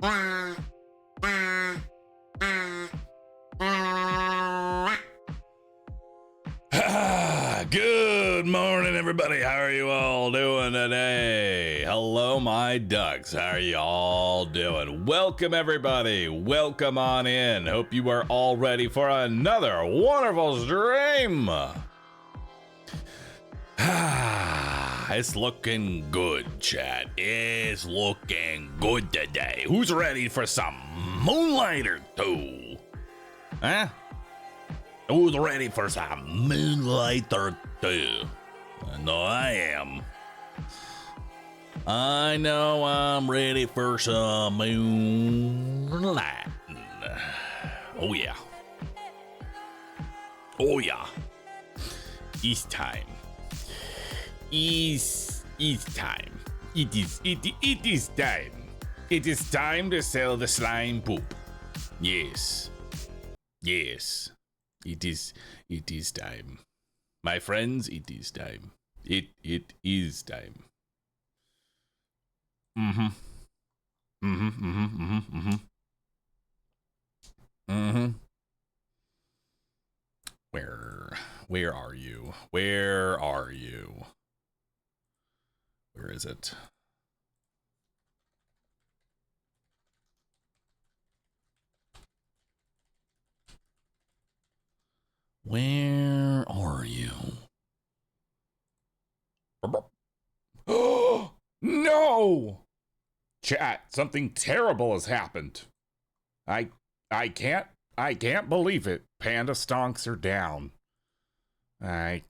Good morning, everybody. How are you all doing today? Hello, my ducks. How are you all doing? Welcome, everybody. Welcome on in. Hope you are all ready for another wonderful stream. It's looking good, chat. It's looking good today. Who's ready for some Moonlighter 2? Huh? Who's ready for some Moonlighter 2? I know I am. I know I'm ready for some moonlight. Oh yeah. Oh yeah. It's time. It's time. It is time. It is time to sell the slime poop. Yes. Yes. It is time. My friends, it is time. It is time. Where are you? Where are you? Where is it? Where are you? Oh no! Chat, something terrible has happened. I can't believe it. Panda stonks are down. Oh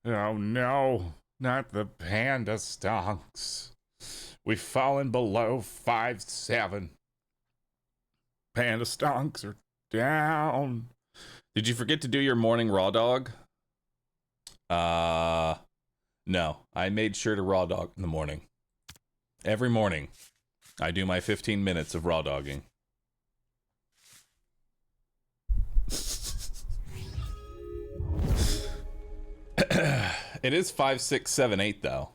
no, not the panda stonks. We've fallen below 5.7. Panda stonks are down. Did you forget to do your morning raw dog? No. I made sure to raw dog in the morning. Every morning, I do my 15 minutes of raw dogging. It is 5, 6, 7, 8 though.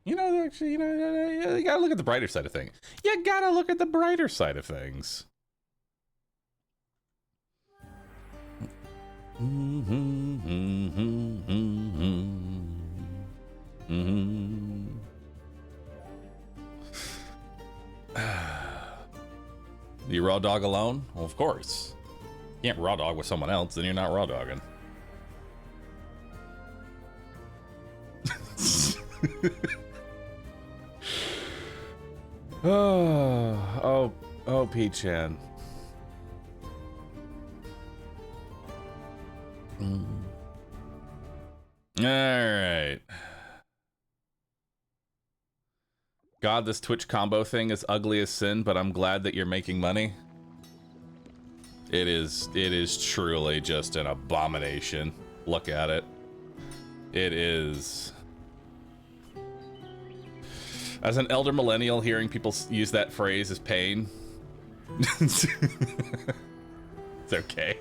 You know, actually, you gotta look at the brighter side of things. You gotta look at the brighter side of things. You raw dog alone? Well, of course. You can't raw dog with someone else, then you're not raw dogging. oh, P-chan. All right. God, this Twitch combo thing is ugly as sin, but I'm glad that you're making money. It is truly just an abomination. Look at it. It is. As an elder millennial, hearing people use that phrase is pain. It's okay.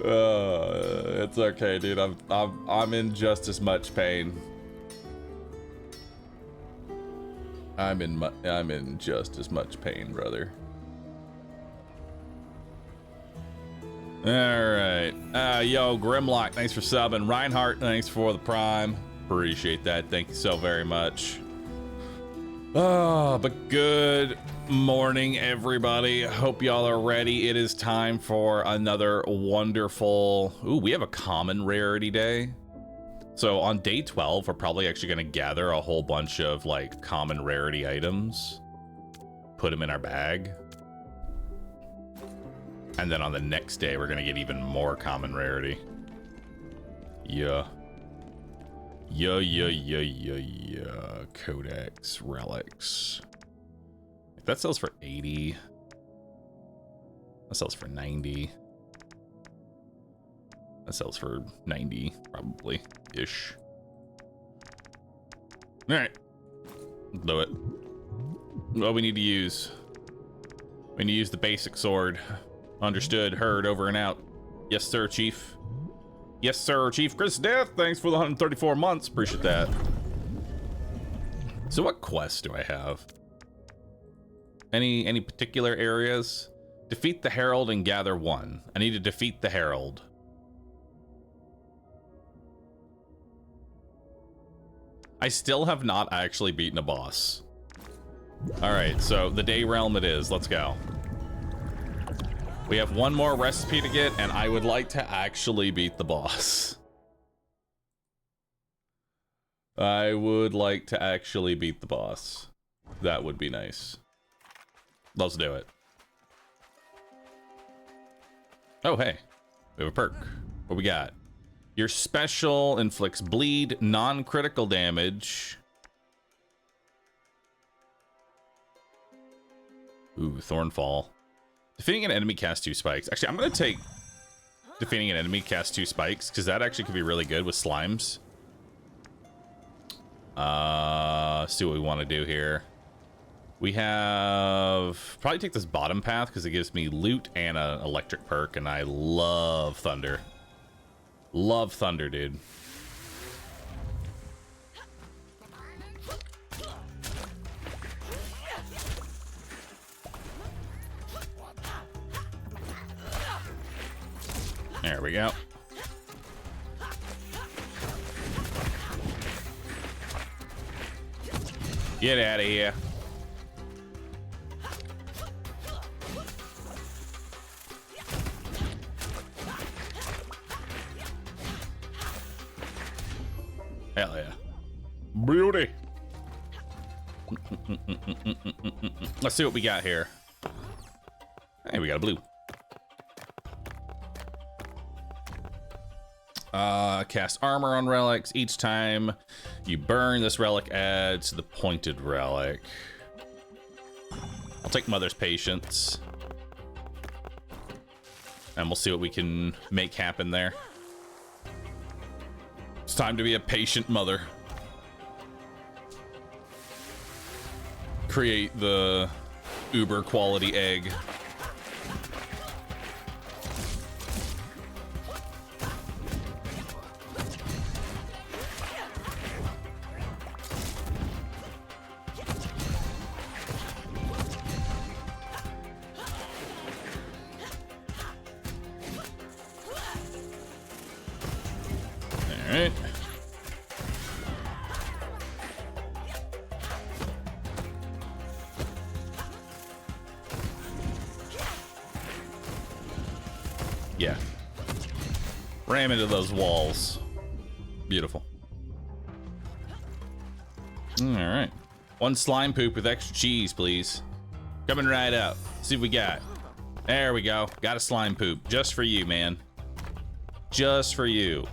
It's okay, dude. I'm in just as much pain. I'm in just as much pain, brother. All right. Yo, Grimlock, thanks for subbing. Reinhardt, thanks for the prime. Appreciate that. Thank you so very much. But good morning, everybody. Hope y'all are ready. It is time for another wonderful... Ooh, we have a common rarity day. So on day 12, we're probably actually going to gather a whole bunch of like common rarity items, put them in our bag. And then on the next day, we're going to get even more common rarity. Yeah. Yeah. Codex, relics. That sells for 80. That sells for 90. That sells for 90, probably-ish. All right. Do it. What we need to use. We need to use the basic sword. Understood, heard, over and out. Yes, sir, Chief. Yes, sir, Chief Chris Death. Thanks for the 134 months. Appreciate that. So what quest do I have? Any particular areas? Defeat the Herald and gather 1. I need to defeat the Herald. I still have not actually beaten a boss. Alright, so the Day Realm it is. Let's go. We have 1 more recipe to get, and I would like to actually beat the boss. I would like to actually beat the boss. That would be nice. Let's do it. Oh, hey. We have a perk. What we got? Your special inflicts bleed, non-critical damage. Ooh, Thornfall. Defeating an enemy casts 2 spikes. Actually, I'm going to take defeating an enemy casts 2 spikes, because that actually could be really good with slimes. Let's see what we want to do here. We have... Probably take this bottom path, because it gives me loot and an electric perk, and I love thunder. Love thunder, dude. There we go. Get out of here. Hell yeah. Beauty. Let's see what we got here. Hey, we got a blue. Cast armor on relics. Each time you burn, this relic adds to the pointed relic. I'll take Mother's Patience. And we'll see what we can make happen there. It's time to be a patient mother. Create the uber quality egg. Alright. Yeah. Ram into those walls. Beautiful. Alright. 1 slime poop with extra cheese, please. Coming right up. See what we got. There we go. Got a slime poop. Just for you, man. Just for you.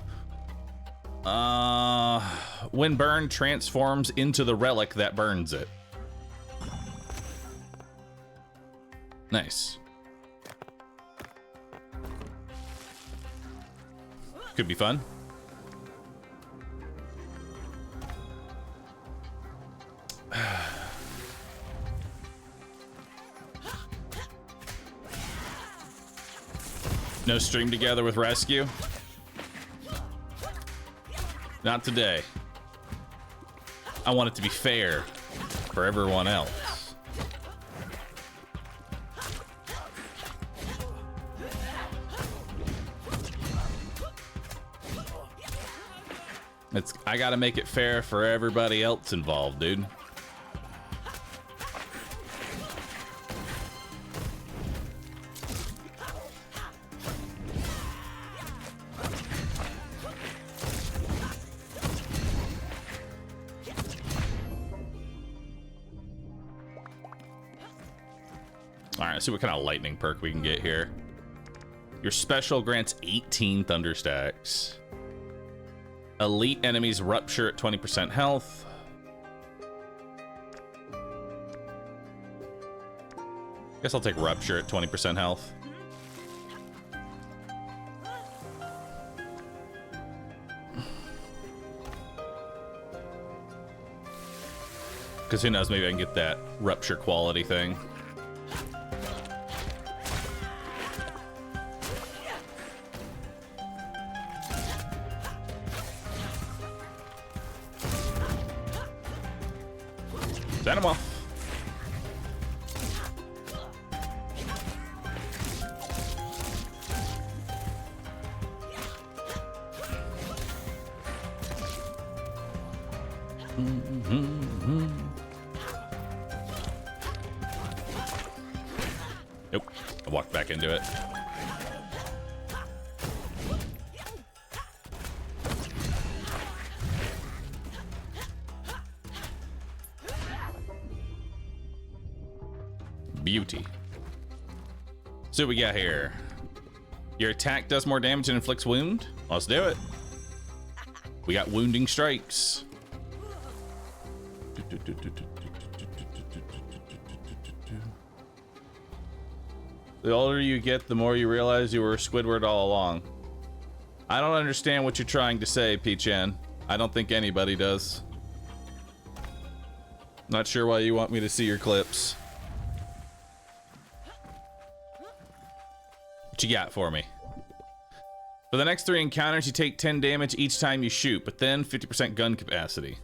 When burned, transforms into the relic that burns it. Nice. Could be fun. No stream together with rescue? Not today. I want it to be fair for everyone else. I gotta make it fair for everybody else involved, dude. Alright, let's see what kind of lightning perk we can get here. Your special grants 18 thunder stacks. Elite enemies rupture at 20% health. Guess I'll take rupture at 20% health. Because who knows, maybe I can get that rupture quality thing. Send him off. Nope. I walked back into it. Beauty. So what we got here. Your attack does more damage and inflicts wound. Let's do it. We got wounding strikes. The older you get, the more you realize you were Squidward all along. I don't understand what you're trying to say, P-chan. I don't think anybody does. Not sure why you want me to see your clips. What you got for me? For the next 3 encounters, you take 10 damage each time you shoot, but then 50% gun capacity.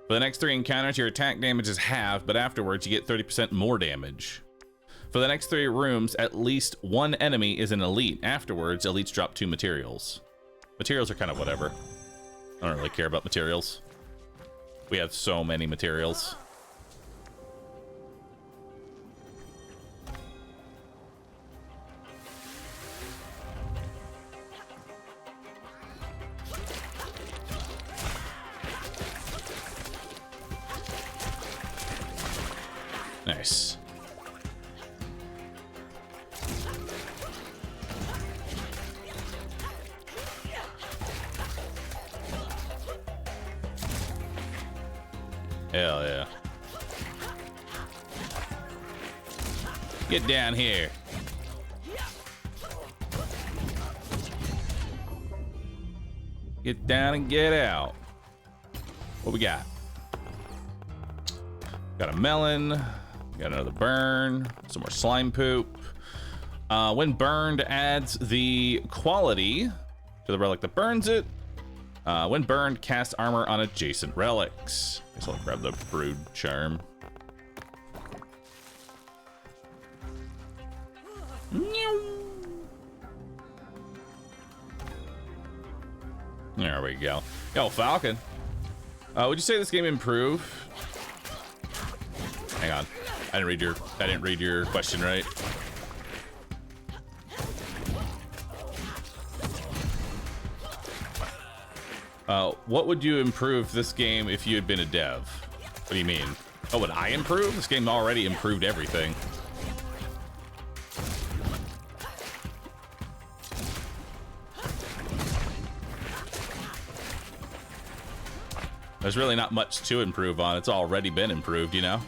For the next 3 encounters, your attack damage is halved, but afterwards you get 30% more damage. For the next 3 rooms, at least 1 enemy is an elite. Afterwards, elites drop 2 materials. Materials are kind of whatever. I don't really care about materials. We have so many materials. Nice. Hell yeah. Get down here. Get down and get out. What we got? Got a melon. Got another burn. Some more slime poop. When burned, adds the quality to the relic that burns it. When burned, cast armor on adjacent relics. Guess I'll grab the brood charm. There we go. Yo, Falcon. Would you say this game improved? Hang on. I didn't read your question right. What would you improve this game if you had been a dev? What do you mean? Oh, would I improve? This game already improved everything. There's really not much to improve on. It's already been improved, you know?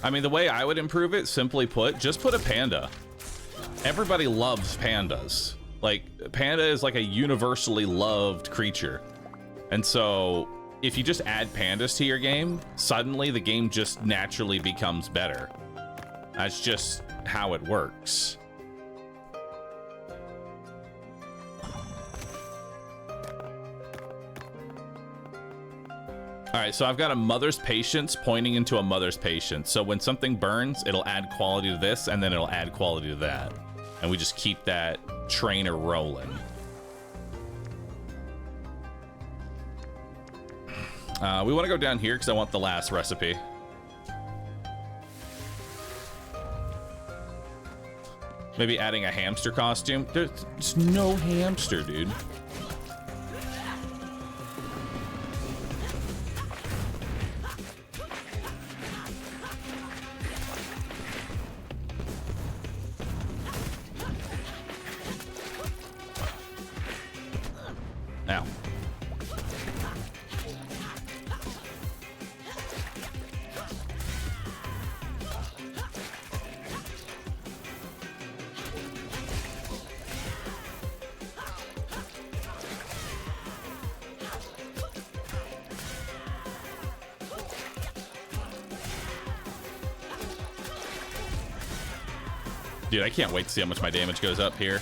I mean, the way I would improve it, simply put, just put a panda. Everybody loves pandas. Like, panda is like a universally loved creature. And so, if you just add pandas to your game, suddenly the game just naturally becomes better. That's just how it works. All right, so I've got a mother's patience pointing into a mother's patience. So when something burns, it'll add quality to this, and then it'll add quality to that. And we just keep that trainer rolling. We want to go down here because I want the last recipe. Maybe adding a hamster costume. There's no hamster, dude. Now. Dude, I can't wait to see how much my damage goes up here.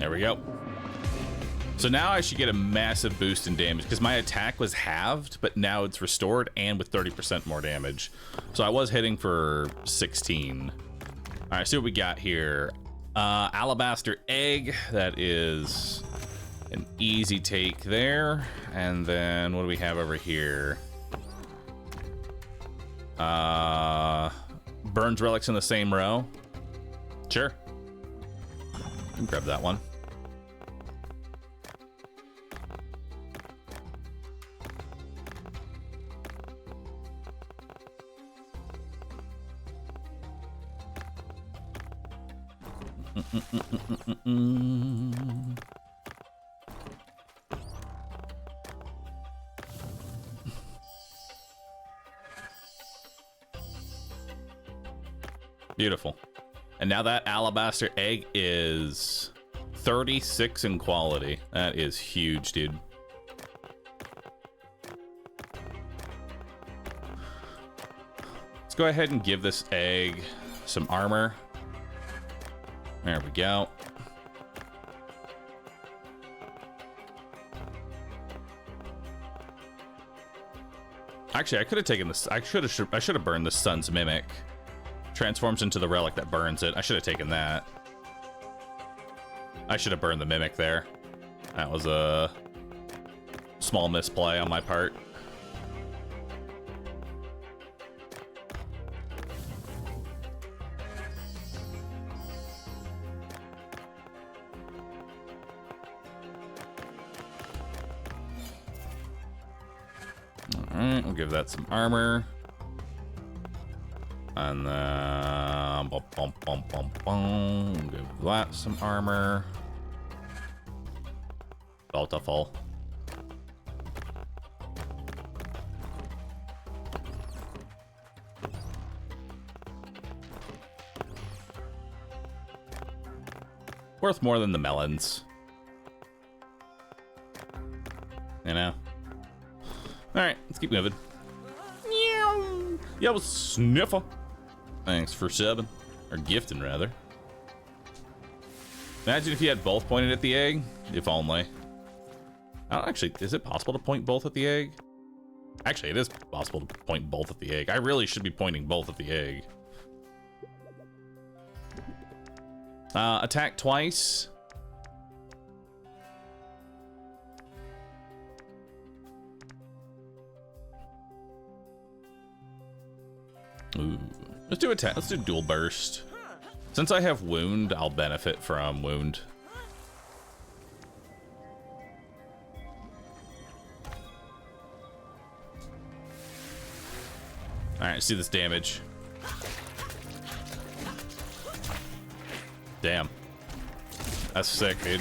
There we go. So now I should get a massive boost in damage because my attack was halved, but now it's restored and with 30% more damage. So I was hitting for 16. All right, see what we got here. Alabaster egg. That is an easy take there. And then what do we have over here? Burns relics in the same row. Sure. Can grab that one. Beautiful. And now that alabaster egg is 36 in quality. That is huge, dude. Let's go ahead and give this egg some armor. There we go. Actually, I could have taken this. I should have burned the sun's mimic. Transforms into the relic that burns it. I should have taken that. I should have burned the mimic there. That was a small misplay on my part. Alright, we'll give that some armor. And then give that some armor. Bountiful. Worth more than the melons. You know? Alright, let's keep moving. Yeah, was Sniffer. Thanks for subbing. Or gifting, rather. Imagine if you had both pointed at the egg. If only. I don't actually... Is it possible to point both at the egg? Actually, it is possible to point both at the egg. I really should be pointing both at the egg. Attack twice. Ooh. Let's do attack. Let's do dual burst. Since I have wound, I'll benefit from wound. All right, let's do this damage. Damn. That's sick, dude.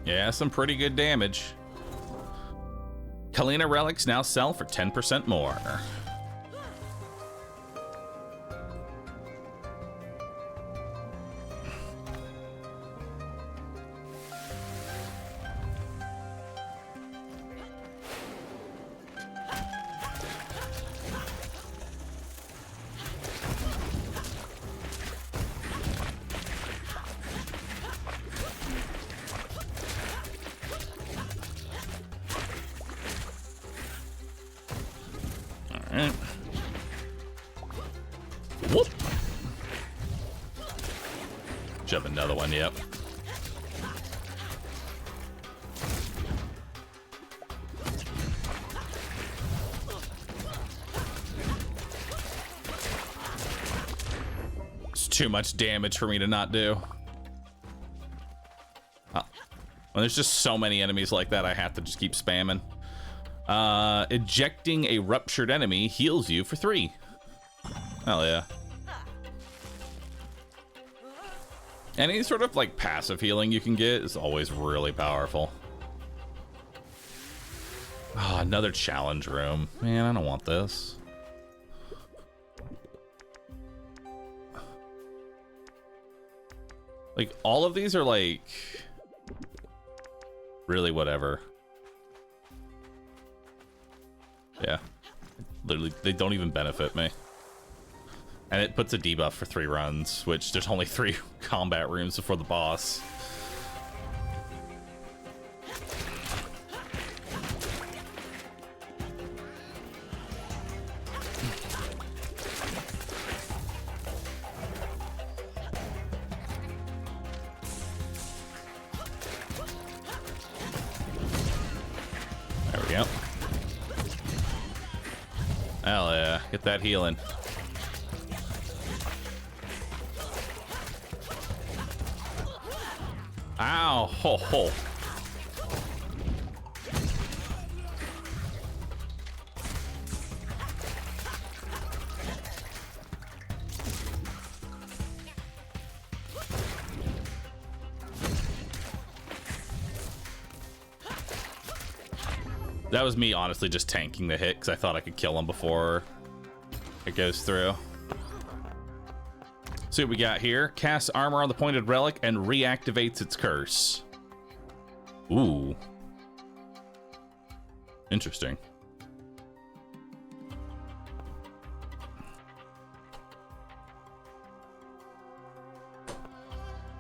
Yeah, some pretty good damage. Kalina relics now sell for 10% more. Whoop. Jump another one, yep. It's too much damage for me to not do. Oh. When there's just so many enemies like that, I have to just keep spamming. Ejecting a ruptured enemy heals you for 3. Hell yeah. Any sort of like passive healing you can get is always really powerful. Oh, another challenge room. Man, I don't want this. Like, all of these are like really whatever. Yeah. Literally, they don't even benefit me. And it puts a debuff for 3 runs, which there's only 3 combat rooms before the boss. There we go. Hell yeah, get that healing. Ow, ho, ho. That was me honestly just tanking the hit because I thought I could kill him before it goes through. See what we got here. Casts armor on the pointed relic and reactivates its curse. Ooh. Interesting.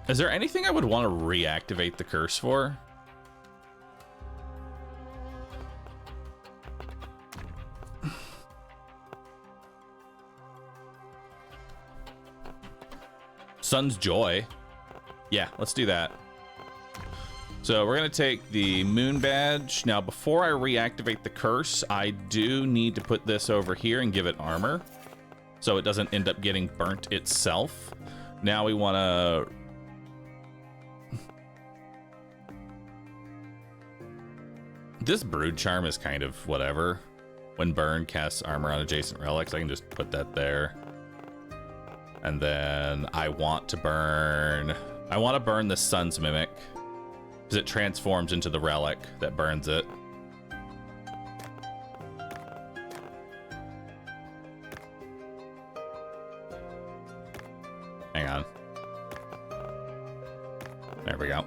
Is there anything I would want to reactivate the curse for? Sun's Joy. Yeah, let's do that. So we're gonna take the moon badge. Now, before I reactivate the curse, I do need to put this over here and give it armor, so it doesn't end up getting burnt itself. Now we wanna... This Brood Charm is kind of whatever. When burned, casts armor on adjacent relics. I can just put that there. And then I want to burn the Sun's Mimic, because it transforms into the relic that burns it. Hang on. There we go.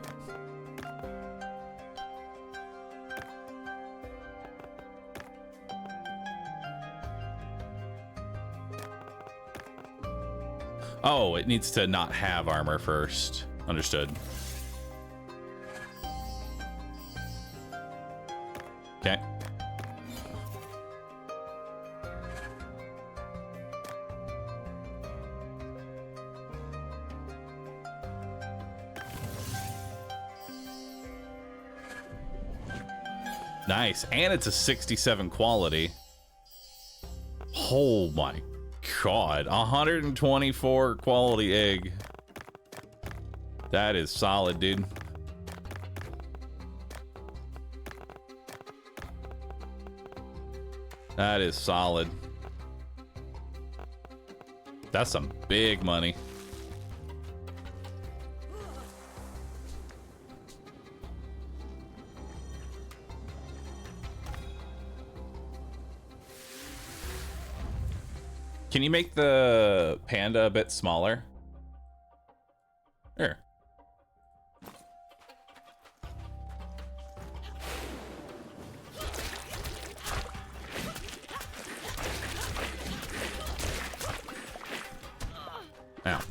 Oh, it needs to not have armor first. Understood. Okay. Nice. And it's a 67 quality. Oh my God, 124 quality egg. That is solid, dude. That is solid. That's some big money. Can you make the panda a bit smaller? Here. Now.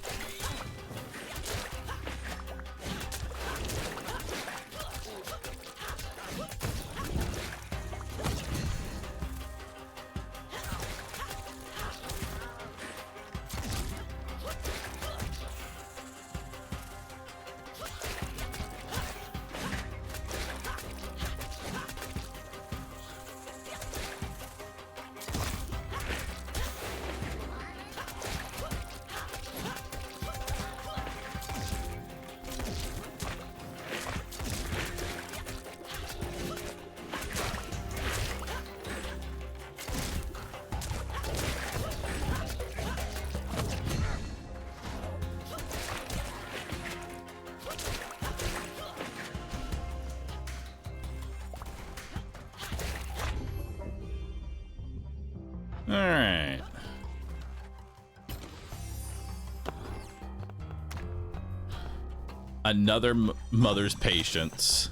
Another mother's patience.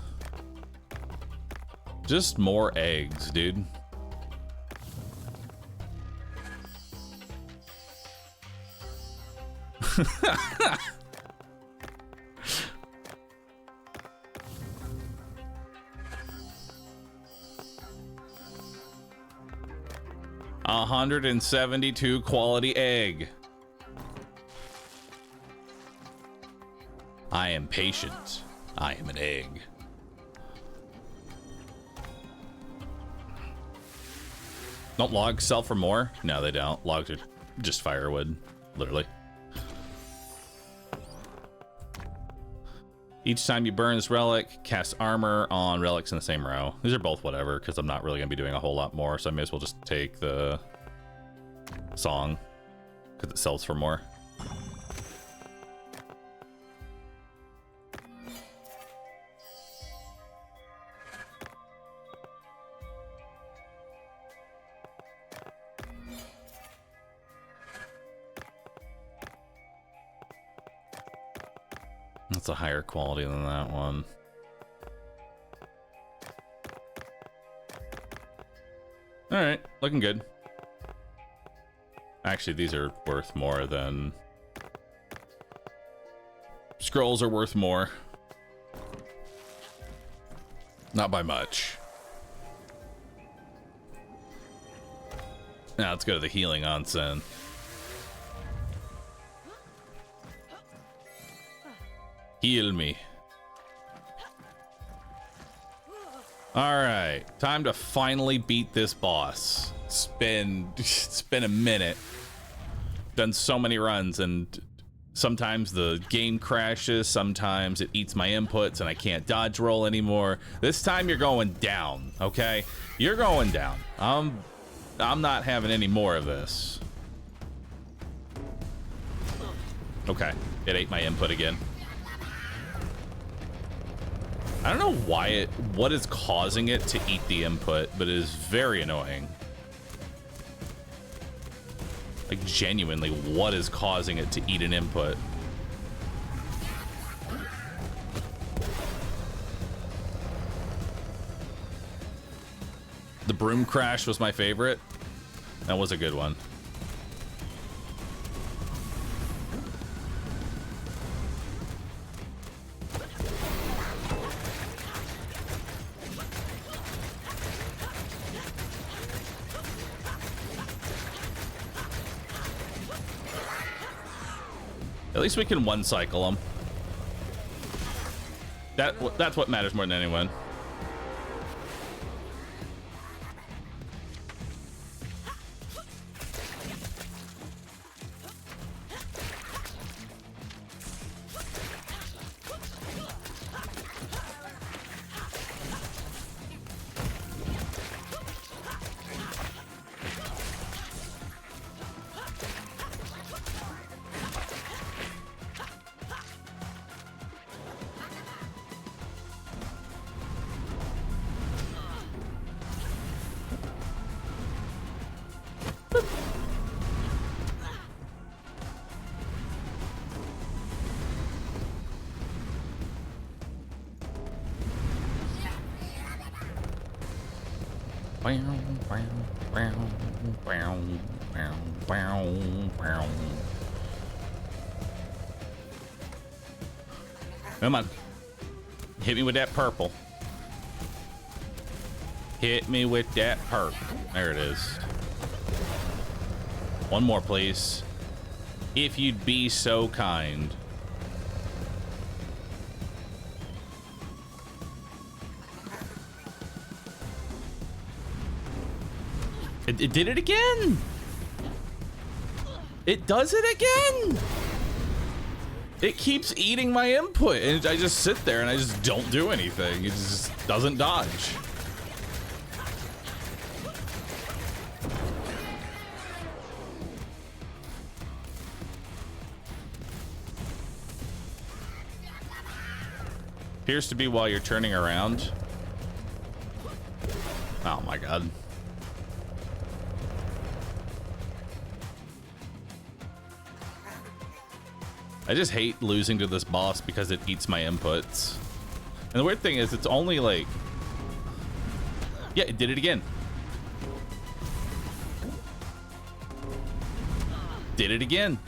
Just more eggs, dude. $172 quality egg. I am patient. I am an egg. Don't logs sell for more? No, they don't. Logs are just firewood, literally. Each time you burn this relic, cast armor on relics in the same row. These are both whatever, because I'm not really going to be doing a whole lot more, so I may as well just take the song, because it sells for more. That's a higher quality than that one. All right, looking good. Actually, these are worth more than... Scrolls are worth more. Not by much. Now let's go to the healing onsen. Heal me. Alright, time to finally beat this boss. It's been a minute. Done so many runs, and sometimes the game crashes, sometimes it eats my inputs and I can't dodge roll anymore. This time you're going down, okay? You're going down. I'm not having any more of this. Okay, it ate my input again. I don't know why what is causing it to eat the input, but it is very annoying. Like, genuinely, what is causing it to eat an input? The broom crash was my favorite. That was a good one. At least we can one cycle them. That's what matters more than anyone. Come on. Hit me with that purple. Hit me with that purple. There it is. One more, please. If you'd be so kind. It did it again. It does it again. It keeps eating my input, and I just sit there and I just don't do anything. It just doesn't dodge. Appears to be while you're turning around. Oh my god. I just hate losing to this boss because it eats my inputs. And the weird thing is, it's only like... Yeah, it did it again. Did it again.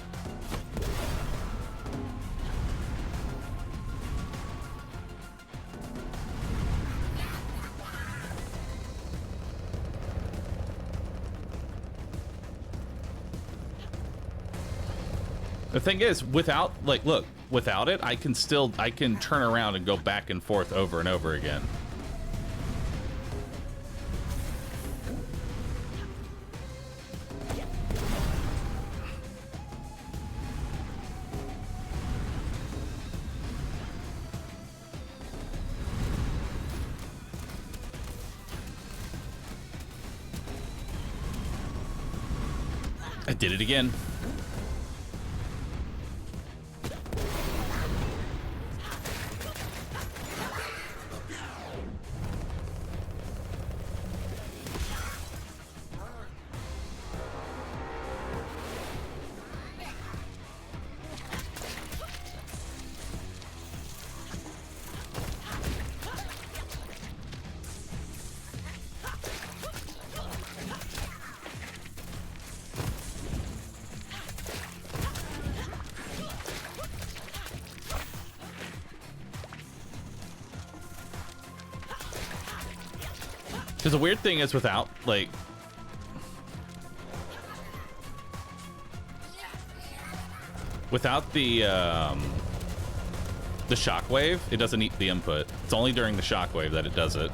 The thing is, without, like, look, without it, I can turn around and go back and forth over and over again. I did it again. Because the weird thing is, without, like... Without the shockwave, it doesn't eat the input. It's only during the shockwave that it does it.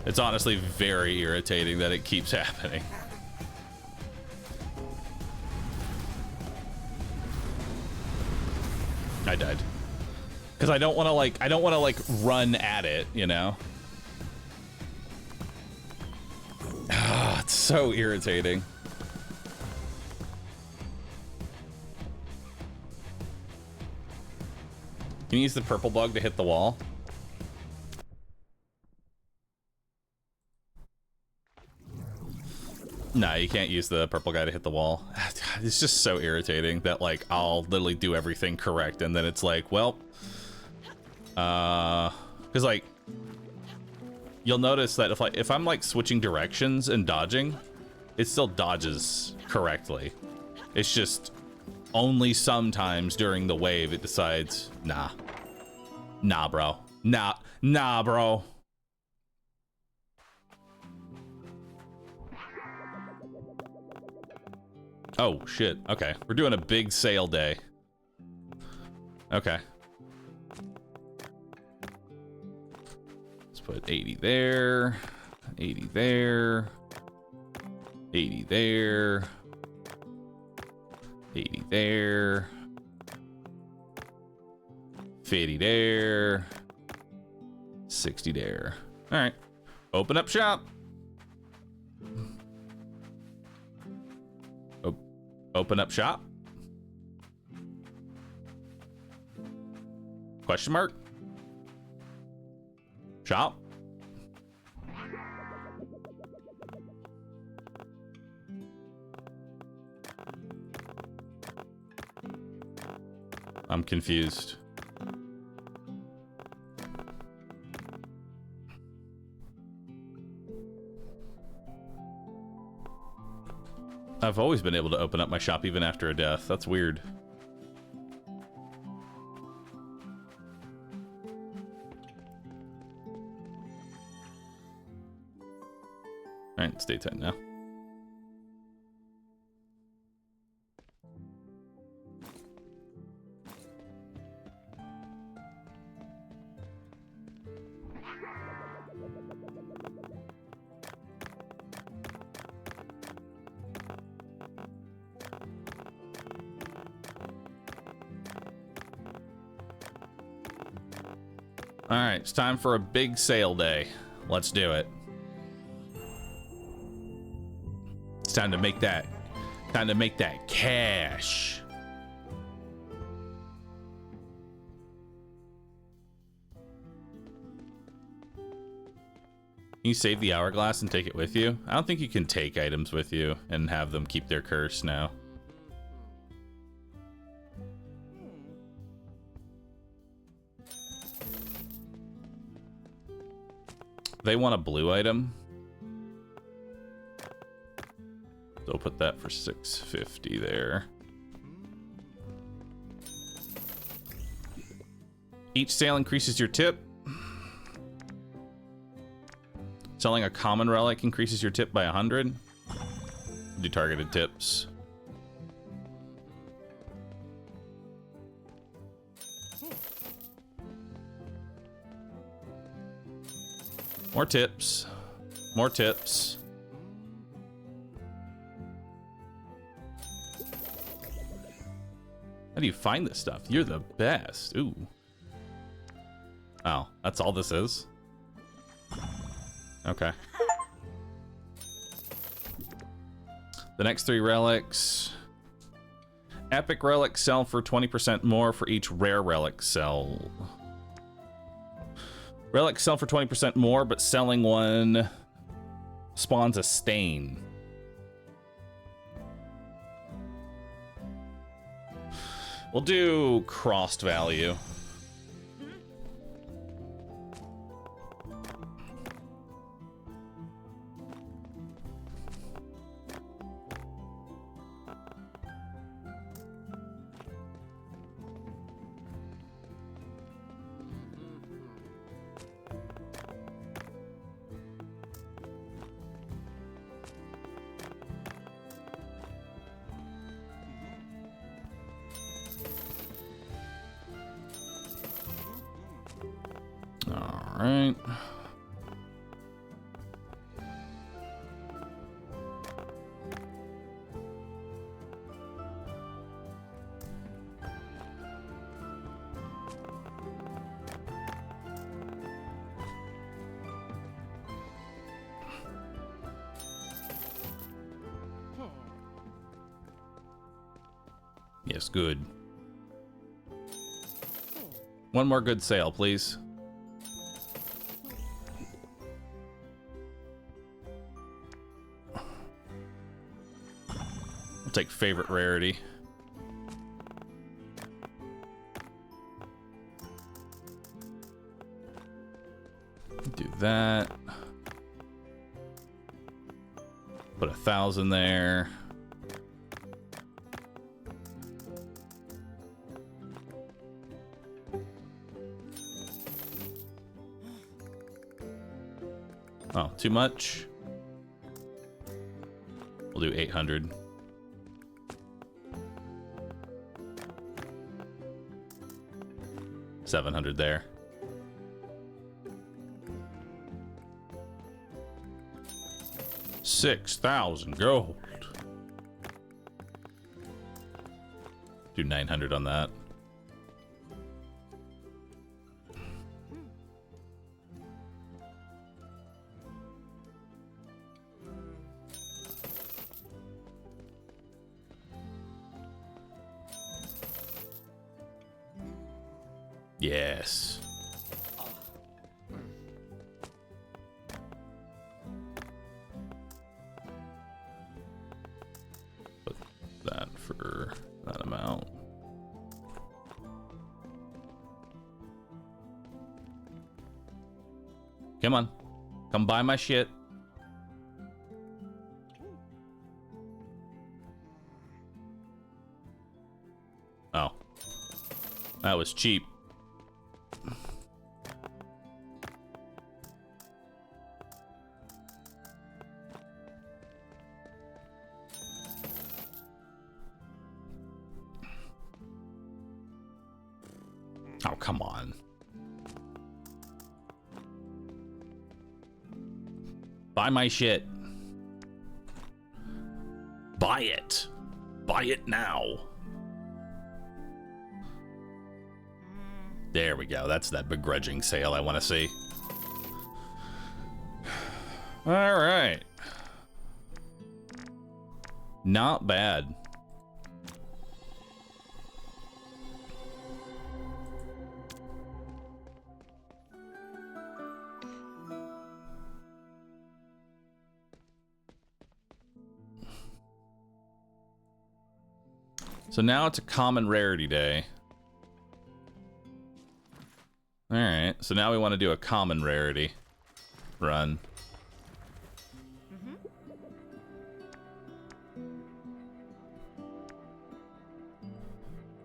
It's honestly very irritating that it keeps happening. I died. Because I don't want to like run at it, you know? Ah, it's so irritating. Can you use the purple bug to hit the wall? No, you can't use the purple guy to hit the wall. It's just so irritating that, like, I'll literally do everything correct, and then it's like, well... Because, like... You'll notice that if I'm, like, switching directions and dodging, it still dodges correctly. It's just only sometimes during the wave it decides, nah. Nah, bro. Nah, bro. Oh, shit. Okay. We're doing a big sale day. Okay. Let's put 80 there. 80 there. 80 there. 80 there. 50 there. 60 there. All right. Open up shop. Open up shop? Question mark? Shop? I'm confused. I've always been able to open up my shop even after a death. That's weird. Alright, it's daytime now. All right, it's time for a big sale day. Let's do it. time to make that cash. Can you save the hourglass and take it with you? I don't think you can take items with you and have them keep their curse now. They want a blue item. So I'll put that for 650 there. Each sale increases your tip. Selling a common relic increases your tip by 100. Do targeted tips. More tips. More tips. How do you find this stuff? You're the best. Ooh. Oh, that's all this is? Okay. The next 3 relics. Epic relics sell for 20% more for each rare relic sell. Relics sell for 20% more, but selling one spawns a stain. We'll do crossed value. Right. Yes, good. One more good sale, please. Take favorite rarity. Do that. Put 1,000 there. Oh, too much? We'll do 800. $700 there. $6,000 gold. Do 900 on that. Yes. Put that for that amount. Come on. Come buy my shit. Oh. That was cheap. Oh, come on. Buy my shit. Buy it. Buy it now. There we go. That's that begrudging sale I want to see. All right. Not bad. So now it's a common rarity day. Alright, so now we want to do a common rarity run.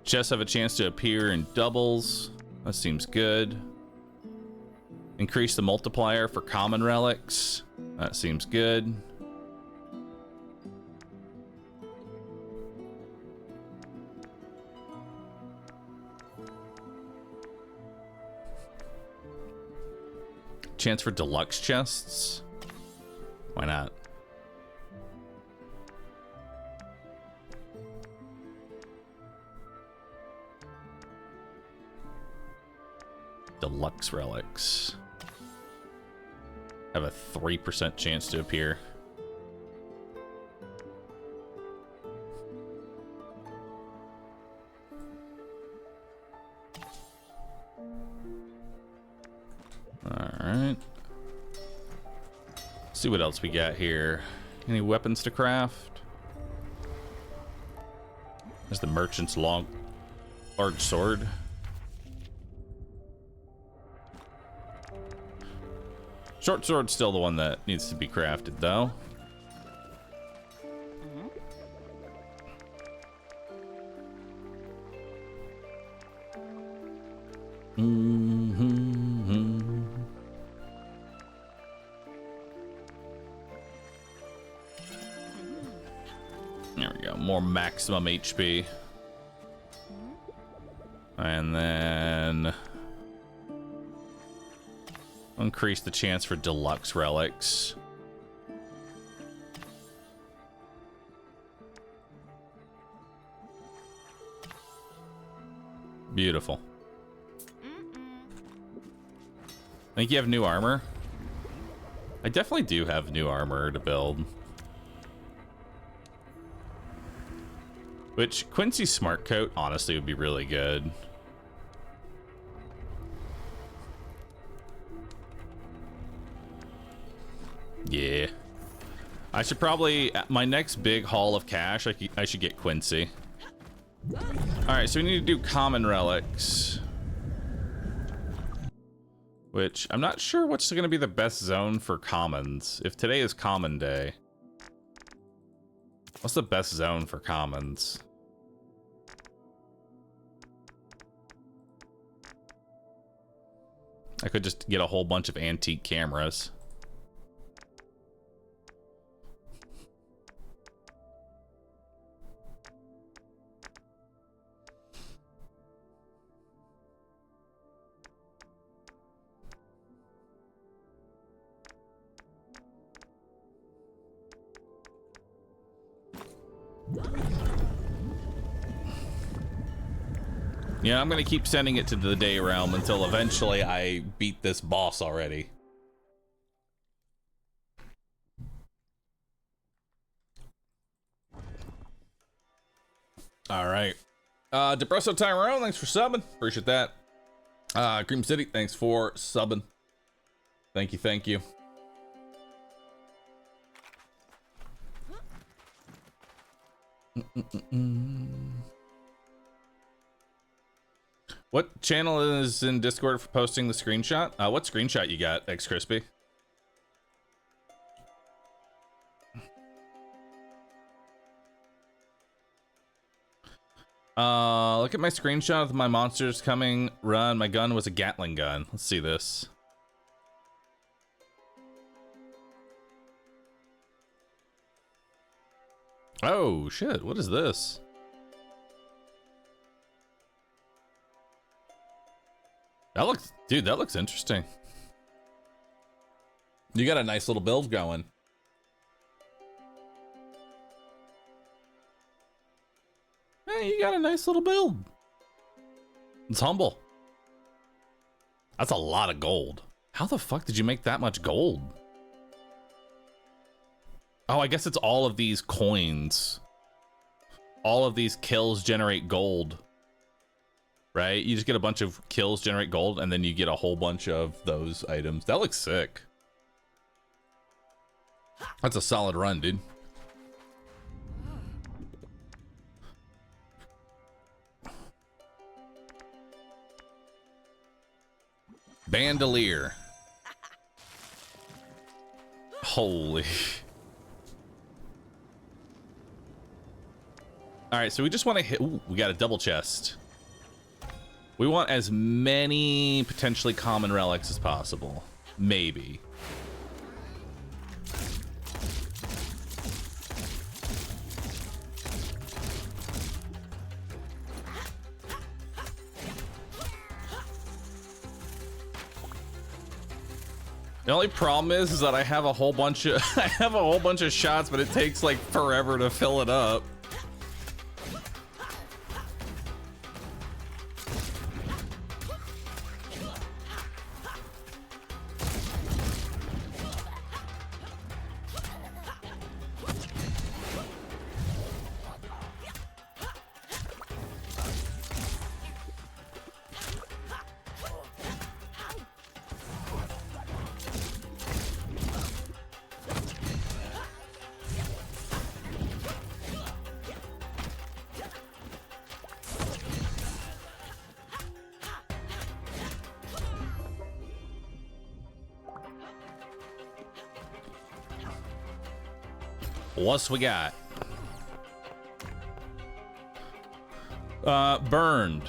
Chests have a chance to appear in doubles. That seems good. Increase the multiplier for common relics. That seems good. Chance for deluxe chests? Why not? Deluxe relics have a 3% chance to appear. Alright. See what else we got here. Any weapons to craft? There's the merchant's large sword. Short sword's still the one that needs to be crafted, though. There we go. More maximum HP. And then increase the chance for deluxe relics. Beautiful. Think you have new armor? I definitely do have new armor to build. Which, Quincy's smart coat honestly would be really good. Yeah. I should probably, my next big haul of cash, I should get Quincy. Alright, so we need to do common relics. Which, I'm not sure what's going to be the best zone for commons. If today is common day. What's the best zone for commons? I could just get a whole bunch of antique cameras. Yeah, I'm gonna keep sending it to the day realm until eventually I beat this boss already. All right. Depresso Tyrone, thanks for subbing. Appreciate that. Cream City, thanks for subbing. Thank you, thank you. What channel is in Discord for posting the screenshot? What screenshot you got, X Crispy? Look at my screenshot of my monsters coming run. My gun was a Gatling gun. Let's see this. Oh, shit. What is this? That looks, dude, that looks interesting. You got a nice little build going. Hey, you got a nice little build. It's humble. That's a lot of gold. How the fuck did you make that much gold? Oh, I guess it's all of these coins all of these kills generate gold, right? You just get a bunch of kills generate gold, and then you get a whole bunch of those items. That looks sick. That's a solid run, dude. Bandolier. Holy. All right, so we just want to hit. Ooh, we got a double chest. We want as many potentially common relics as possible. Maybe. The only problem is that I have a whole bunch of shots, but it takes like forever to fill it up. What's we got? Burned.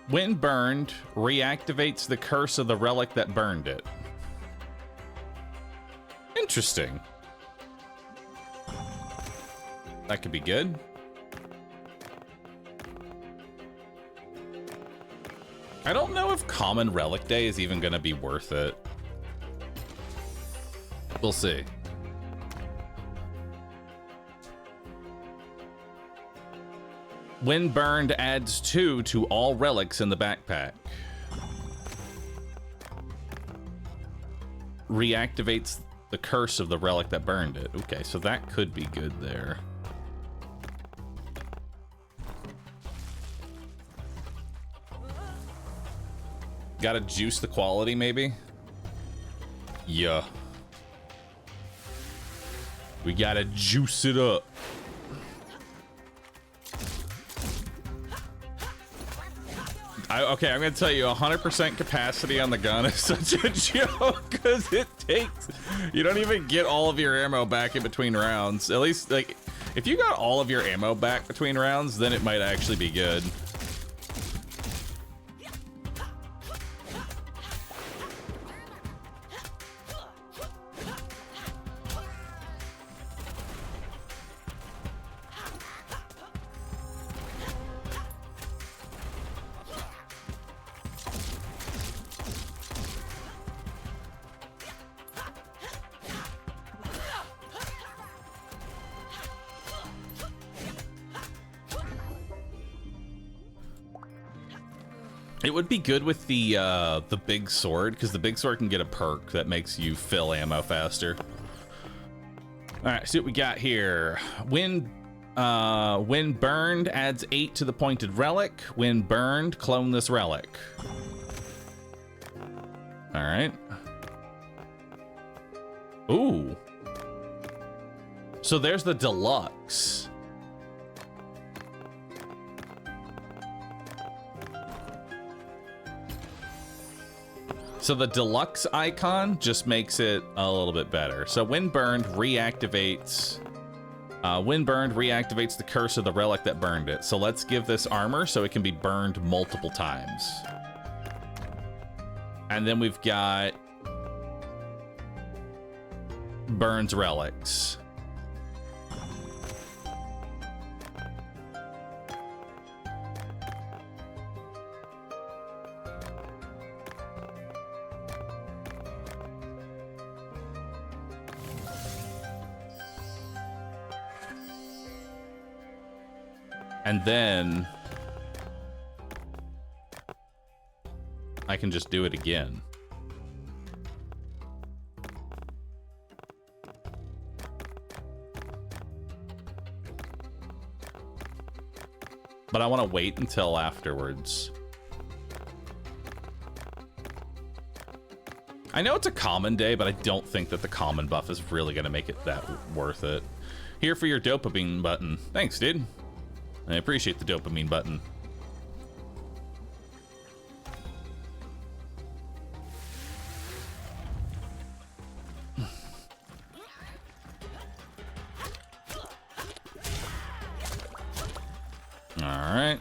When burned, reactivates the curse of the relic that burned it. Interesting. That could be good. I don't know if Common Relic Day is even going to be worth it. We'll see. When burned, adds 2 to all relics in the backpack. Reactivates the curse of the relic that burned it. Okay, so that could be good there. Gotta juice the quality, maybe? Yeah. We gotta juice it up. Okay, I'm gonna tell you, 100% capacity on the gun is such a joke because it takes. You don't even get all of your ammo back in between rounds. At least, like, if you got all of your ammo back between rounds, then it might actually be good. It would be good with the big sword, because the big sword can get a perk that makes you fill ammo faster. All right, see what we got here. When burned, adds 8 to the pointed relic. When burned, clone this relic. All right. Ooh. So there's the deluxe. So the deluxe icon just makes it a little bit better. So when burned, reactivates. When burned, reactivates the curse of the relic that burned it. So let's give this armor so it can be burned multiple times. And then we've got burns relics. And then I can just do it again. but I want to wait until afterwards. I know it's a common day, but I don't think that the common buff is really going to make it that worth it. Here for your dopamine button. Thanks, dude. I appreciate the dopamine button. All right.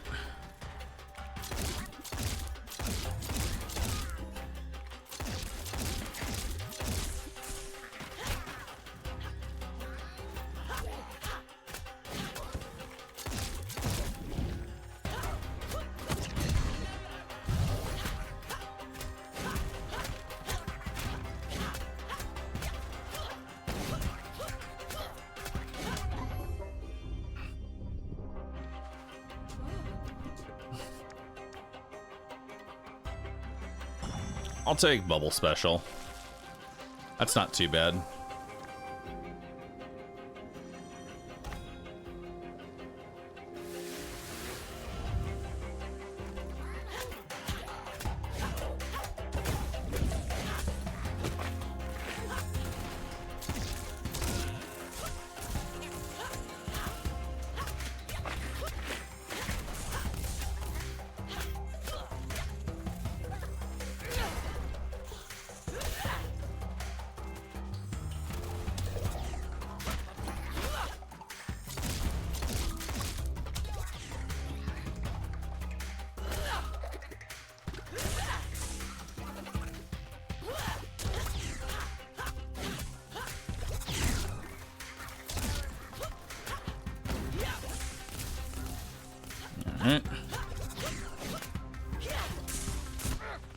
I'll take Bubble Special. That's not too bad.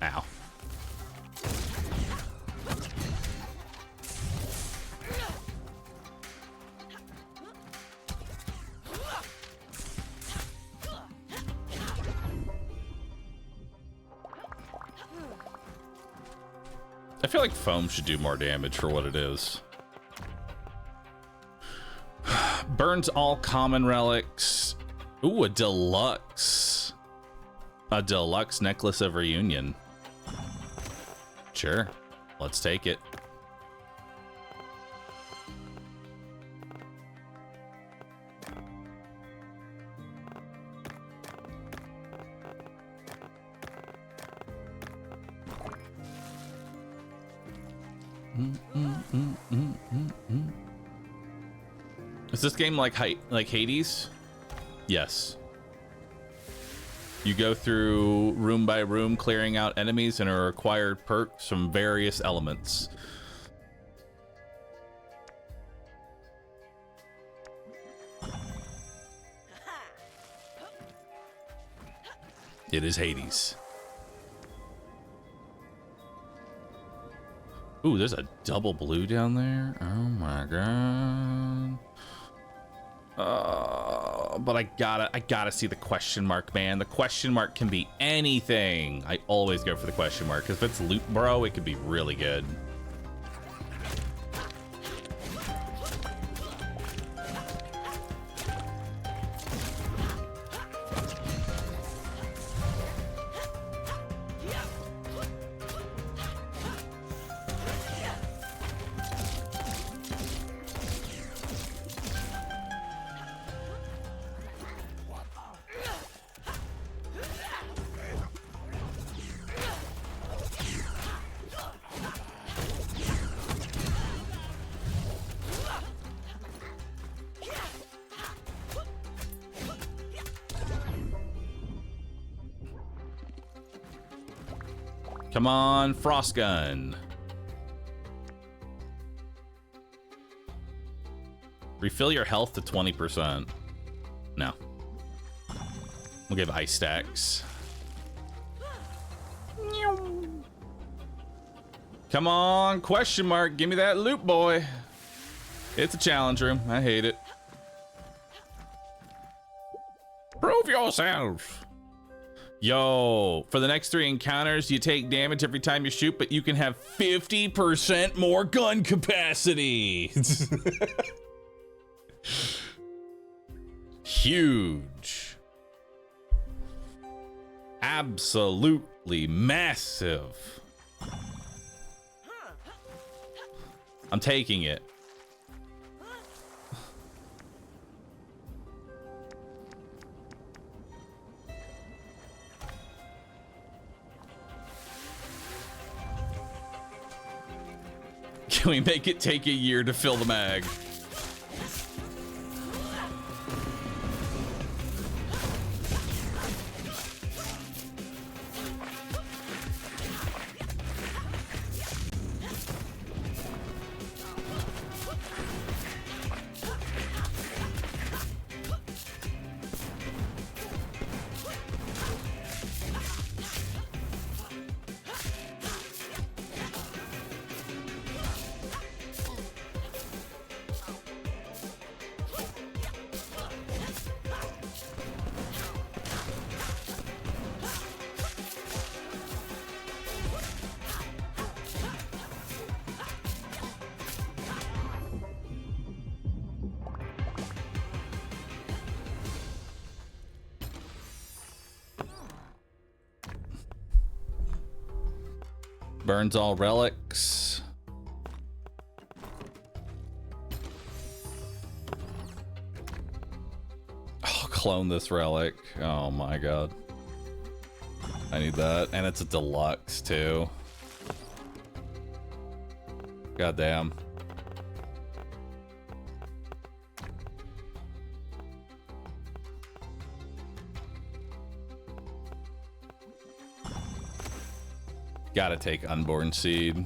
Ow. I feel like foam should do more damage for what it is. Burns all common relics. Ooh, a deluxe. A deluxe necklace of reunion. Sure, let's take it. Is this game like Hades? Yes. You go through room by room, clearing out enemies and are acquired perks from various elements. It is Hades. Ooh, there's a double blue down there. Oh my god. But I gotta see the question mark, man. The question mark can be anything. I always go for the question mark because if it's loot, bro, it could be really good. Come on, Frost Gun. Refill your health to 20%. No. We'll give ice stacks. Come on, question mark. Give me that loot, boy. It's a challenge room. I hate it. Prove yourself. Yo, for the next 3 encounters, you take damage every time you shoot, but you can have 50% more gun capacity. Huge. Absolutely massive. I'm taking it. Can we make it take a year to fill the mag? Burns all relics. Oh, clone this relic. Oh my god. I need that. And it's a deluxe too. God damn. Gotta take Unborn Seed.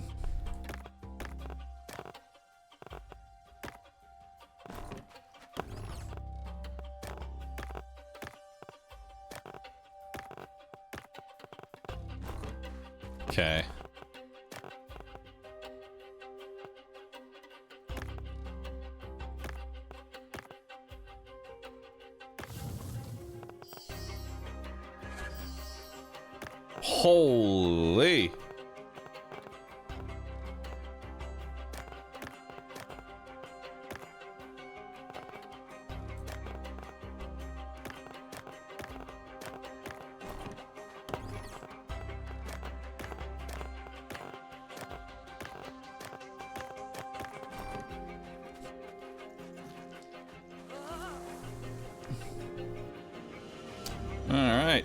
Okay. Holy.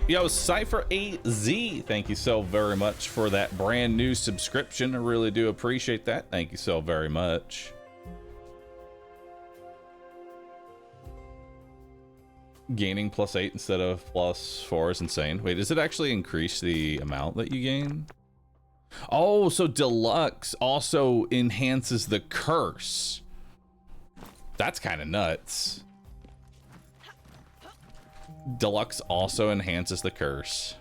Yo, Cypher AZ, thank you so very much for that brand new subscription. I really do appreciate that. Thank you so very much. Gaining +8 instead of +4 is insane. Wait, does it actually increase the amount that you gain? Oh, so Deluxe also enhances the curse. That's kind of nuts. Deluxe also enhances the curse.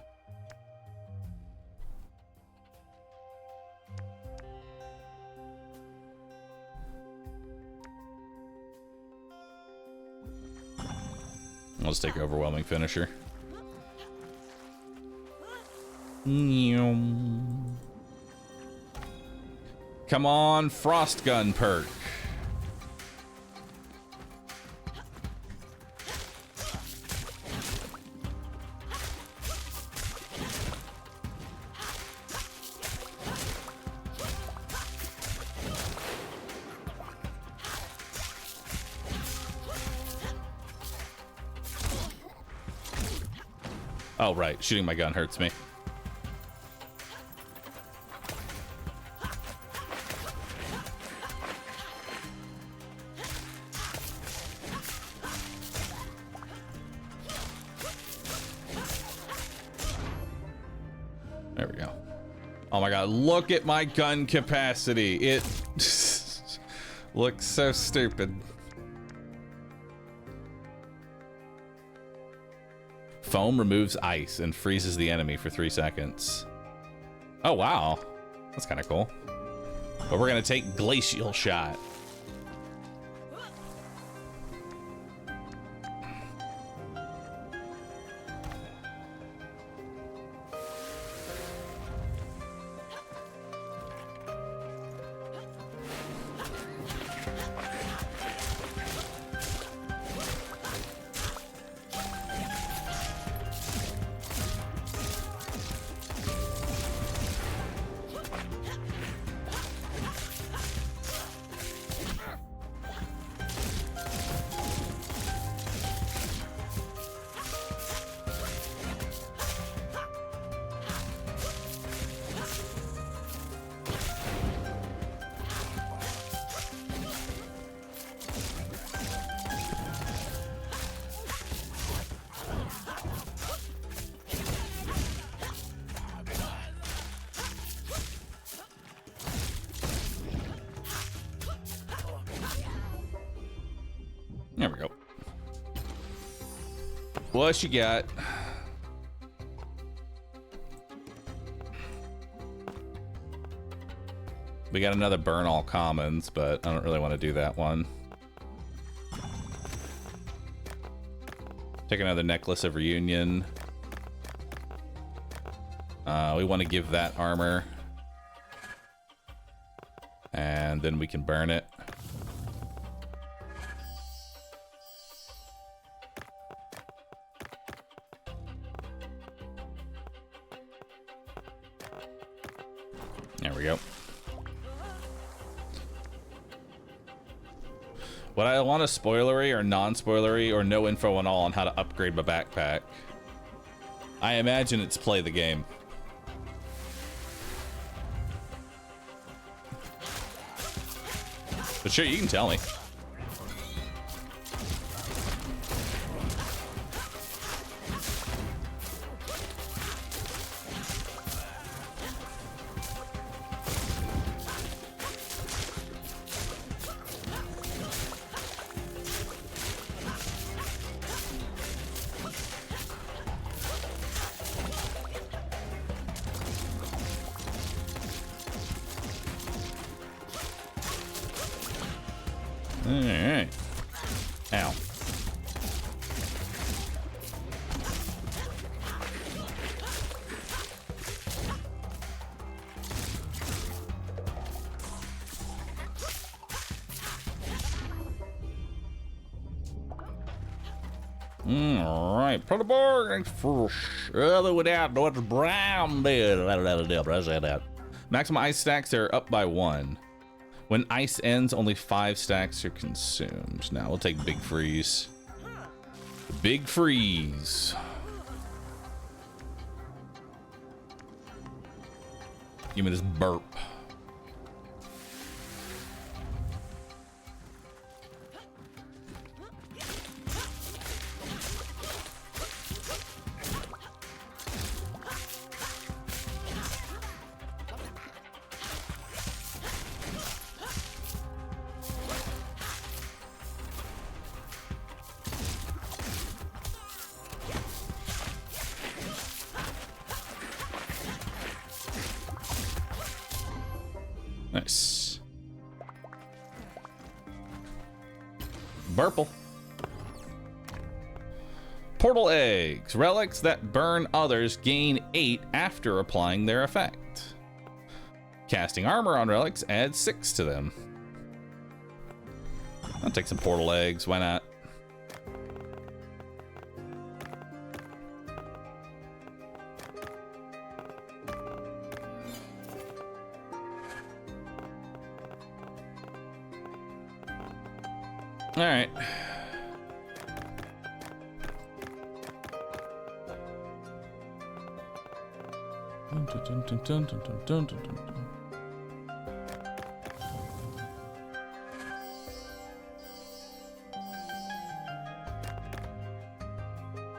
I'll just take Overwhelming Finisher. Come on, Frost Gun perk. Oh, right. Shooting my gun hurts me. There we go. Oh my god, look at my gun capacity. It looks so stupid. Foam removes ice and freezes the enemy for 3 seconds. Oh, wow. That's kind of cool. But we're going to take Glacial Shot. There we go. What you got? We got another burn all commons, but I don't really want to do that one. Take another necklace of reunion. We want to give that armor. And then we can burn it. There we go. Would I want a spoilery or non-spoilery or no info at all on how to upgrade my backpack? I imagine it's play the game. But sure, you can tell me. Alright. Ow. Alright, Protoborg for other without what's brown did. Maximum ice stacks are up by 1. When ice ends, only 5 stacks are consumed. Now we'll take Big Freeze. Big Freeze. Give me this burp. Nice. Burple. Portal eggs. Relics that burn others gain 8 after applying their effect. Casting armor on relics adds 6 to them. I'll take some portal eggs. Why not? All right.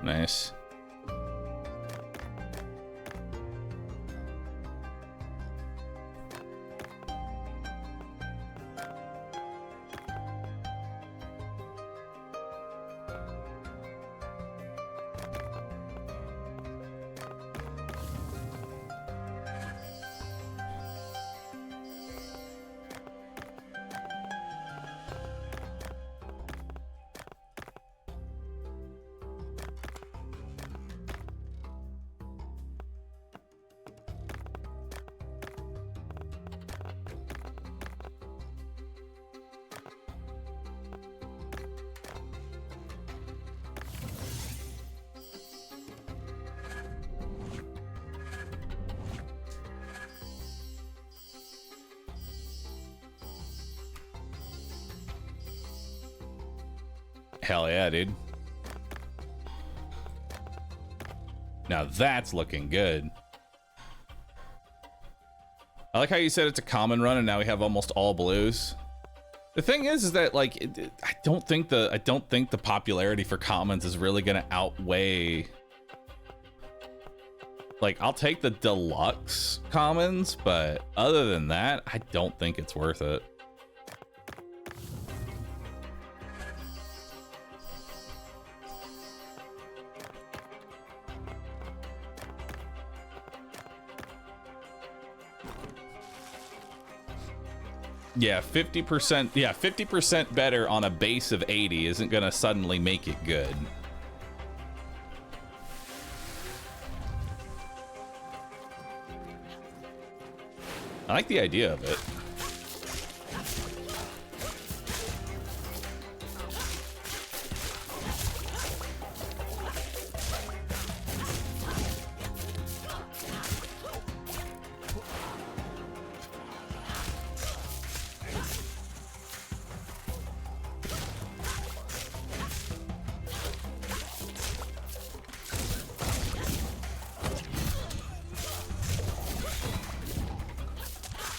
Nice. Hell yeah, dude. Now that's looking good. I like how you said it's a common run and now we have almost all blues. The thing is that like I don't think the popularity for commons is really gonna outweigh. Like I'll take the deluxe commons, but other than that, I don't think it's worth it. Yeah, 50%. Yeah, 50% better on a base of 80 isn't gonna suddenly make it good. I like the idea of it.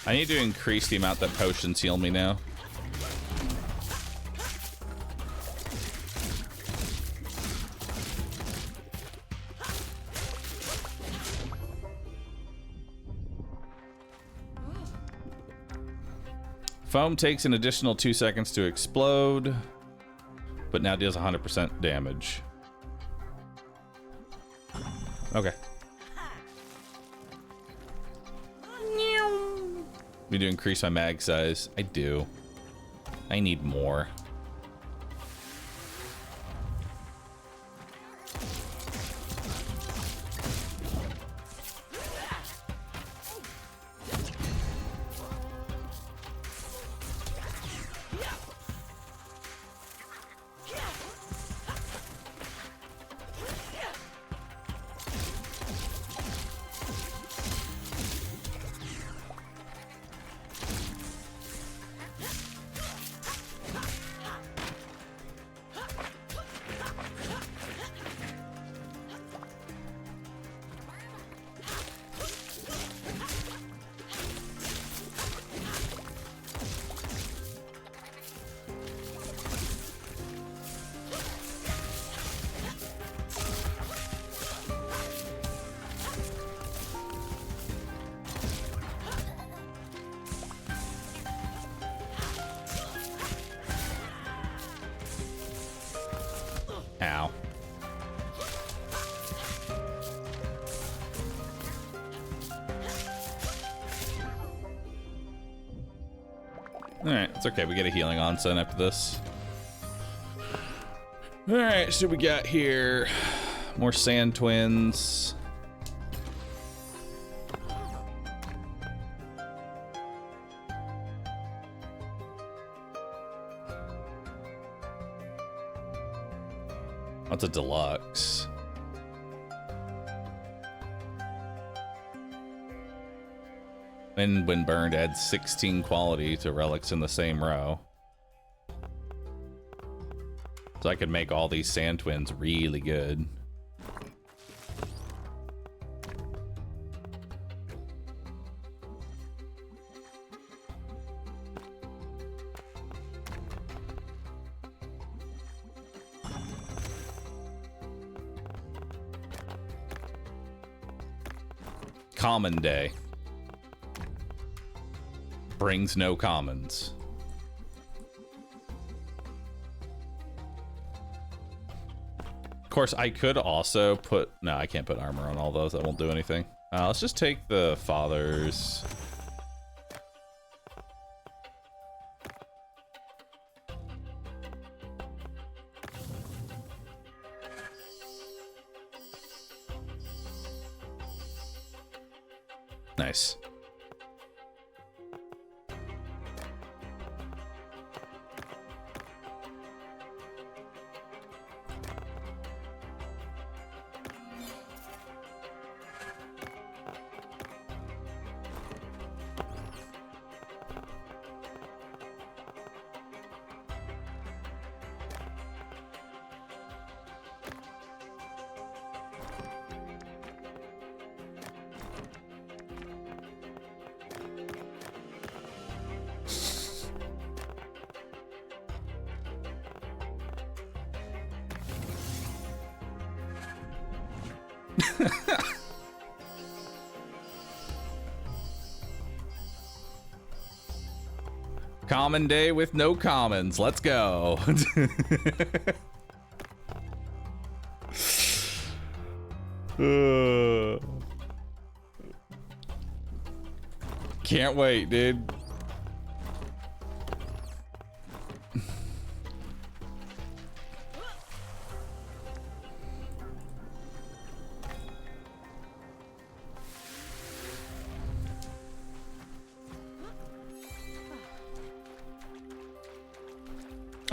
I need to increase the amount that potions heal me now. Foam takes an additional 2 seconds to explode, but now deals 100% damage. Okay. Need to increase my mag size. I do. I need more. Ow. Alright, it's okay. We get a healing onsen after this. Alright, so we got here more sand twins. That's a deluxe. And when burned, adds 16 quality to relics in the same row. So I could make all these sand twins really good. Common day. Brings no commons. Of course, I could also put... No, I can't put armor on all those. That won't do anything. Let's just take the fathers. Nice. Common day with no commons. Let's go. Can't wait, dude.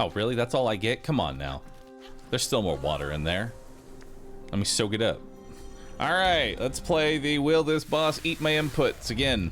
Oh, really? That's all I get? Come on now. There's still more water in there. Let me soak it up. All right, let's play the Will This Boss Eat My Inputs again.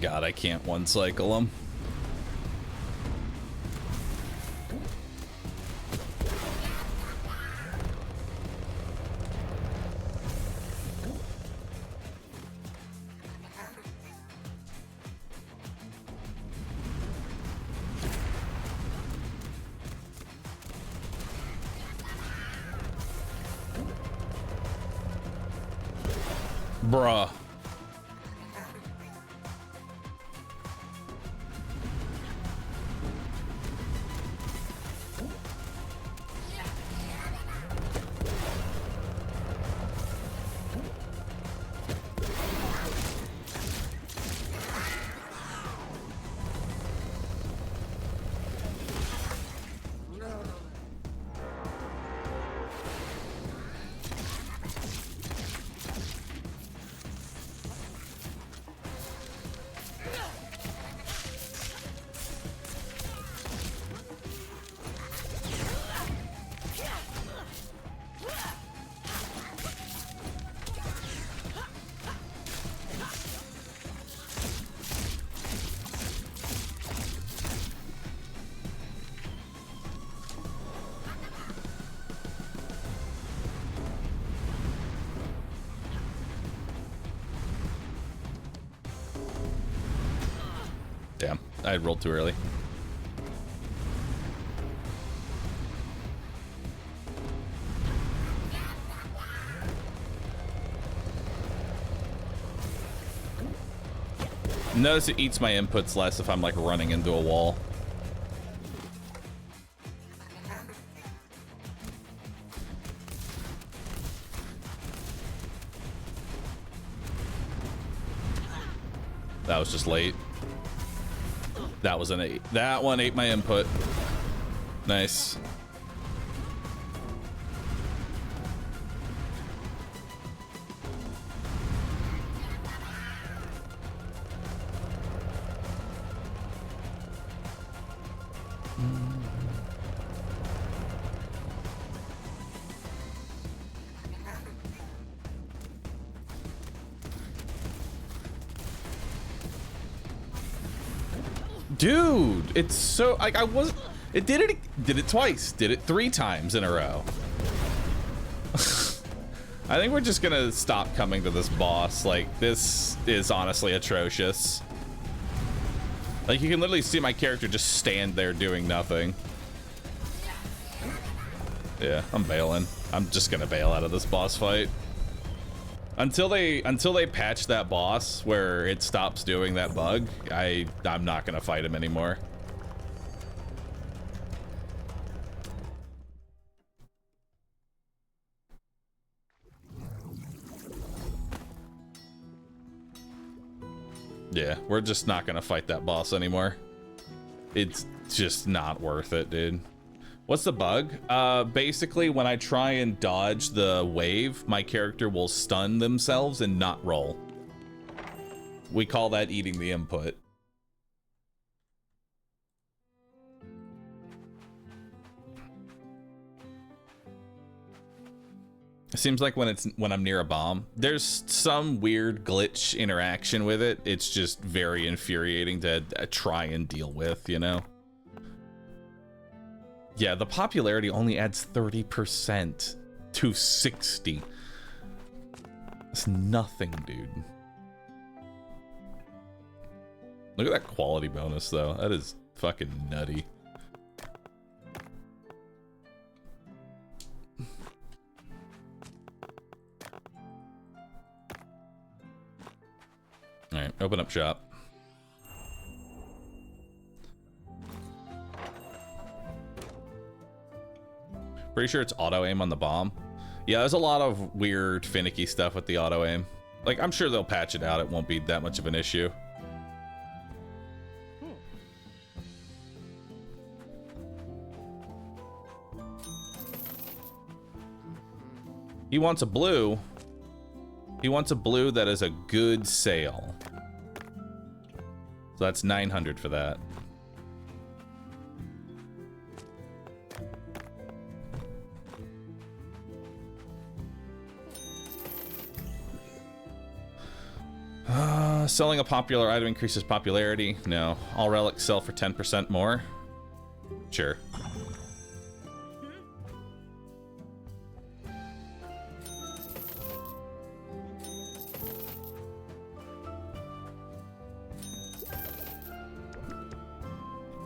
God, I can't one cycle them. Bruh. Damn, I rolled too early. Notice it eats my inputs less if I'm like running into a wall. That was just late. That was an 8. That one ate my input. Nice. Dude, it's so like I was. It did it twice. Did it 3 times in a row. I think we're just gonna stop coming to this boss. Like, this is honestly atrocious. Like, you can literally see my character just stand there doing nothing. Yeah, I'm bailing. I'm just gonna bail out of this boss fight. Until they patch that boss where it stops doing that bug, I'm not gonna fight him anymore. Yeah, we're just not gonna fight that boss anymore. It's just not worth it, dude. What's the bug? Basically, when I try and dodge the wave, my character will stun themselves and not roll. We call that eating the input. It seems like when I'm near a bomb, there's some weird glitch interaction with it. It's just very infuriating to try and deal with, you know? Yeah, the popularity only adds 30% to 60. That's nothing, dude. Look at that quality bonus, though. That is fucking nutty. All right, open up shop. Pretty sure it's auto aim on the bomb. Yeah, there's a lot of weird, finicky stuff with the auto aim. Like, I'm sure they'll patch it out. It won't be that much of an issue. He wants a blue. He wants a blue that is a good sale. So that's 900 for that. Selling a popular item increases popularity. No. All relics sell for 10% more. Sure.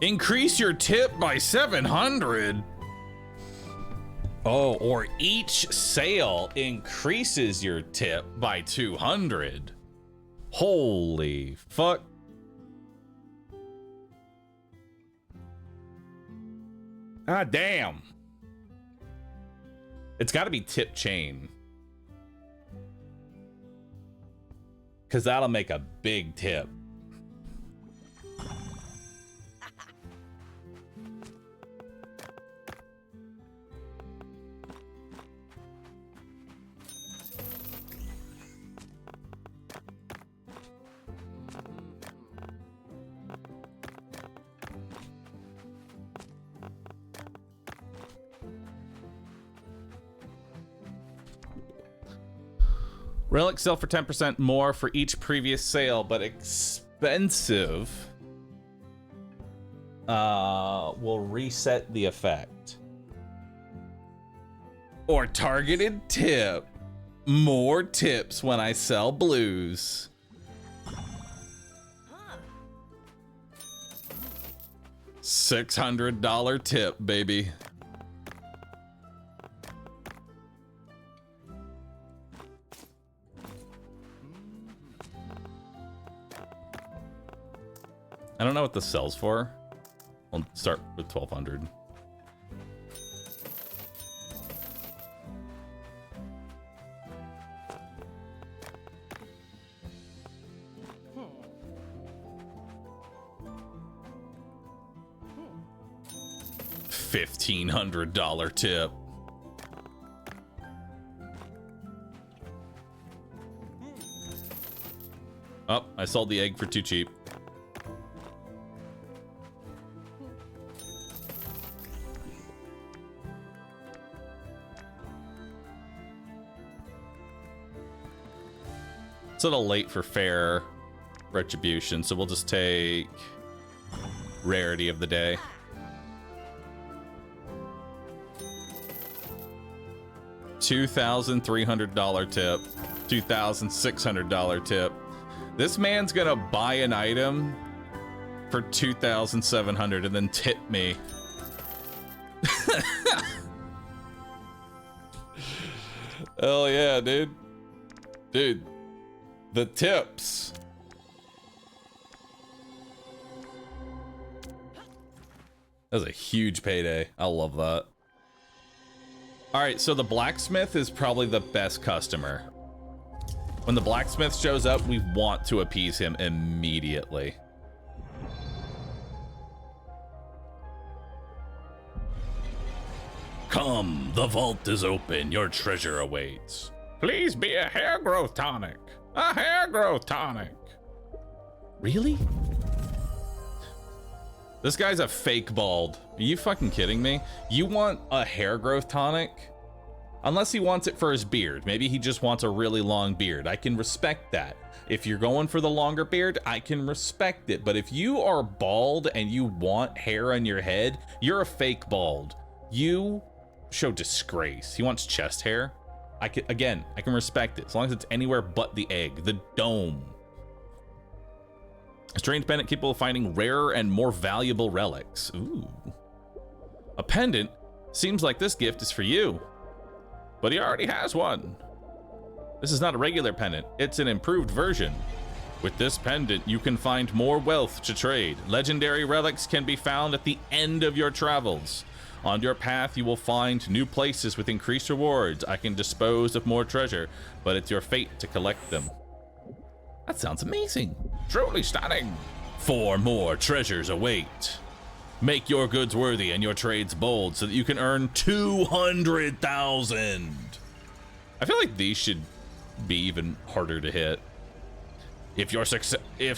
Increase your tip by 700. Oh, or each sale increases your tip by 200. Holy fuck. Ah, damn. It's got to be tip chain. Because that'll make a big tip. Relics sell for 10% more for each previous sale, but expensive will reset the effect. Or targeted tip. More tips when I sell blues. $600 tip, baby. I don't know what this sells for. We'll start with 1200. $1,500 tip. Oh, I sold the egg for too cheap. It's a little late for fair retribution, so we'll just take rarity of the day. $2,300 tip. $2,600 tip. This man's gonna buy an item for $2,700 and then tip me. Hell yeah, dude. Dude. The tips. That was a huge payday. I love that. All right, so the blacksmith is probably the best customer. When the blacksmith shows up, we want to appease him immediately. Come, the vault is open. Your treasure awaits. Please be a hair growth tonic. A hair growth tonic. Really? This guy's a fake bald. Are you fucking kidding me? You want a hair growth tonic? Unless he wants it for his beard. Maybe he just wants a really long beard. I can respect that. If you're going for the longer beard, I can respect it. But if you are bald and you want hair on your head, you're a fake bald. You show disgrace. He wants chest hair. I can respect it as long as it's anywhere but the egg, the dome. A strange pendant capable of finding rarer and more valuable relics. Ooh. A pendant? Seems like this gift is for you. But he already has one. This is not a regular pendant, it's an improved version. With this pendant, you can find more wealth to trade. Legendary relics can be found at the end of your travels. On your path, you will find new places with increased rewards. I can dispose of more treasure, but it's your fate to collect them. That sounds amazing. Truly stunning. 4 more treasures await. Make your goods worthy and your trades bold so that you can earn 200,000. I feel like these should be even harder to hit. If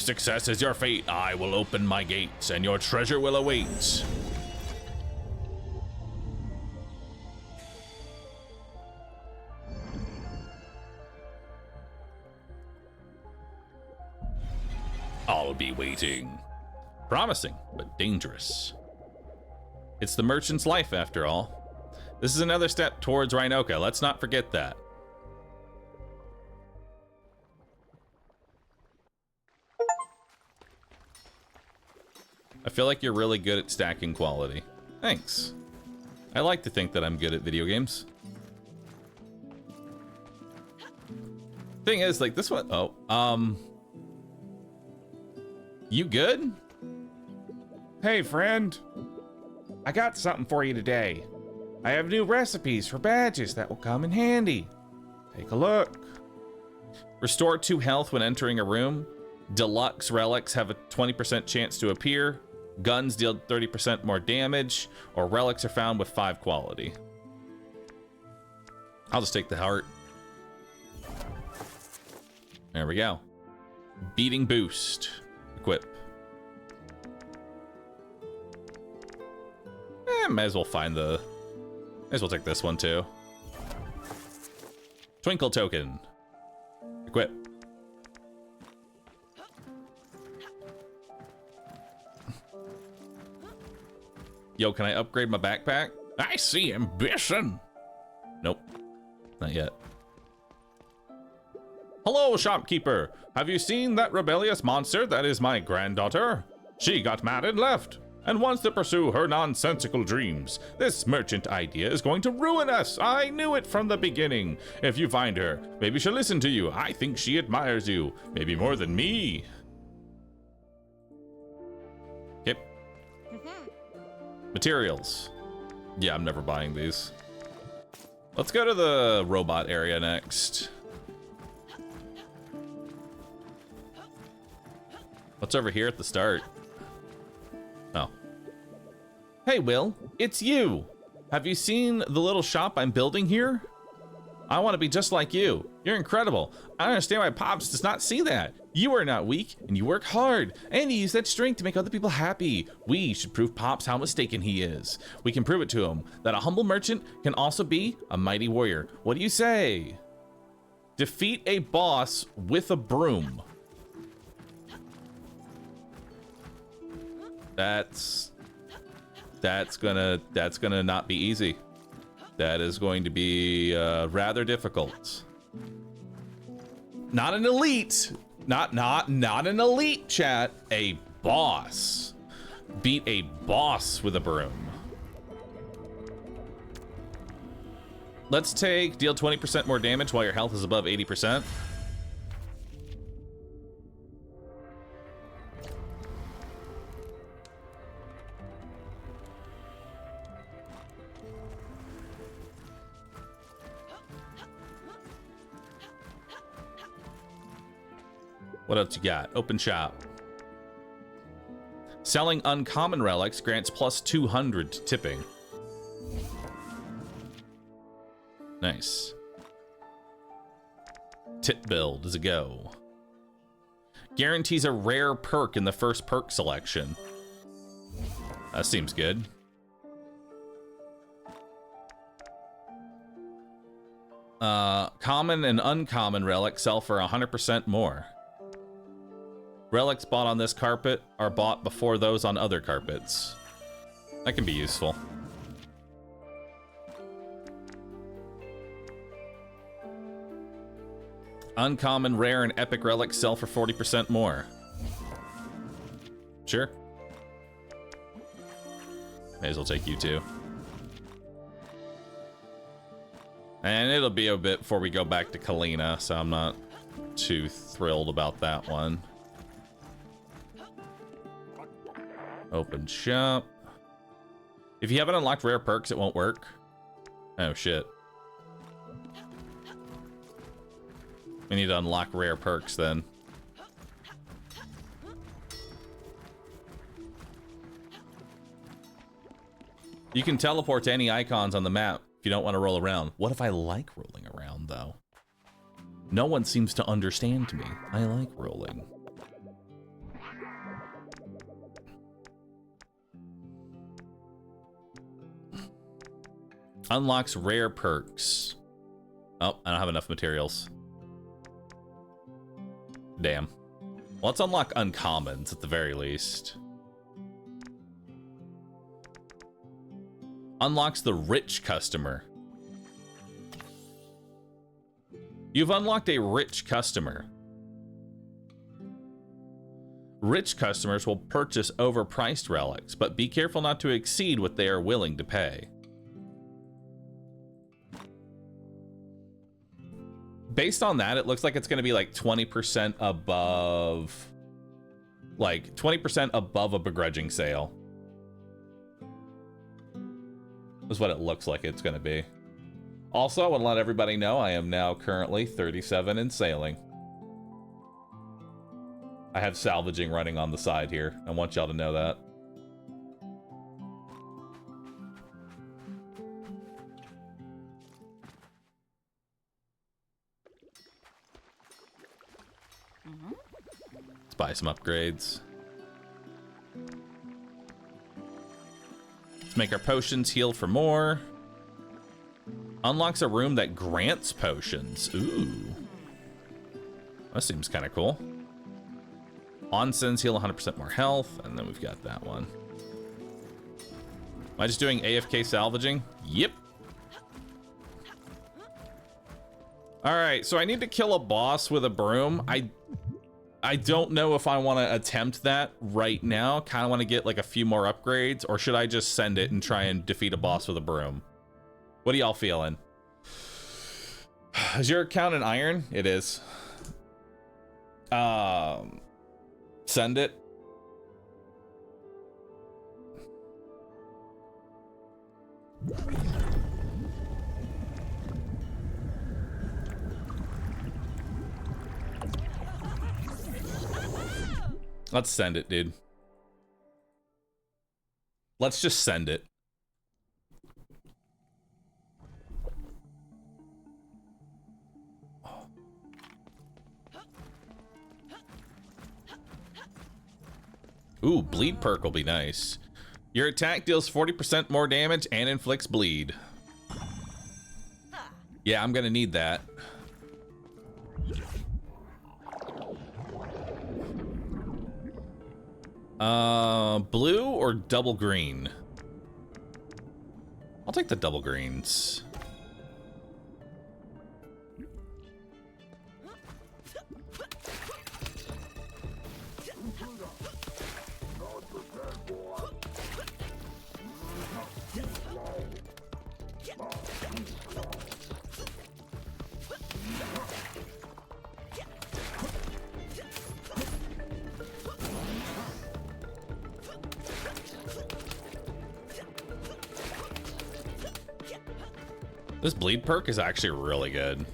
success is your fate, I will open my gates and your treasure will await. I'll be waiting. Promising, but dangerous. It's the merchant's life, after all. This is another step towards Rhinoka. Let's not forget that. I feel like you're really good at stacking quality. Thanks. I like to think that I'm good at video games. Thing is, like, this one... Oh, you good? Hey, friend. I got something for you today. I have new recipes for badges that will come in handy. Take a look. Restore 2 health when entering a room. Deluxe relics have a 20% chance to appear. Guns deal 30% more damage. Or relics are found with 5 quality. I'll just take the heart. There we go. Beating boost. Equip. Might as well find the... Might as well take this one too. Twinkle token. Equip. Yo, can I upgrade my backpack? I see ambition. Nope. Not yet. Hello, shopkeeper. Have you seen that rebellious monster that is my granddaughter? She got mad and left, and wants to pursue her nonsensical dreams. This merchant idea is going to ruin us. I knew it from the beginning. If you find her, maybe she'll listen to you. I think she admires you. Maybe more than me. Yep. Materials. Yeah, I'm never buying these. Let's go to the robot area next. What's over here at the start? Oh. Hey, Will, it's you. Have you seen the little shop I'm building here? I want to be just like you. You're incredible. I don't understand why Pops does not see that. You are not weak, and you work hard, and you use that strength to make other people happy. We should prove Pops how mistaken he is. We can prove it to him, that a humble merchant can also be a mighty warrior. What do you say? Defeat a boss with a broom. That's gonna not be easy. That is going to be rather difficult. Not an elite, not an elite, chat. A boss. Beat a boss with a broom. Let's deal 20% more damage while your health is above 80%. What else you got? Open shop. Selling uncommon relics grants plus 200 tipping. Nice. Tip build is a go. Guarantees a rare perk in the first perk selection. That seems good. Common and uncommon relics sell for 100% more. Relics bought on this carpet are bought before those on other carpets. That can be useful. Uncommon, rare, and epic relics sell for 40% more. Sure. May as well take you too. And it'll be a bit before we go back to Kalina, so I'm not too thrilled about that one. Open shop. If you haven't unlocked rare perks, it won't work. Oh, shit. We need to unlock rare perks then. You can teleport to any icons on the map if you don't want to roll around. What if I like rolling around, though? No one seems to understand me. I like rolling. Unlocks rare perks. Oh, I don't have enough materials. Damn. Well, let's unlock uncommons at the very least. Unlocks the rich customer. You've unlocked a rich customer. Rich customers will purchase overpriced relics, but be careful not to exceed what they are willing to pay. Based on that, it looks like it's going to be like 20% above, like 20% above a begrudging sale. Is what it looks like it's going to be. Also, I want to let everybody know I am now currently 37 in sailing. I have salvaging running on the side here. I want y'all to know that. Let's buy some upgrades. Let's make our potions heal for more. Unlocks a room that grants potions. Ooh. That seems kind of cool. Onsens heal 100% more health, and then we've got that one. Am I just doing AFK salvaging? Yep. Alright, so I need to kill a boss with a broom. I don't know if I want to attempt that right now. Kind of want to get like a few more upgrades, or should I just send it and try and defeat a boss with a broom? What are y'all feeling? Is your account an iron? It is. Send it. Let's send it, dude. Let's just send it. Ooh, bleed perk will be nice. Your attack deals 40% more damage and inflicts bleed. Yeah, I'm gonna need that. Blue or double green? I'll take the double greens. This bleed perk is actually really good.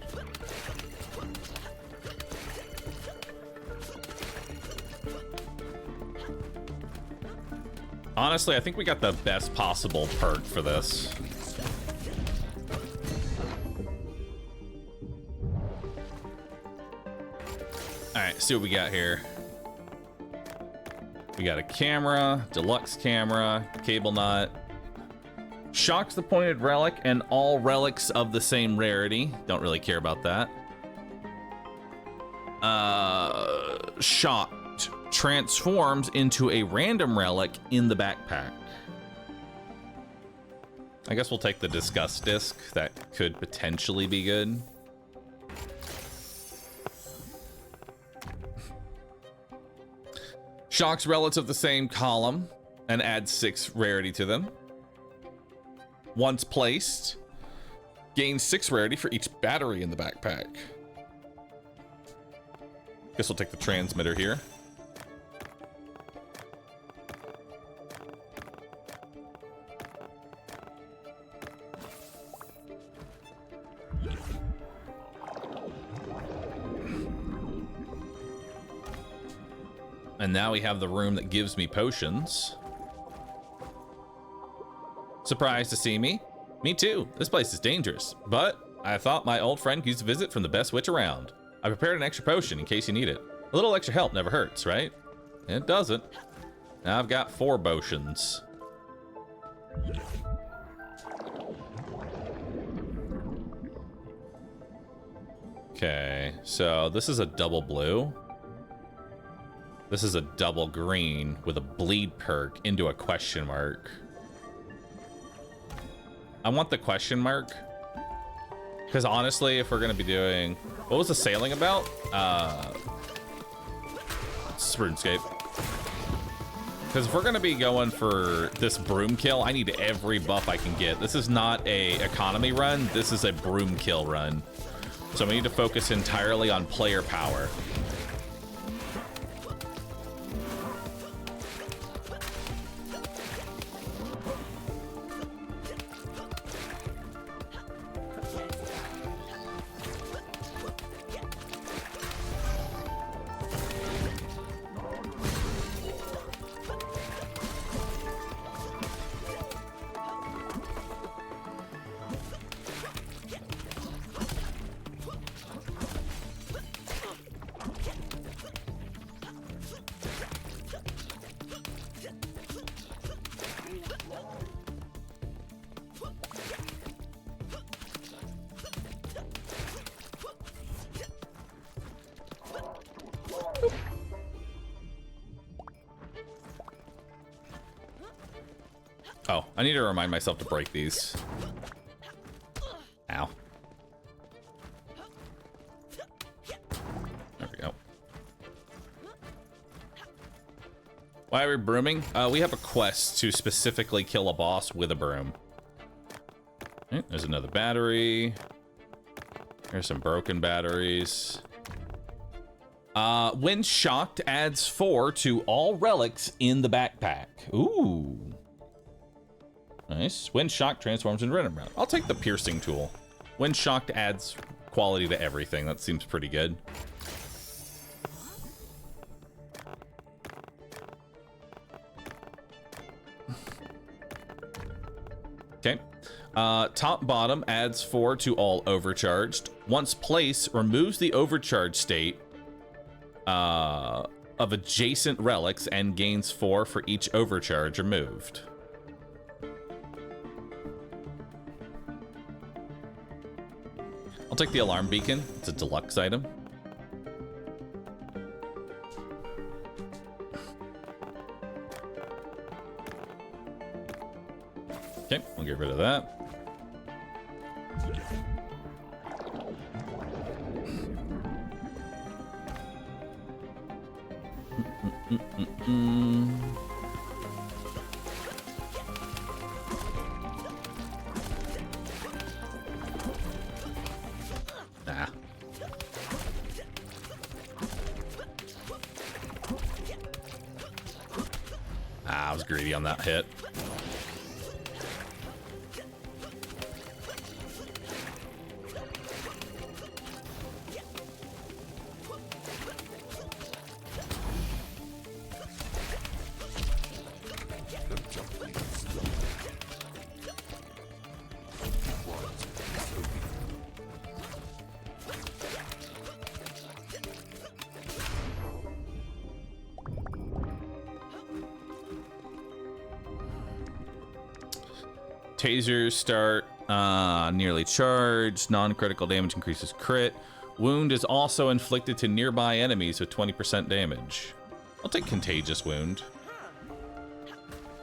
Honestly, I think we got the best possible perk for this. Alright, see what we got here. We got a camera, deluxe camera, cable knot. Shocks the pointed relic and all relics of the same rarity. Don't really care about that. Shocked transforms into a random relic in the backpack. I guess we'll take the disgust disc. That could potentially be good. Shocks relics of the same column and adds 6 rarity to them. Once placed, gains 6 rarity for each battery in the backpack. Guess we'll take the transmitter here. And now we have the room that gives me potions. Surprised to see me? Me too. This place is dangerous, but I thought my old friend used to visit from the best witch around. I prepared an extra potion in case you need it. A little extra help never hurts, right? It doesn't. Now I've got 4 potions. Okay, so this is a double blue. This is a double green with a bleed perk into a question mark. I want the question mark. Because honestly, if we're going to be doing... What was the sailing about? It's RuneScape. Because if we're going to be going for this broom kill, I need every buff I can get. This is not a economy run. This is a broom kill run. So we need to focus entirely on player power. Oh, I need to remind myself to break these. Ow. There we go. Why are we brooming? We have a quest to specifically kill a boss with a broom. Okay, there's another battery. There's some broken batteries. When shocked, adds 4 to all relics in the backpack. Ooh. Nice. When shocked, transforms into random round. I'll take the piercing tool. When shocked, adds quality to everything. That seems pretty good. Okay. Top bottom adds 4 to all overcharged. Once placed, removes the overcharged state of adjacent relics and gains 4 for each overcharge removed. I'll take the alarm beacon. It's a deluxe item. Okay, we'll get rid of that. I was greedy on that hit. Tasers start nearly charged. Non-critical damage increases crit. Wound is also inflicted to nearby enemies with 20% damage. I'll take Contagious Wound.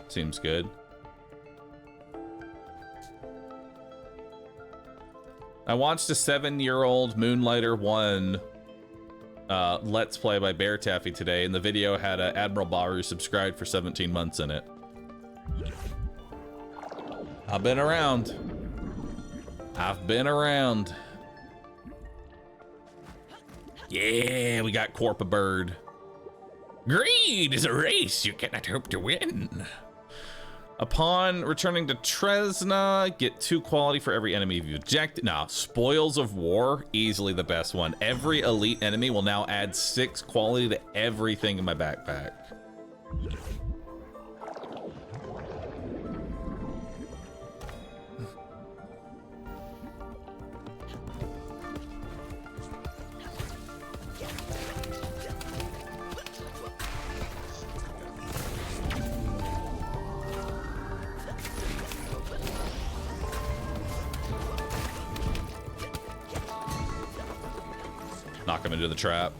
Seems good. I watched a 7-year-old Moonlighter 1 Let's Play by Bear Taffy today, and the video had AdmiralBahroo subscribed for 17 months in it. I've been around. Yeah, we got Corpa Bird. Greed is a race you cannot hope to win. Upon returning to Tresna, get 2 quality for every enemy you've ejected. Now, Spoils of War, easily the best one. Every elite enemy will now add 6 quality to everything in my backpack. Knock him into the trap.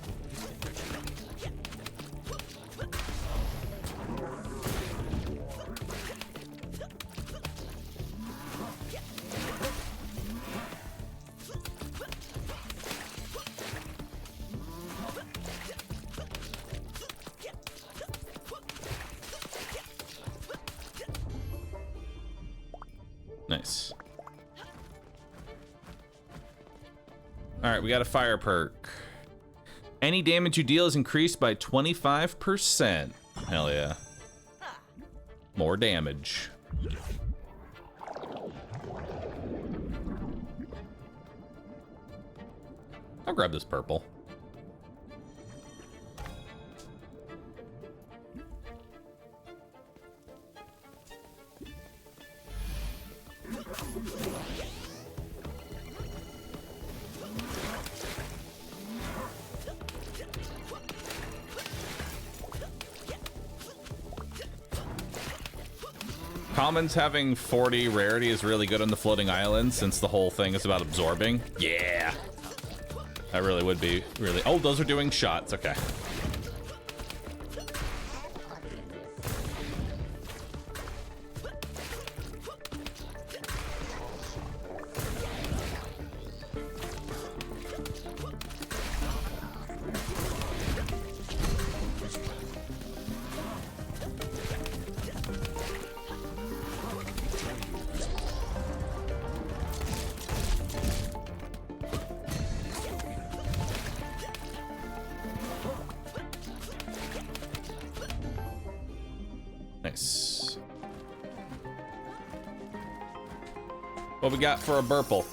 Nice. All right, we got a fire perk. Any damage you deal is increased by 25%. Hell yeah. More damage. I'll grab this purple. Commons having 40 rarity is really good on the floating island since the whole thing is about absorbing. Yeah. That really would be really... Oh, those are doing shots. Okay. Nice. What we got for a Burple?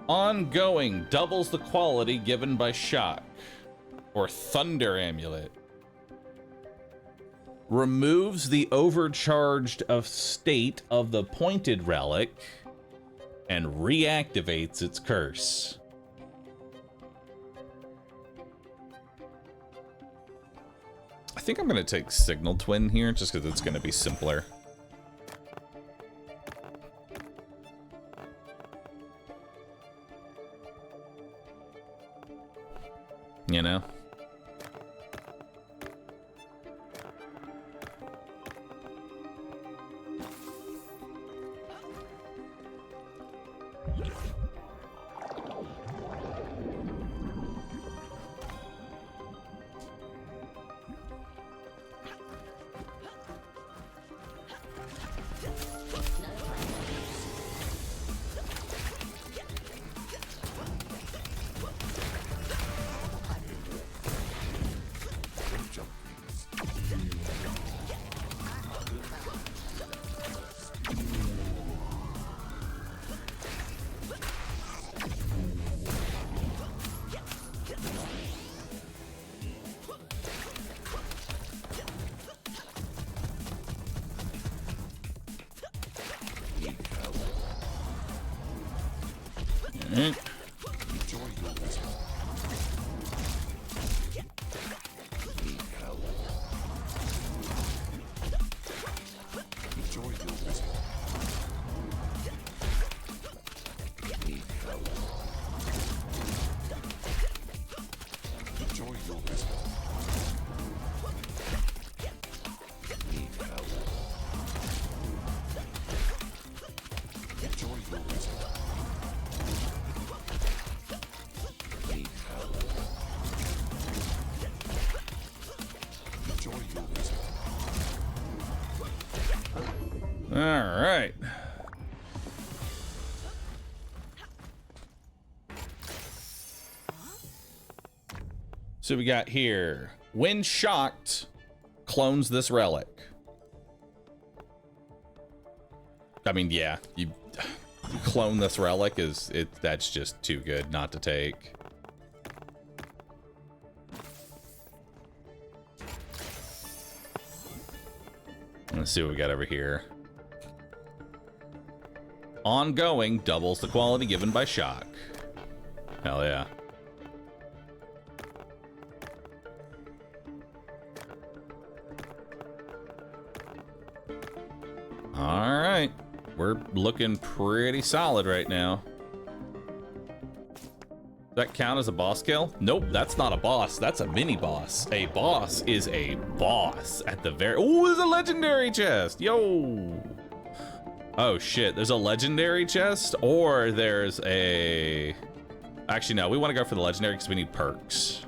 Ongoing doubles the quality given by shock. Or Thunder Amulet. Removes the overcharged of state of the pointed relic and reactivates its curse. I think I'm gonna take Signal Twin here just because it's gonna be simpler. You know? All right. So we got here, when shocked, clones this relic. I mean, yeah, you clone this relic that's just too good not to take. Let's see what we got over here. Ongoing doubles the quality given by shock. Hell yeah. All right, we're looking pretty solid right now. Does that count as a boss kill? Nope, that's not a boss. That's a mini boss. A boss is a boss at the very... Oh, there's a legendary chest. Yo. Oh shit, there's a legendary chest, or there's a... Actually, no, we want to go for the legendary because we need perks.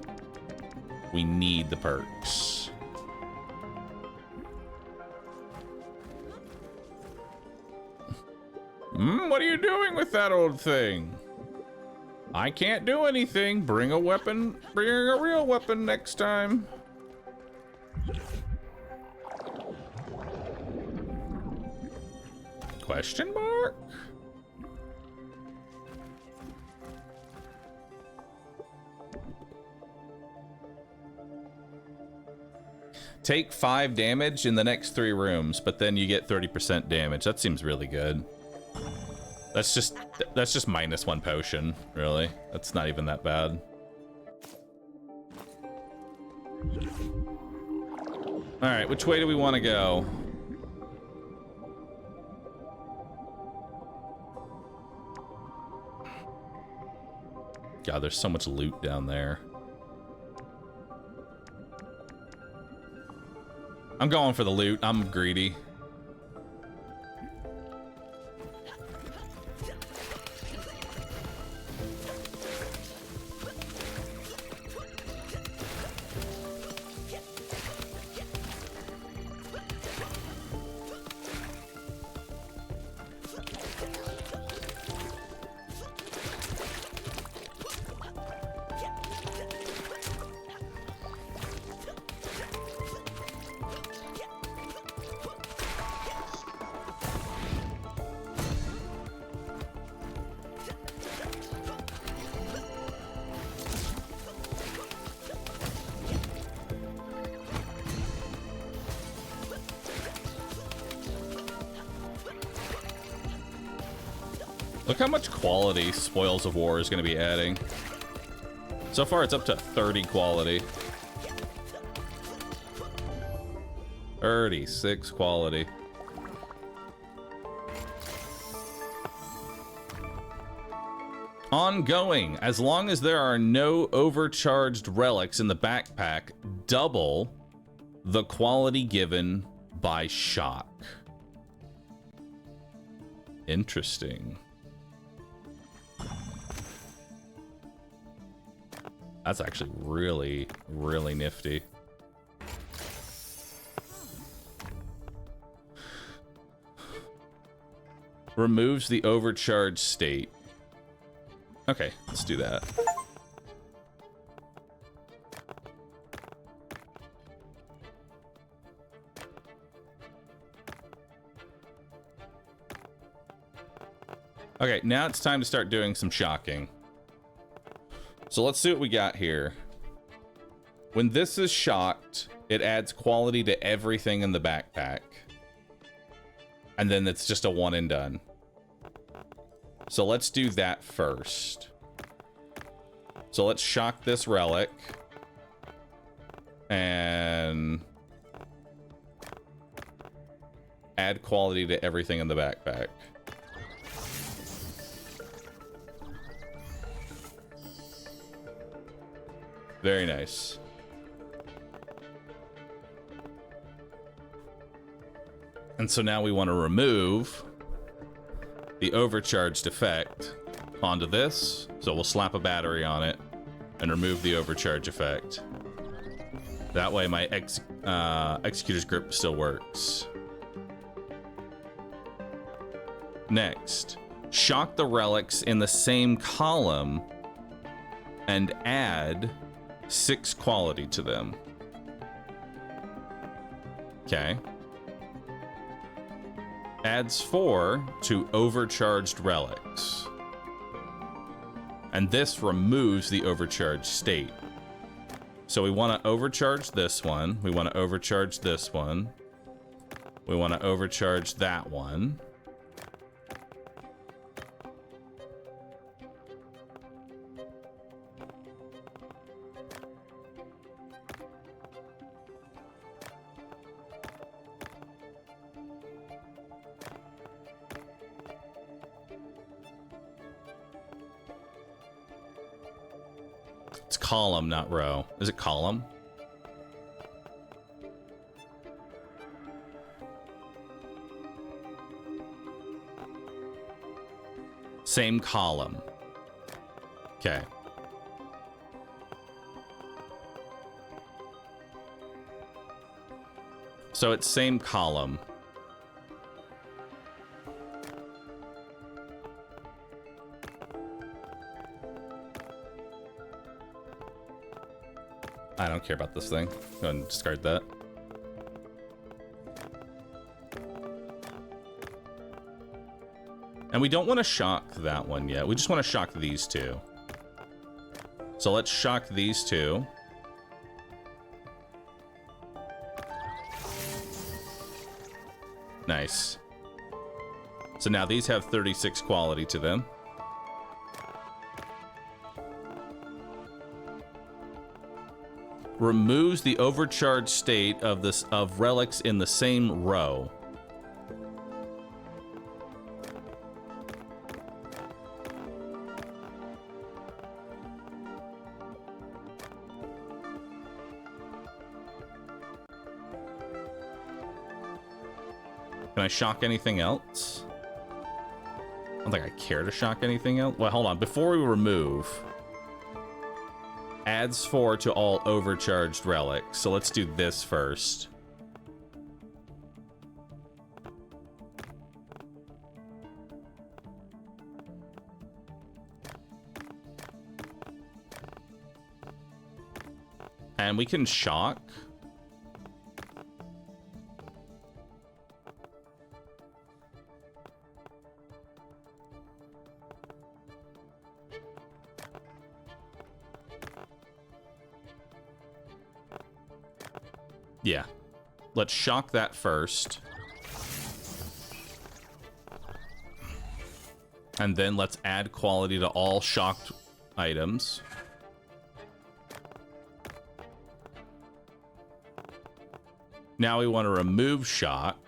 We need the perks. What are you doing with that old thing? I can't do anything. Bring a weapon. Bring a real weapon next time. Question mark? Take 5 damage in the next 3 rooms, but then you get 30% damage. That seems really good. That's just -1 potion, really. That's not even that bad. All right, which way do we want to go? God, there's so much loot down there. I'm going for the loot. I'm greedy. Look how much quality Spoils of War is going to be adding. So far, it's up to 30 quality. 36 quality. Ongoing. As long as there are no overcharged relics in the backpack, double the quality given by shock. Interesting. That's actually really, really nifty. Removes the overcharged state. Okay, let's do that. Okay, now it's time to start doing some shocking. So let's see what we got here. When this is shocked, it adds quality to everything in the backpack. And then it's just a one and done. So let's do that first. So let's shock this relic. And add quality to everything in the backpack. Very nice. And so now we want to remove the overcharged effect onto this. So we'll slap a battery on it and remove the overcharge effect. That way my Executor's Grip still works. Next, shock the relics in the same column and add 6 quality to them. Okay. Adds 4 to overcharged relics. And this removes the overcharged state. So we want to overcharge this one. We want to overcharge this one. We want to overcharge that one. It's column, not row. Is it column? Same column. Okay. So it's same column. I don't care about this thing. Go ahead and discard that. And we don't want to shock that one yet. We just want to shock these two. So let's shock these two. Nice. So now these have 36 quality to them. Removes the overcharged state of relics in the same row. Can I shock anything else? I don't think I care to shock anything else. Well, hold on. Before we remove, adds 4 to all overcharged relics. So let's do this first. And we can shock. Yeah. Let's shock that first. And then let's add quality to all shocked items. Now we want to remove shock.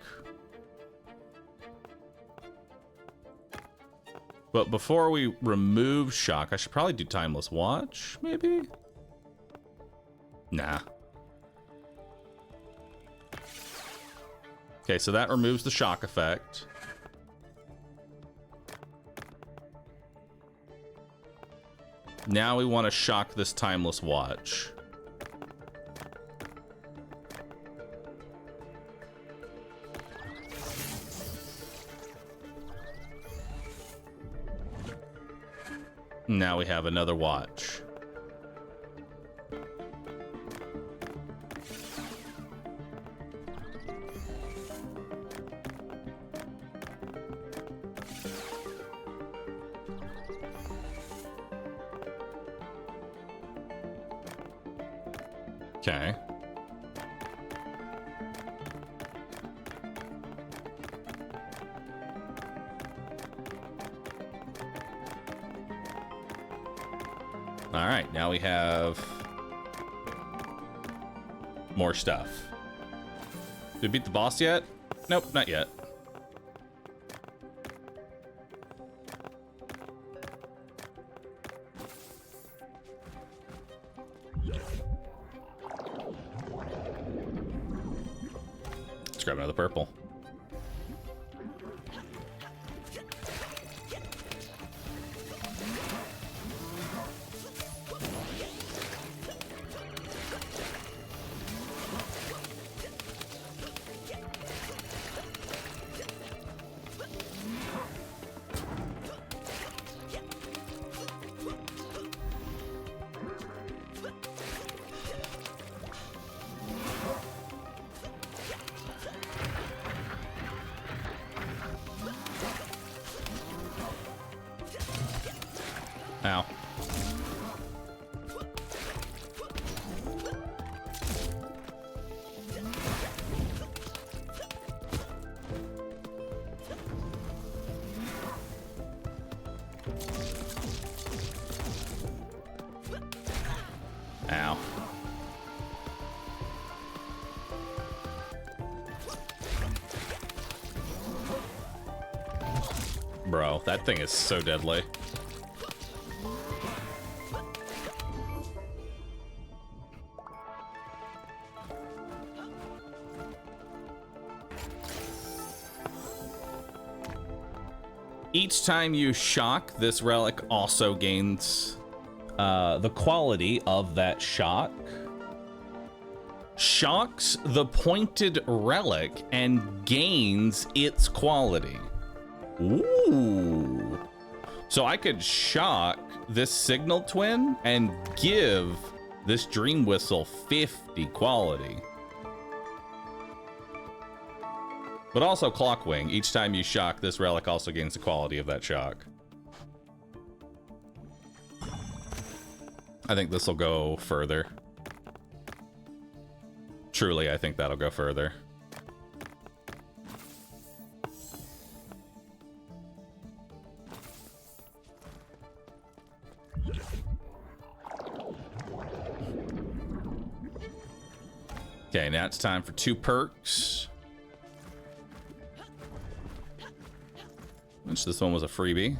But before we remove shock, I should probably do Timeless Watch, maybe? Nah. Okay, so that removes the shock effect. Now we want to shock this Timeless Watch. Now we have another watch. Okay. All right, now we have more stuff. Did we beat the boss yet? Nope, not yet. Let's grab another purple. Ow. Ow. Bro, that thing is so deadly. Each time you shock, this relic also gains the quality of that shock. Shocks the pointed relic and gains its quality. Ooh. So I could shock this signal twin and give this dream whistle 50 quality. But also Clockwing, each time you shock, this relic also gains the quality of that shock. I think this will go further. Truly, I think that'll go further. Okay, now it's time for 2 perks. Which this one was a freebie.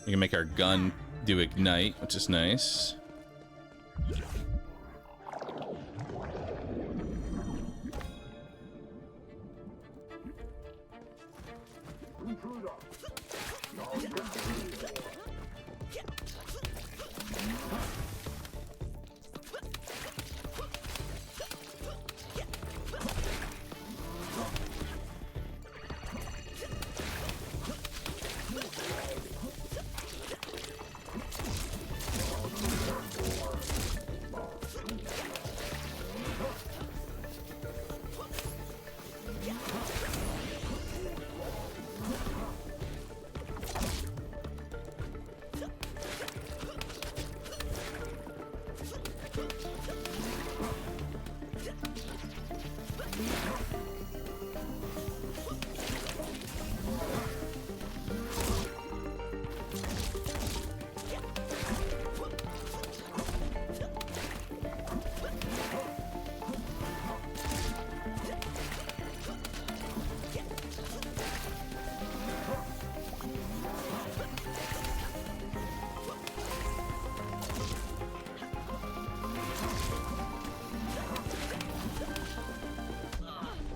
We can make our gun do ignite, which is nice.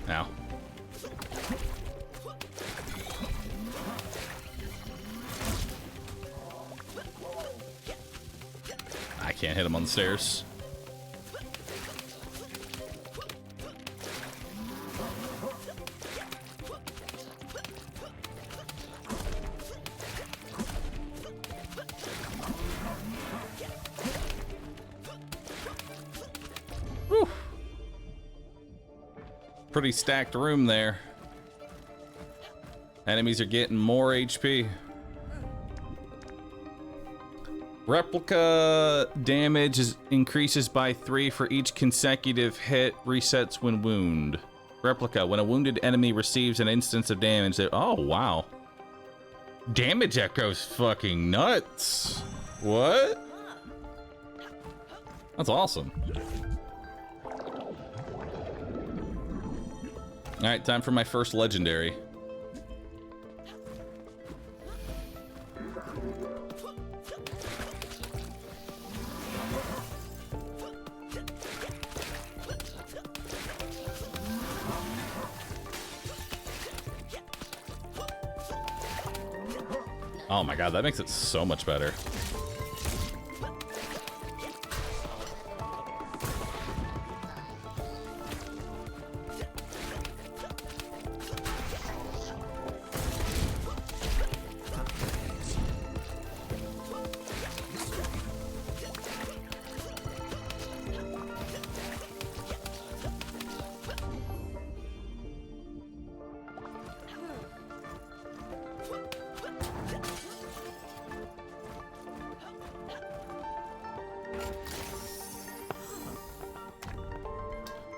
Now. I can't hit him on the stairs. Whew. Pretty stacked room there. Enemies are getting more HP. Replica damage increases by 3 for each consecutive hit, resets when wound. Replica, when a wounded enemy receives an instance of damage, they... Oh, wow. Damage echoes fucking nuts. What? That's awesome. Alright, time for my first legendary. Oh my god, that makes it so much better.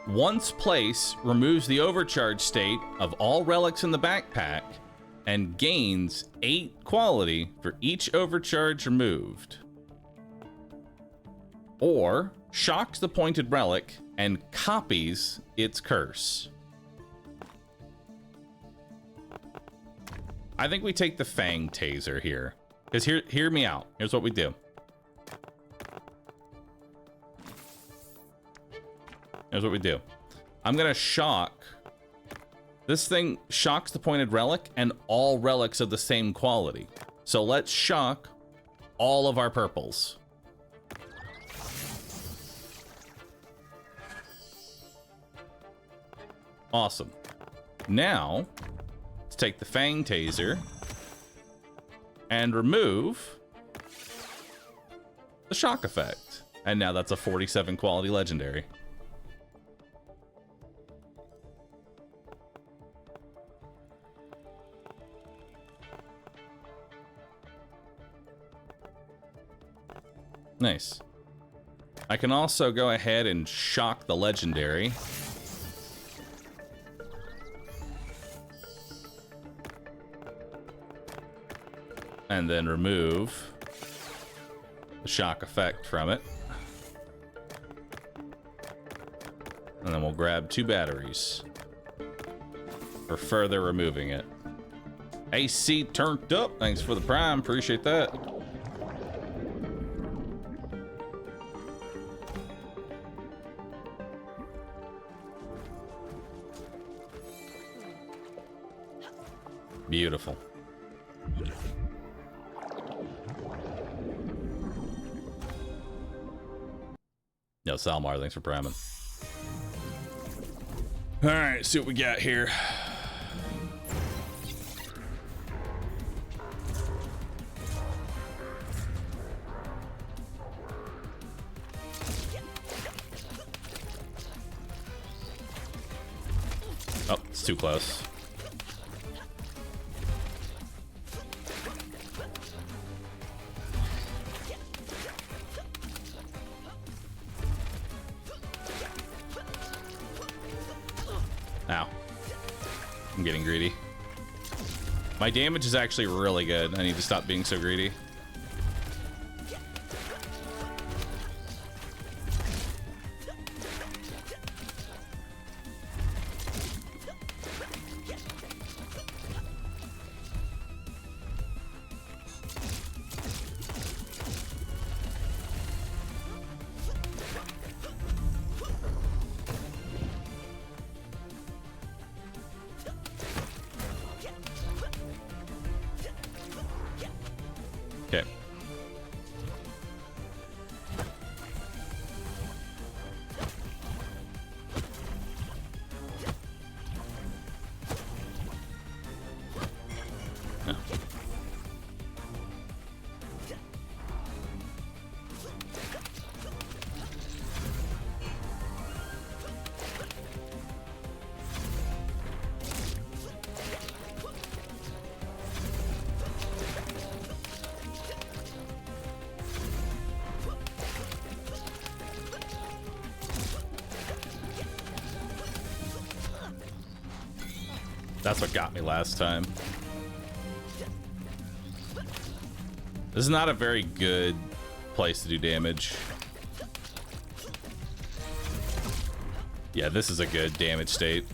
Once placed, removes the overcharge state of all relics in the backpack and gains 8 quality for each overcharge removed. Or shocks the pointed relic and copies its curse. I think we take the Fang Taser here. Because hear me out. Here's what we do. Here's what we do. I'm gonna shock. This thing shocks the pointed relic and all relics of the same quality. So let's shock all of our purples. Awesome. Now, let's take the Fang Taser and remove the shock effect. And now that's a 47 quality legendary. Nice. I can also go ahead and shock the legendary. And then remove the shock effect from it. And then we'll grab 2 batteries for further removing it. AC turned up. Thanks for the prime. Appreciate that. Beautiful. Yo, Salmar, thanks for priming. All right, see what we got here. Oh, it's too close. Ow. I'm getting greedy. My damage is actually really good. I need to stop being so greedy. Okay. No. That's what got me last time. This is not a very good place to do damage. Yeah, this is a good damage state.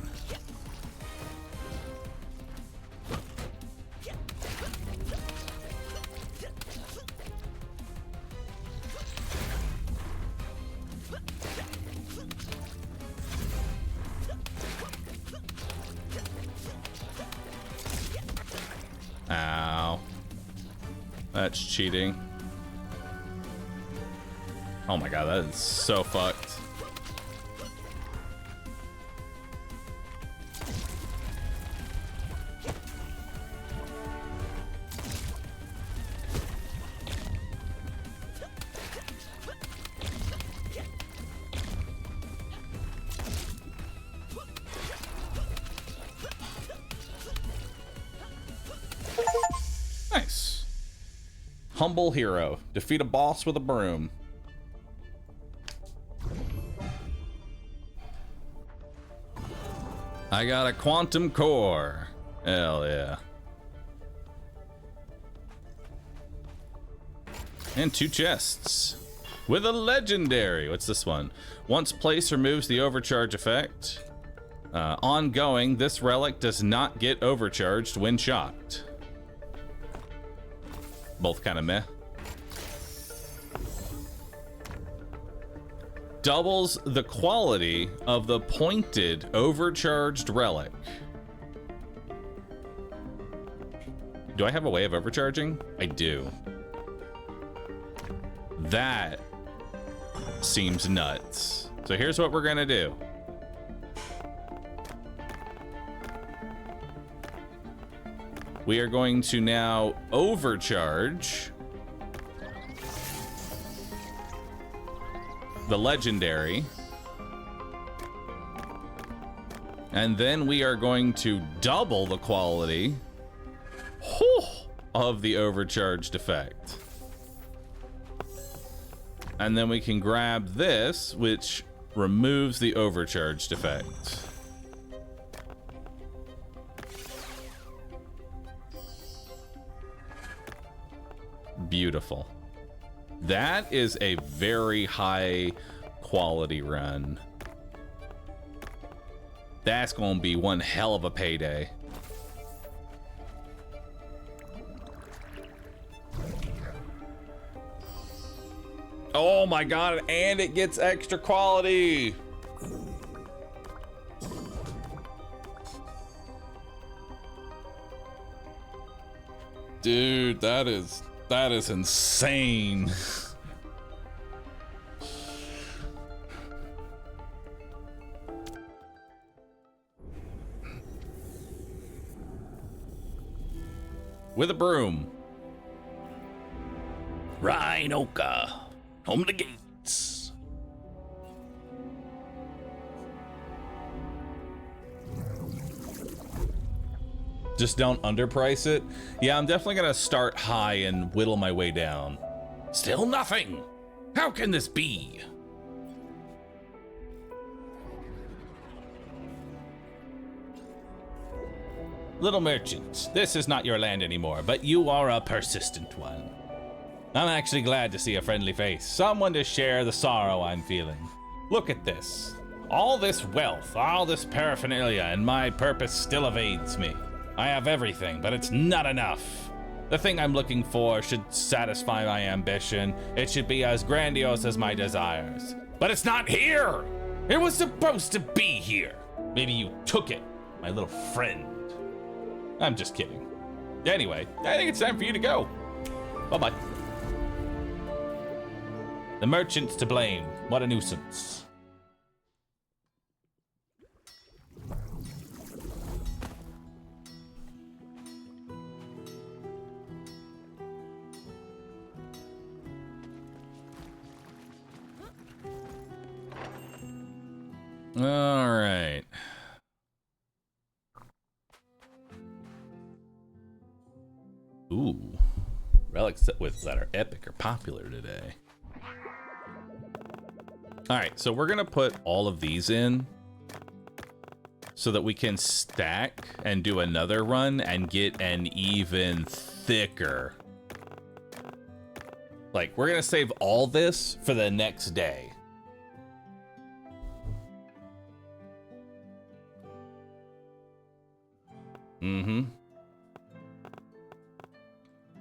Ow. That's cheating. Oh my god, that is so fucked. Nice. Humble hero. Defeat a boss with a broom. I got a quantum core. Hell yeah. And 2 chests. With a legendary. What's this one? Once placed, removes the overcharge effect. Ongoing, this relic does not get overcharged when shocked. Both kind of meh. Doubles the quality of the pointed overcharged relic. Do I have a way of overcharging? I do. That seems nuts. So here's what we're gonna do. We are going to now overcharge the legendary. And then we are going to double the quality of the overcharged effect. And then we can grab this, which removes the overcharged effect. Beautiful. That is a very high quality run. That's gonna be one hell of a payday. Oh my god, and it gets extra quality. Dude, that is insane. With a broom. Rhinoka. Home the gates. Just don't underprice it. Yeah, I'm definitely gonna start high and whittle my way down. Still nothing. How can this be? Little merchant, this is not your land anymore, but you are a persistent one. I'm actually glad to see a friendly face, someone to share the sorrow I'm feeling. Look at this. All this wealth, all this paraphernalia, and my purpose still evades me. I have everything, but it's not enough. The thing I'm looking for should satisfy my ambition. It should be as grandiose as my desires. But it's not here! It was supposed to be here. Maybe you took it, my little friend. I'm just kidding. Anyway, I think it's time for you to go. Bye-bye. The merchant's to blame. What a nuisance. All right. Ooh. Relics that are epic or popular today. All right, so we're gonna put all of these in so that we can stack and do another run and get an even thicker. Like, we're gonna save all this for the next day. Mm-hmm.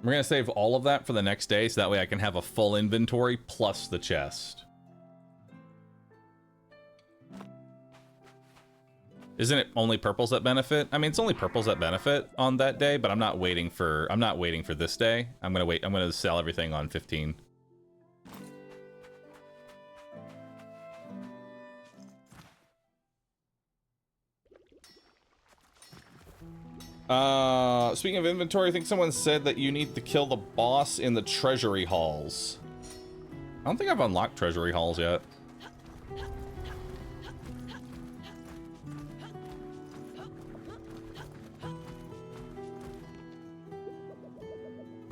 We're gonna save all of that for the next day so that way I can have a full inventory plus the chest. Isn't it only purples that benefit? I mean, it's only purples that benefit on that day, but I'm not waiting for this day. I'm gonna sell everything on 15. Speaking of inventory, I think someone said that you need to kill the boss in the treasury halls. I don't think I've unlocked treasury halls yet.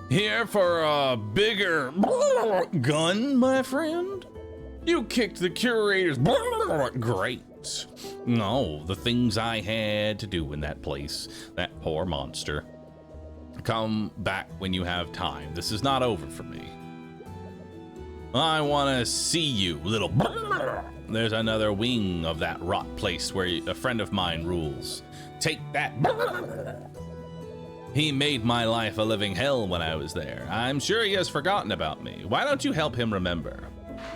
Here for a bigger gun, my friend? You kicked the curator's great. No, the things I had to do in that place. That poor monster. Come back when you have time. This is not over for me. I want to see you, little... There's another wing of that rot place where a friend of mine rules. Take that... He made my life a living hell when I was there. I'm sure he has forgotten about me. Why don't you help him remember?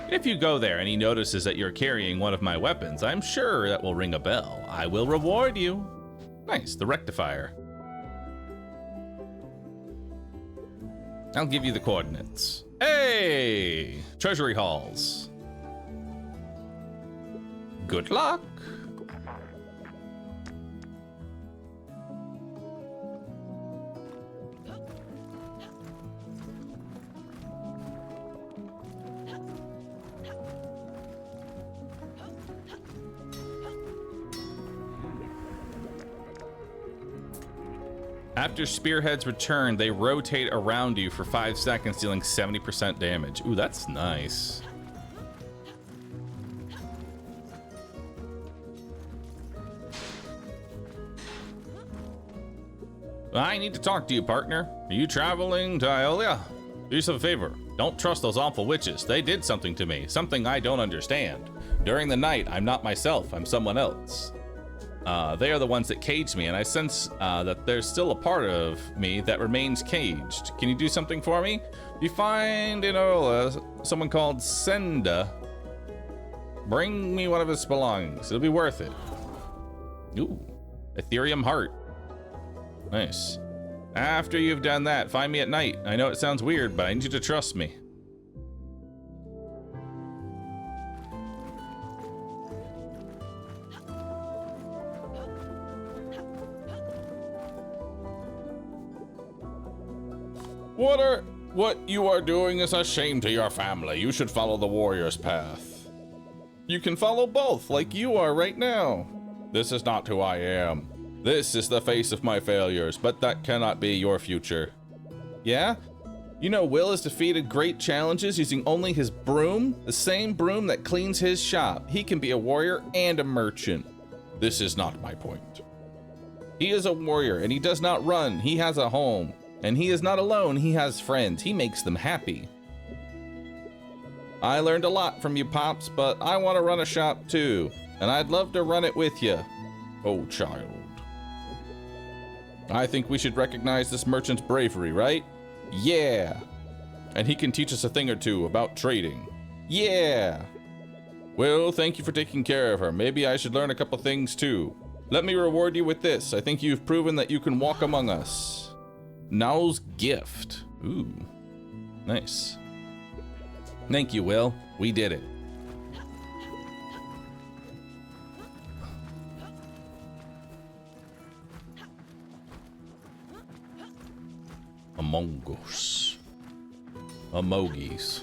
If you go there and he notices that you're carrying one of my weapons, I'm sure that will ring a bell. I will reward you. Nice, the rectifier. I'll give you the coordinates. Hey! Treasury halls. Good luck. After spearheads return, they rotate around you for 5 seconds, dealing 70% damage. Ooh, that's nice. I need to talk to you, partner. Are you traveling to Iolia? Do yourself a favor. Don't trust those awful witches. They did something to me, something I don't understand. During the night, I'm not myself. I'm someone else. They are the ones that caged me, and I sense that there's still a part of me that remains caged. Can you do something for me? If you find in Iolia someone called Senda, bring me one of his belongings. It'll be worth it. Ooh, Ethereum heart. Nice. After you've done that, find me at night. I know it sounds weird, but I need you to trust me. What you are doing is a shame to your family. You should follow the warrior's path. You can follow both, like you are right now. This is not who I am. This is the face of my failures, but that cannot be your future. Yeah? You know Will has defeated great challenges using only his broom, the same broom that cleans his shop. He can be a warrior and a merchant. This is not my point. He is a warrior, and he does not run. He has a home. And he is not alone, he has friends. He makes them happy. I learned a lot from you, Pops, but I want to run a shop too. And I'd love to run it with you. Oh, child. I think we should recognize this merchant's bravery, right? Yeah. And he can teach us a thing or two about trading. Yeah. Well, thank you for taking care of her. Maybe I should learn a couple things too. Let me reward you with this. I think you've proven that you can walk among us. Now's gift. Ooh, nice. Thank you, Will. We did it. Among Us. Emojis.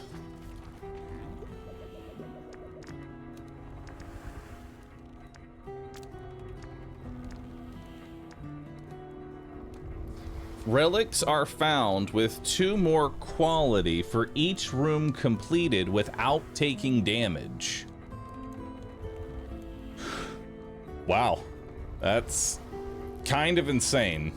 Relics are found with 2 more quality for each room completed without taking damage. Wow, that's kind of insane.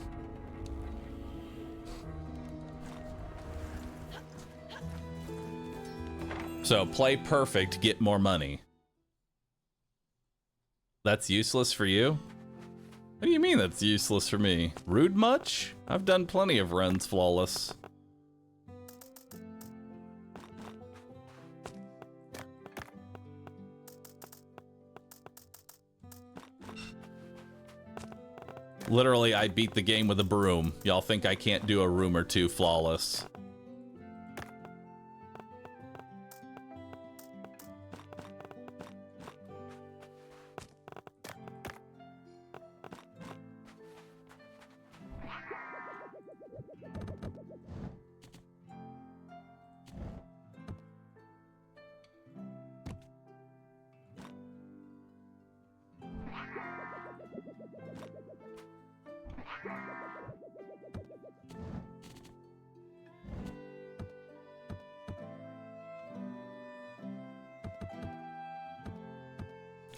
So play perfect, get more money. That's useless for you? What do you mean that's useless for me? Rude much? I've done plenty of runs flawless. Literally, I beat the game with a broom. Y'all think I can't do a room or 2 flawless.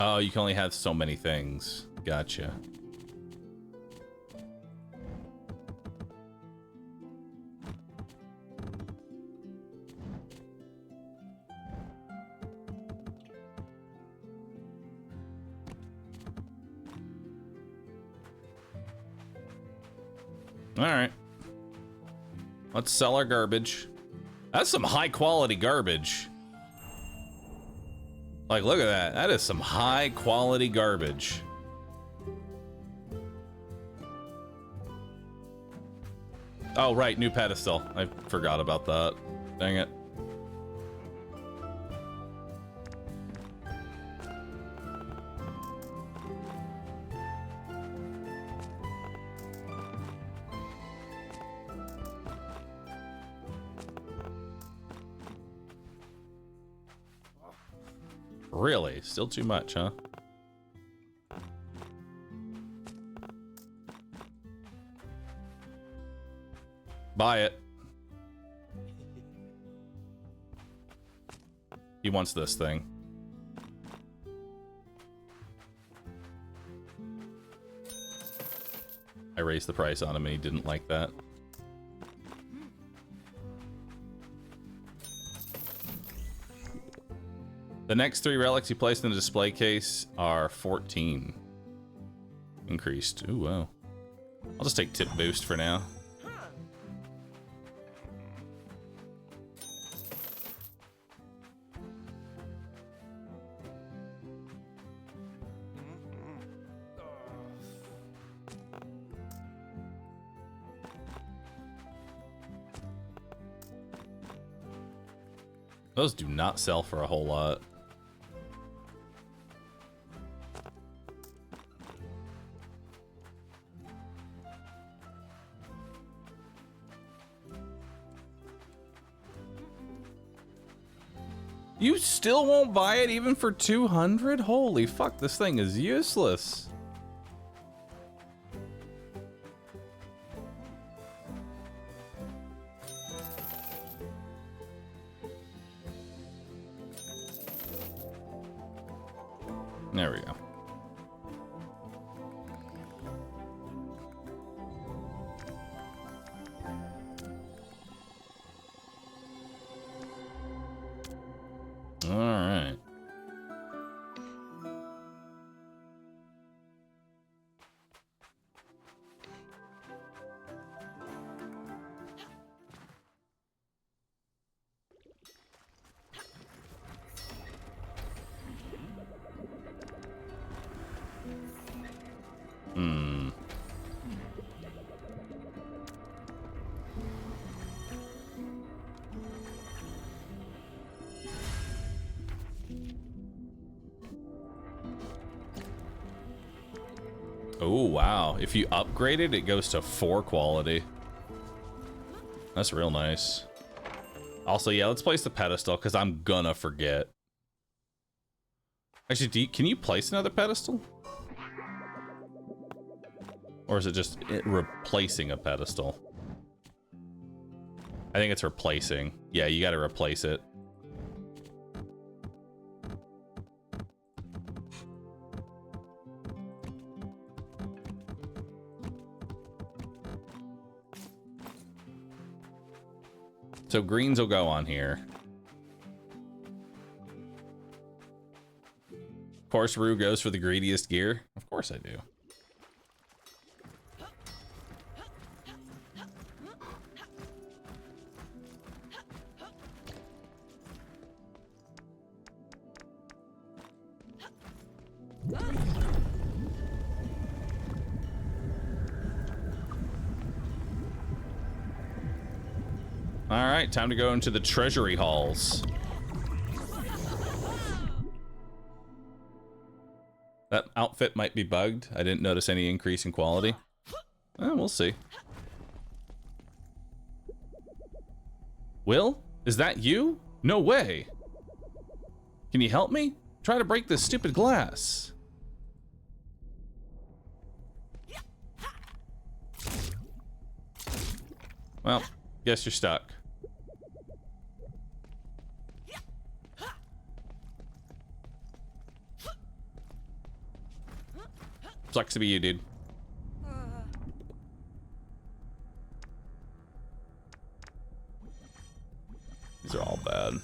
Oh, you can only have so many things. Gotcha. All right. Let's sell our garbage. That's some high quality garbage. Like, look at that. That is some high quality garbage. Oh, right. New pedestal. I forgot about that. Dang it. Really? Still too much, huh? Buy it. He wants this thing. I raised the price on him and he didn't like that. The next 3 relics you placed in the display case are 14. Increased. Ooh, wow. I'll just take tip boost for now. Those do not sell for a whole lot. You still won't buy it even for 200? Holy fuck, this thing is useless. There we go. All right. Oh, wow. If you upgrade it, it goes to 4 quality. That's real nice. Also, yeah, let's place the pedestal because I'm gonna forget. Actually, can you place another pedestal? Or is it just replacing a pedestal? I think it's replacing. Yeah, you gotta replace it. So greens will go on here. Of course, Rue goes for the greediest gear. Of course I do. All right, time to go into the treasury halls. That outfit might be bugged. I didn't notice any increase in quality. We'll see. Will? Is that you? No way. Can you help me? Try to break this stupid glass. Well, guess you're stuck. Sucks to be you, dude. These are all bad.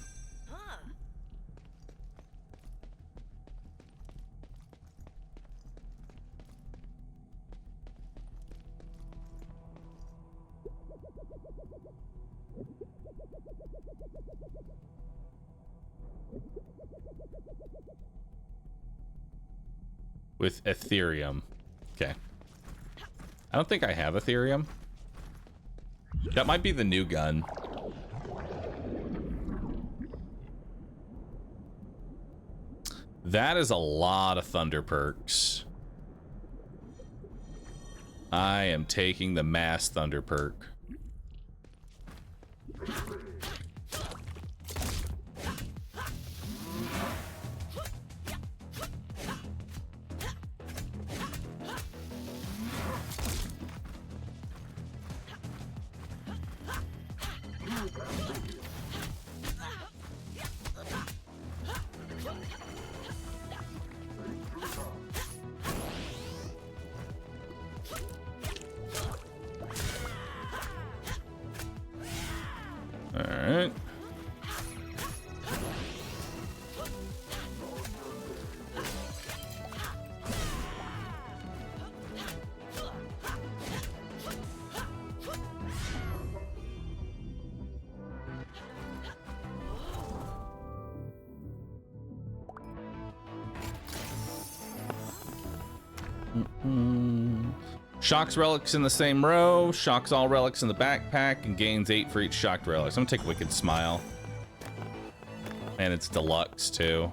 With Ethereum. Okay. I don't think I have Ethereum. That might be the new gun. That is a lot of thunder perks. I am taking the mass thunder perk. Alright. Shocks relics in the same row, shocks all relics in the backpack, and gains 8 for each shocked relics. I'm gonna take Wicked Smile. And it's deluxe too.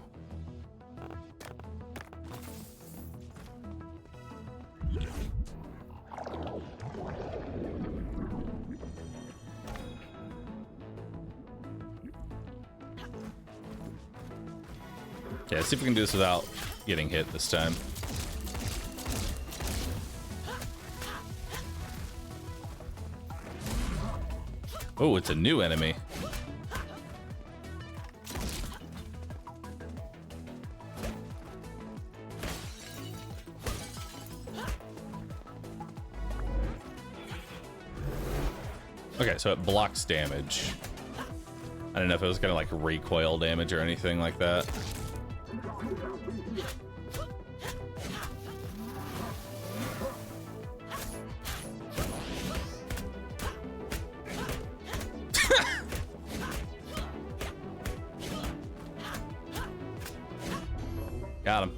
Yeah, let's see if we can do this without getting hit this time. Oh, it's a new enemy. Okay, so it blocks damage. I don't know if it was gonna like recoil damage or anything like that. Got him.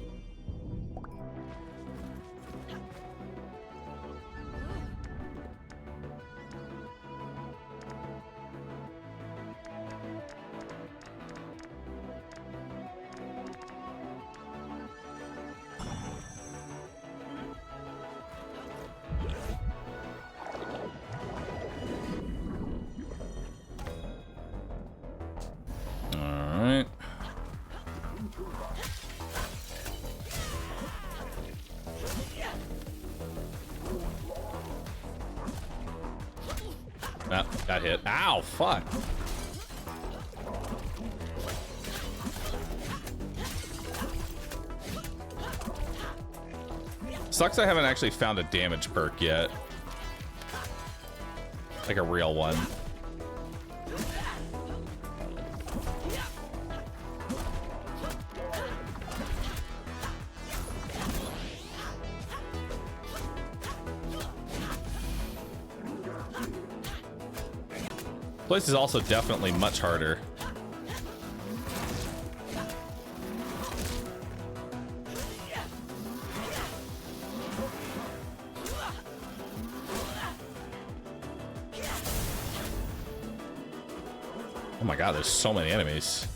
All right. Ah, got hit. Ow, fuck. Sucks I haven't actually found a damage perk yet. Like a real one. Place is also definitely much harder. Oh my god, there's so many enemies.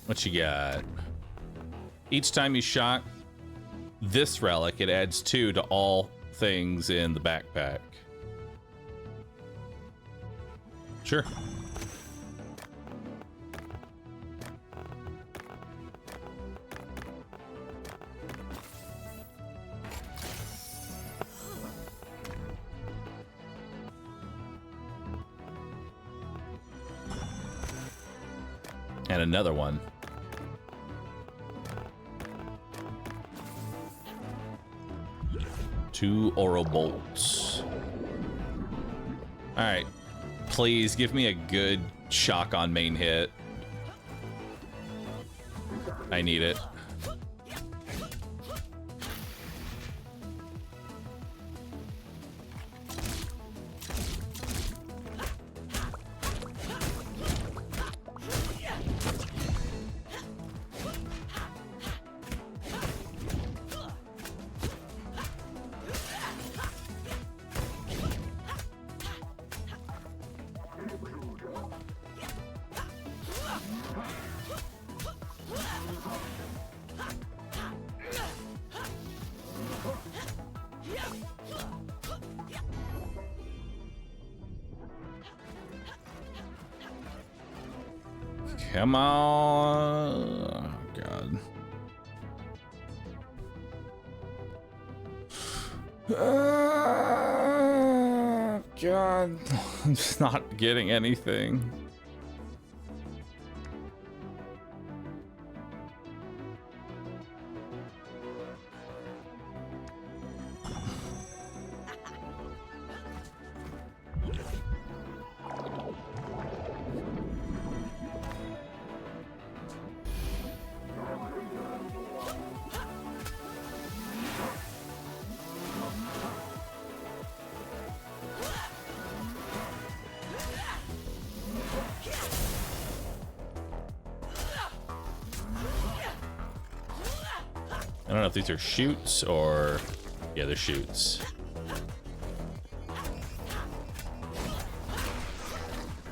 What you got? Each time you shock this relic, it adds 2 to all things in the backpack. Sure. And another one. Two Oro bolts. All right, please give me a good shock on main hit. I need it. Come on. Oh, God. God. I'm just not getting anything. I don't know if these are shoots or... Yeah, they're shoots.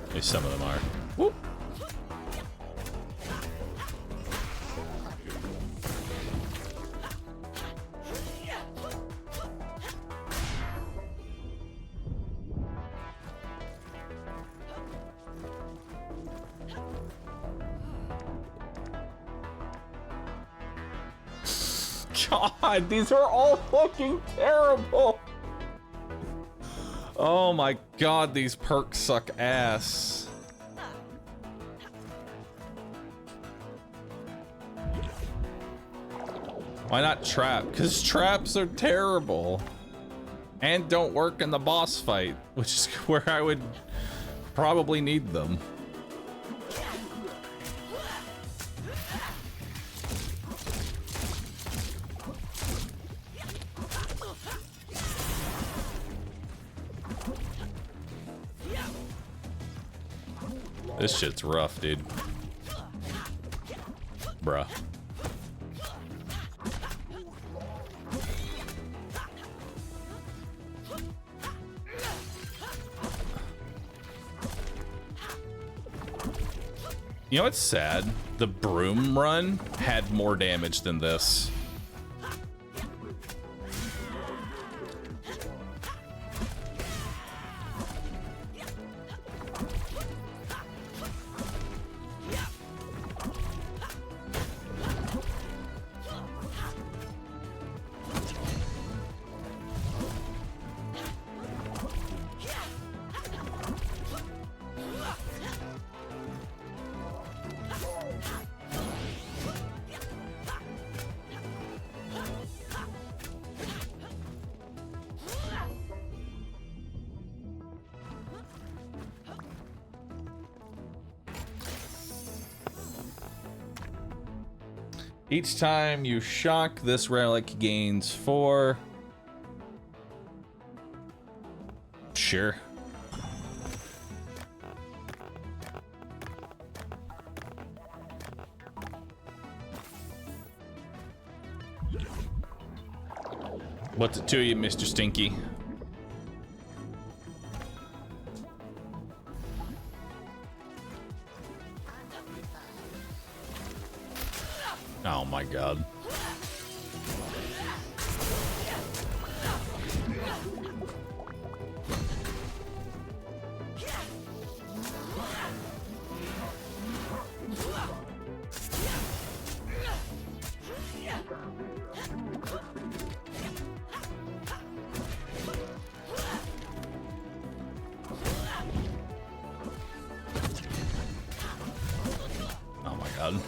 At least some of them are. Whoop. God, these are all fucking terrible. Oh my God, these perks suck ass. Why not trap? Because traps are terrible. And don't work in the boss fight, which is where I would probably need them. This shit's rough, dude. Bruh. You know what's sad? The broom run had more damage than this. Each time you shock, this relic gains 4. Sure. What's it to you, Mr. Stinky? Oh my God. Oh bad.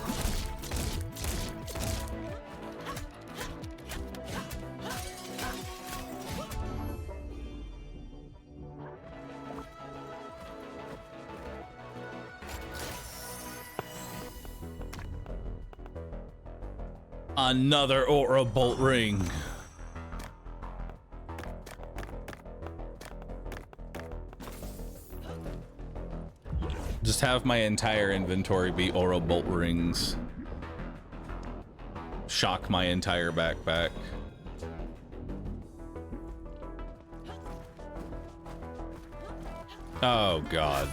Another Aura Bolt Ring. Just have my entire inventory be Aura Bolt Rings. Shock my entire backpack. Oh, God.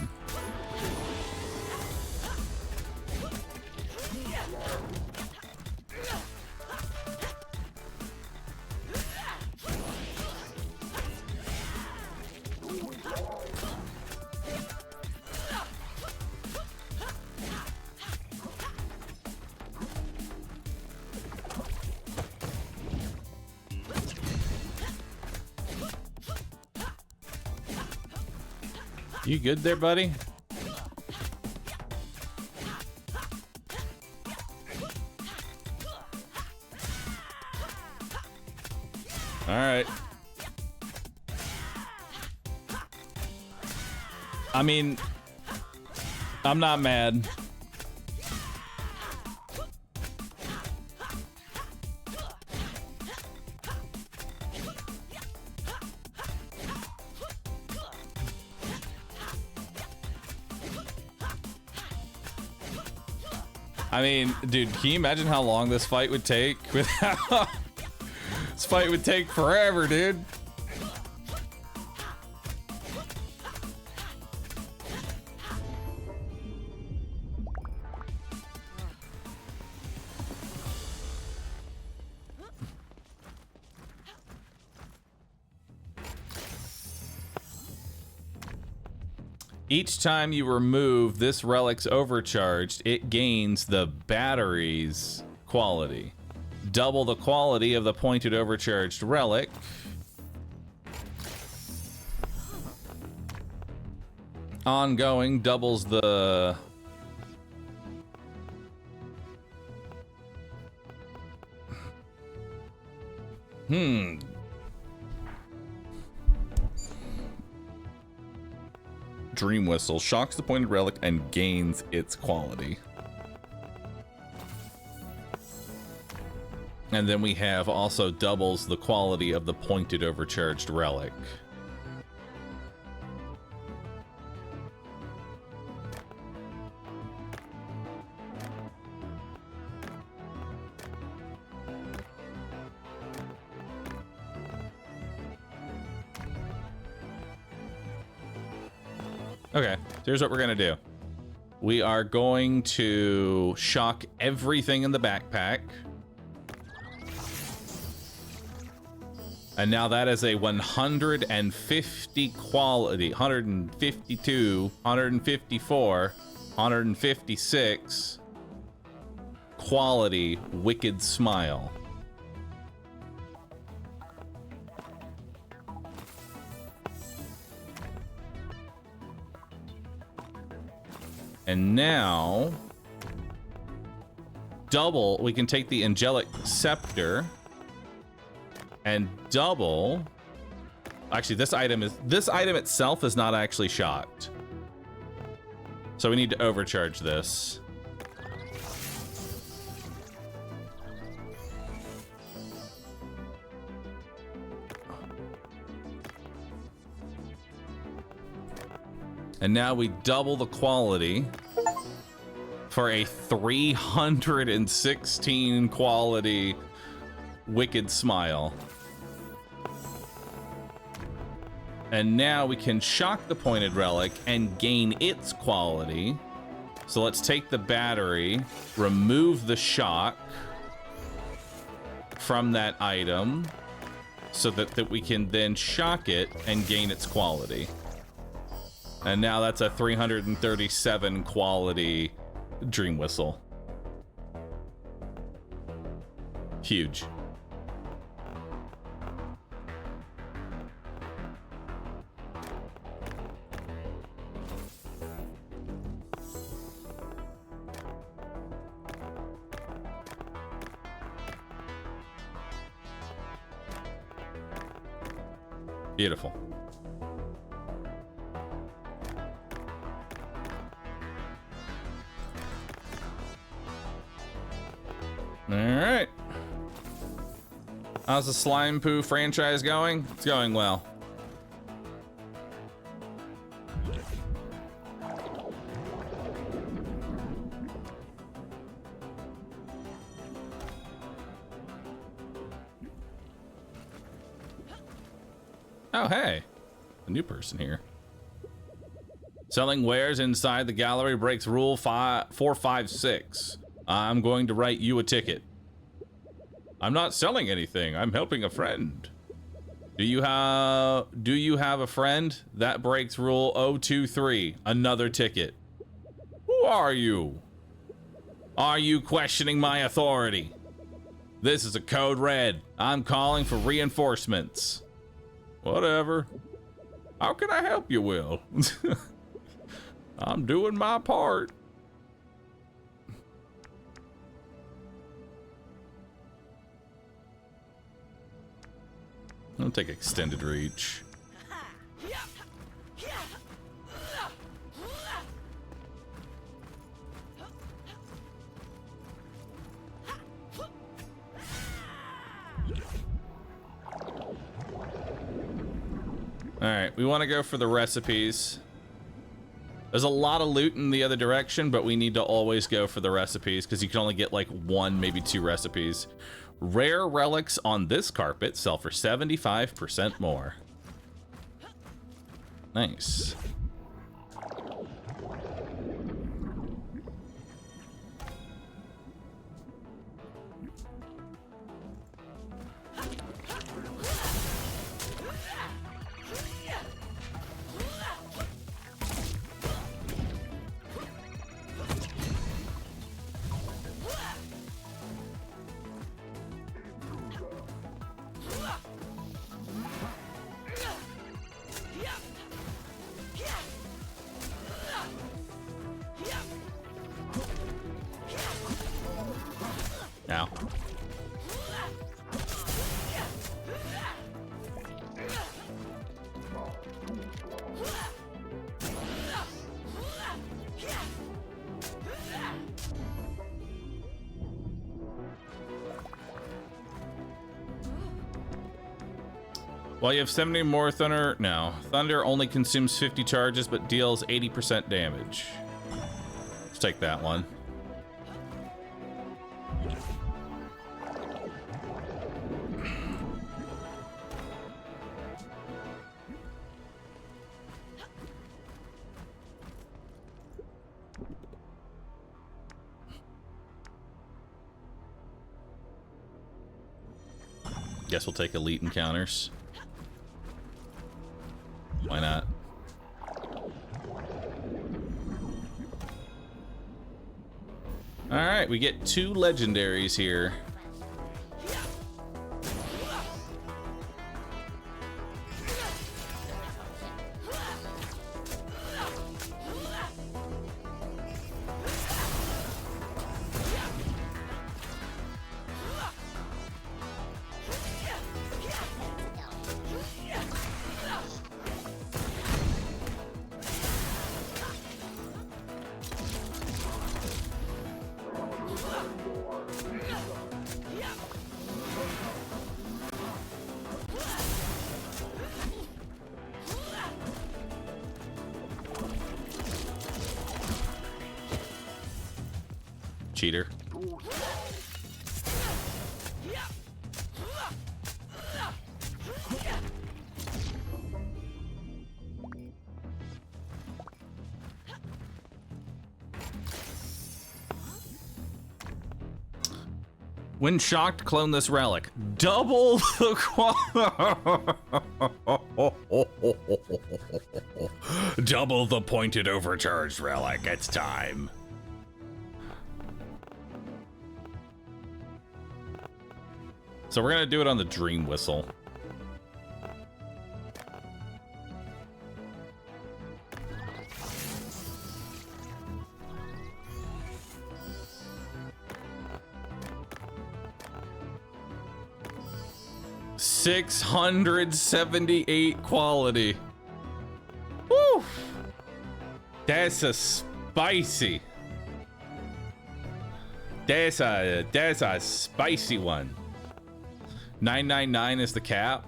You good there, buddy? All right. I mean, I'm not mad. I mean, dude, can you imagine how long this fight would take? This fight would take forever, dude. Each time you remove this relic's overcharged, it gains the battery's quality. Double the quality of the pointed overcharged relic. Ongoing doubles the... Dream Whistle shocks the pointed relic and gains its quality. And then we have also doubles the quality of the pointed overcharged relic. Okay, so here's what we're gonna do. We are going to shock everything in the backpack. And now that is a 150 quality, 152, 154, 156 quality Wicked Smile. And now, double, we can take the Angelic Scepter and double. Actually, this item itself is not actually shocked. So we need to overcharge this. And now we double the quality for a 316 quality Wicked Smile. And now we can shock the pointed relic and gain its quality. So let's take the battery, remove the shock from that item so that we can then shock it and gain its quality. And now that's a 337 quality Dream Whistle. Huge. Beautiful. All right. How's the Slime Poo franchise going? It's going well. Oh, hey. A new person here. Selling wares inside the gallery breaks rule 456. I'm going to write you a ticket. I'm not selling anything. I'm helping a friend. Do you have a friend? That breaks rule 023. Another ticket. Who are you? Are you questioning my authority? This is a code red. I'm calling for reinforcements. Whatever. How can I help you, Will? I'm doing my part. I'll take extended reach. All right, we want to go for the recipes. There's a lot of loot in the other direction, but we need to always go for the recipes because you can only get like 1, maybe 2 recipes. Rare relics on this carpet sell for 75% more. Nice. Now. Well, you have 70 more thunder. No. Thunder only consumes 50 charges, but deals 80% damage. Let's take that one. Guess we'll take elite encounters. Why not? All right, we get 2 legendaries here. Cheater. When shocked, clone this relic. Double the double the pointed overcharged relic. It's time. So we're gonna do it on the Dream Whistle. 678 quality. Woo! That's a spicy. That's a spicy one. 999 is the cap.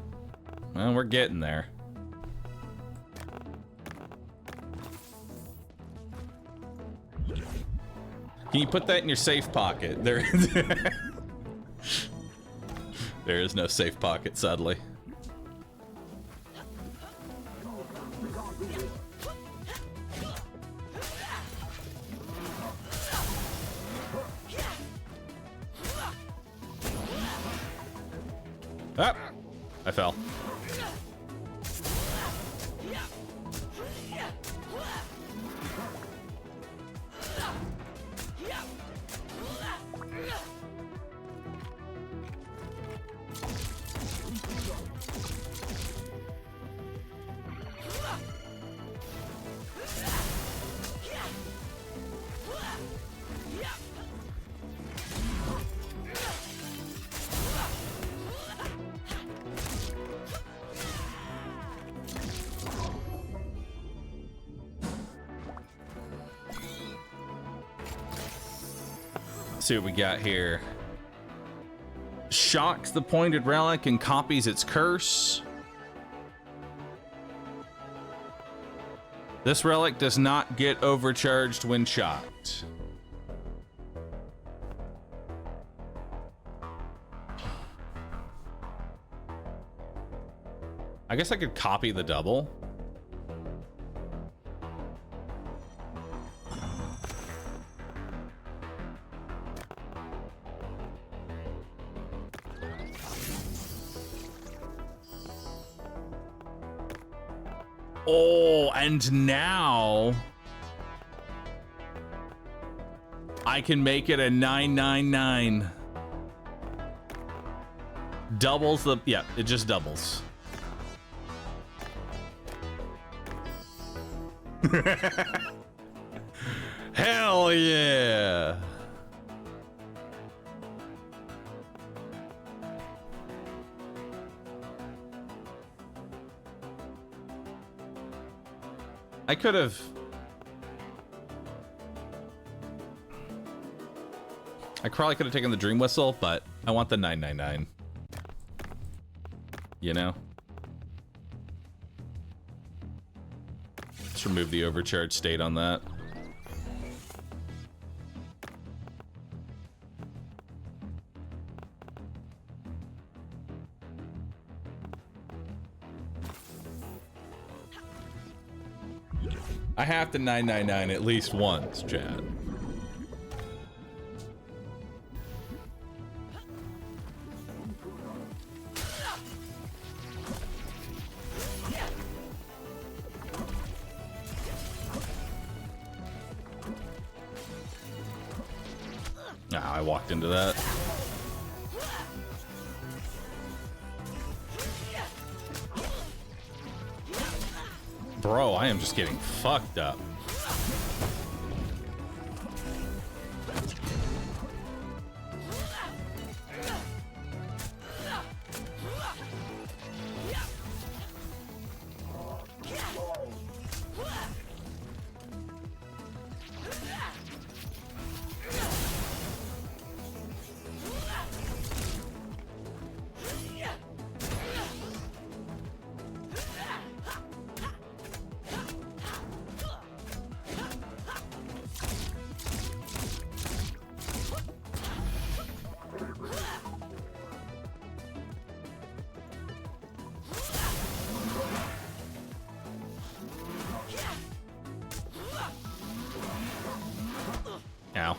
Well, we're getting there. Can you put that in your safe pocket? There is no safe pocket, sadly. Ah! I fell. See what we got here. Shocks the pointed relic and copies its curse. This relic does not get overcharged when shocked. I guess I could copy the double. Oh, and now I can make it a 999. Doubles the, yeah, it just doubles. Hell yeah. I could have. I probably could have taken the dream whistle, but I want the 999. You know? Let's remove the overcharge state on that. I have to 999 at least once, Chad. Ah, I walked into that. Bro, I am just getting fucked up. Ow.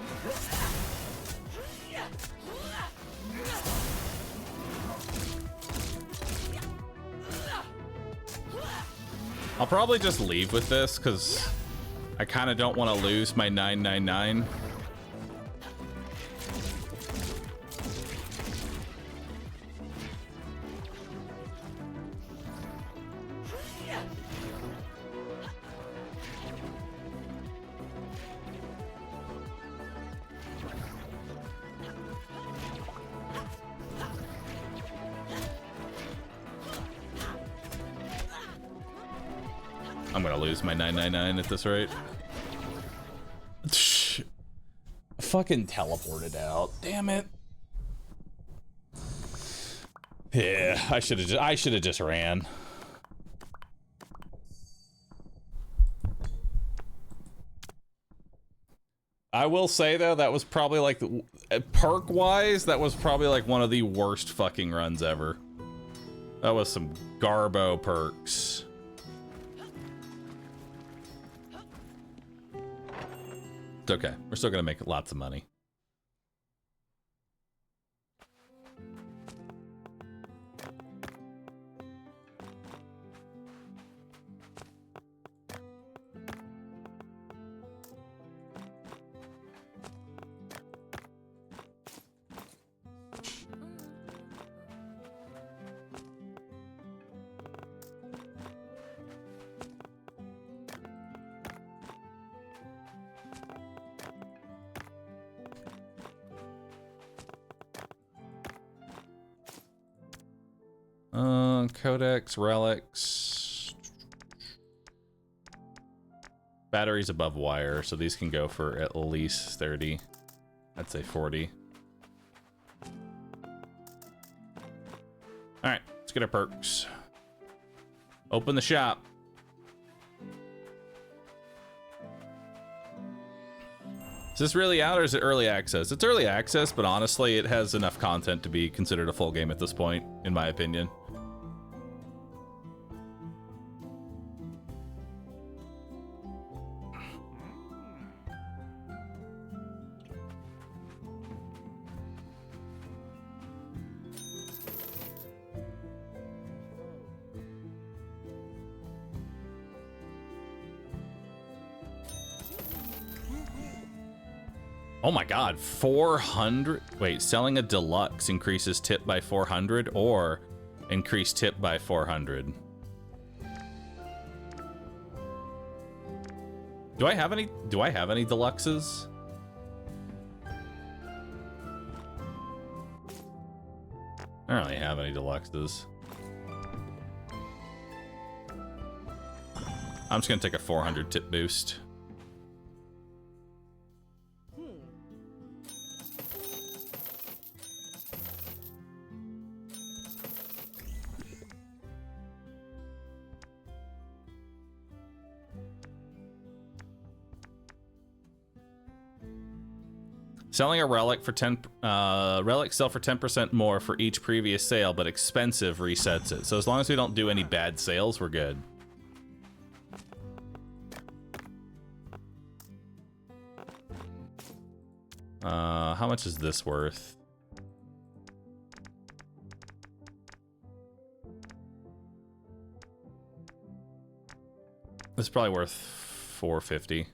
I'll probably just leave with this because I kind of don't want to lose my 999. I'm gonna lose my 999 at this rate. Fucking teleported out. Damn it. Yeah, I should have just ran. I will say though, that was probably like perk wise, that was probably like one of the worst fucking runs ever. That was some garbo perks. It's okay. We're still gonna make lots of money. Codex, relics. Batteries above wire, so these can go for at least 30. I'd say 40. Alright, let's get our perks. Open the shop. Is this really out or is it early access? It's early access, but honestly, it has enough content to be considered a full game at this point, in my opinion. Oh my god, 400? Wait, selling a deluxe increases tip by 400 or increase tip by 400? Do I have any deluxes? I don't really have any deluxes. I'm just gonna take a 400 tip boost. Selling a relic for 10, relics sell for 10% more for each previous sale, but expensive resets it. So as long as we don't do any bad sales, we're good. How much is this worth? This is probably worth 450.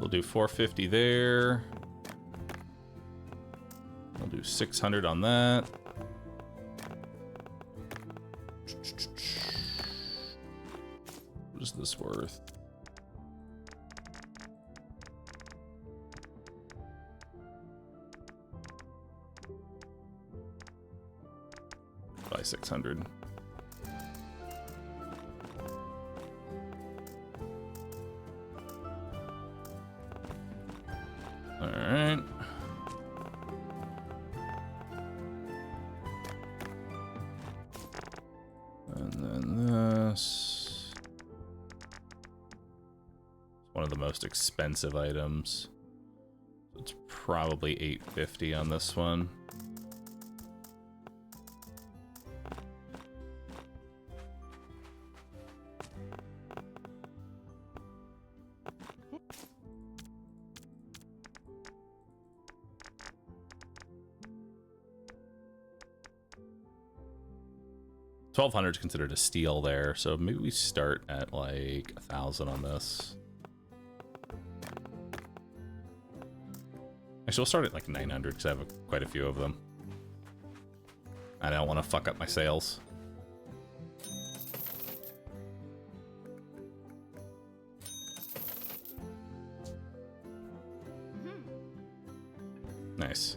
We'll do 450 there. We'll do 600 on that. What is this worth? By 600. Alright. And then this. one of the most expensive items. It's probably $850 on this one. $1,200 is considered a steal there, so maybe we start at like 1,000 on this. Actually, we'll start at like 900 because I have quite a few of them. I don't want to fuck up my sales. Nice.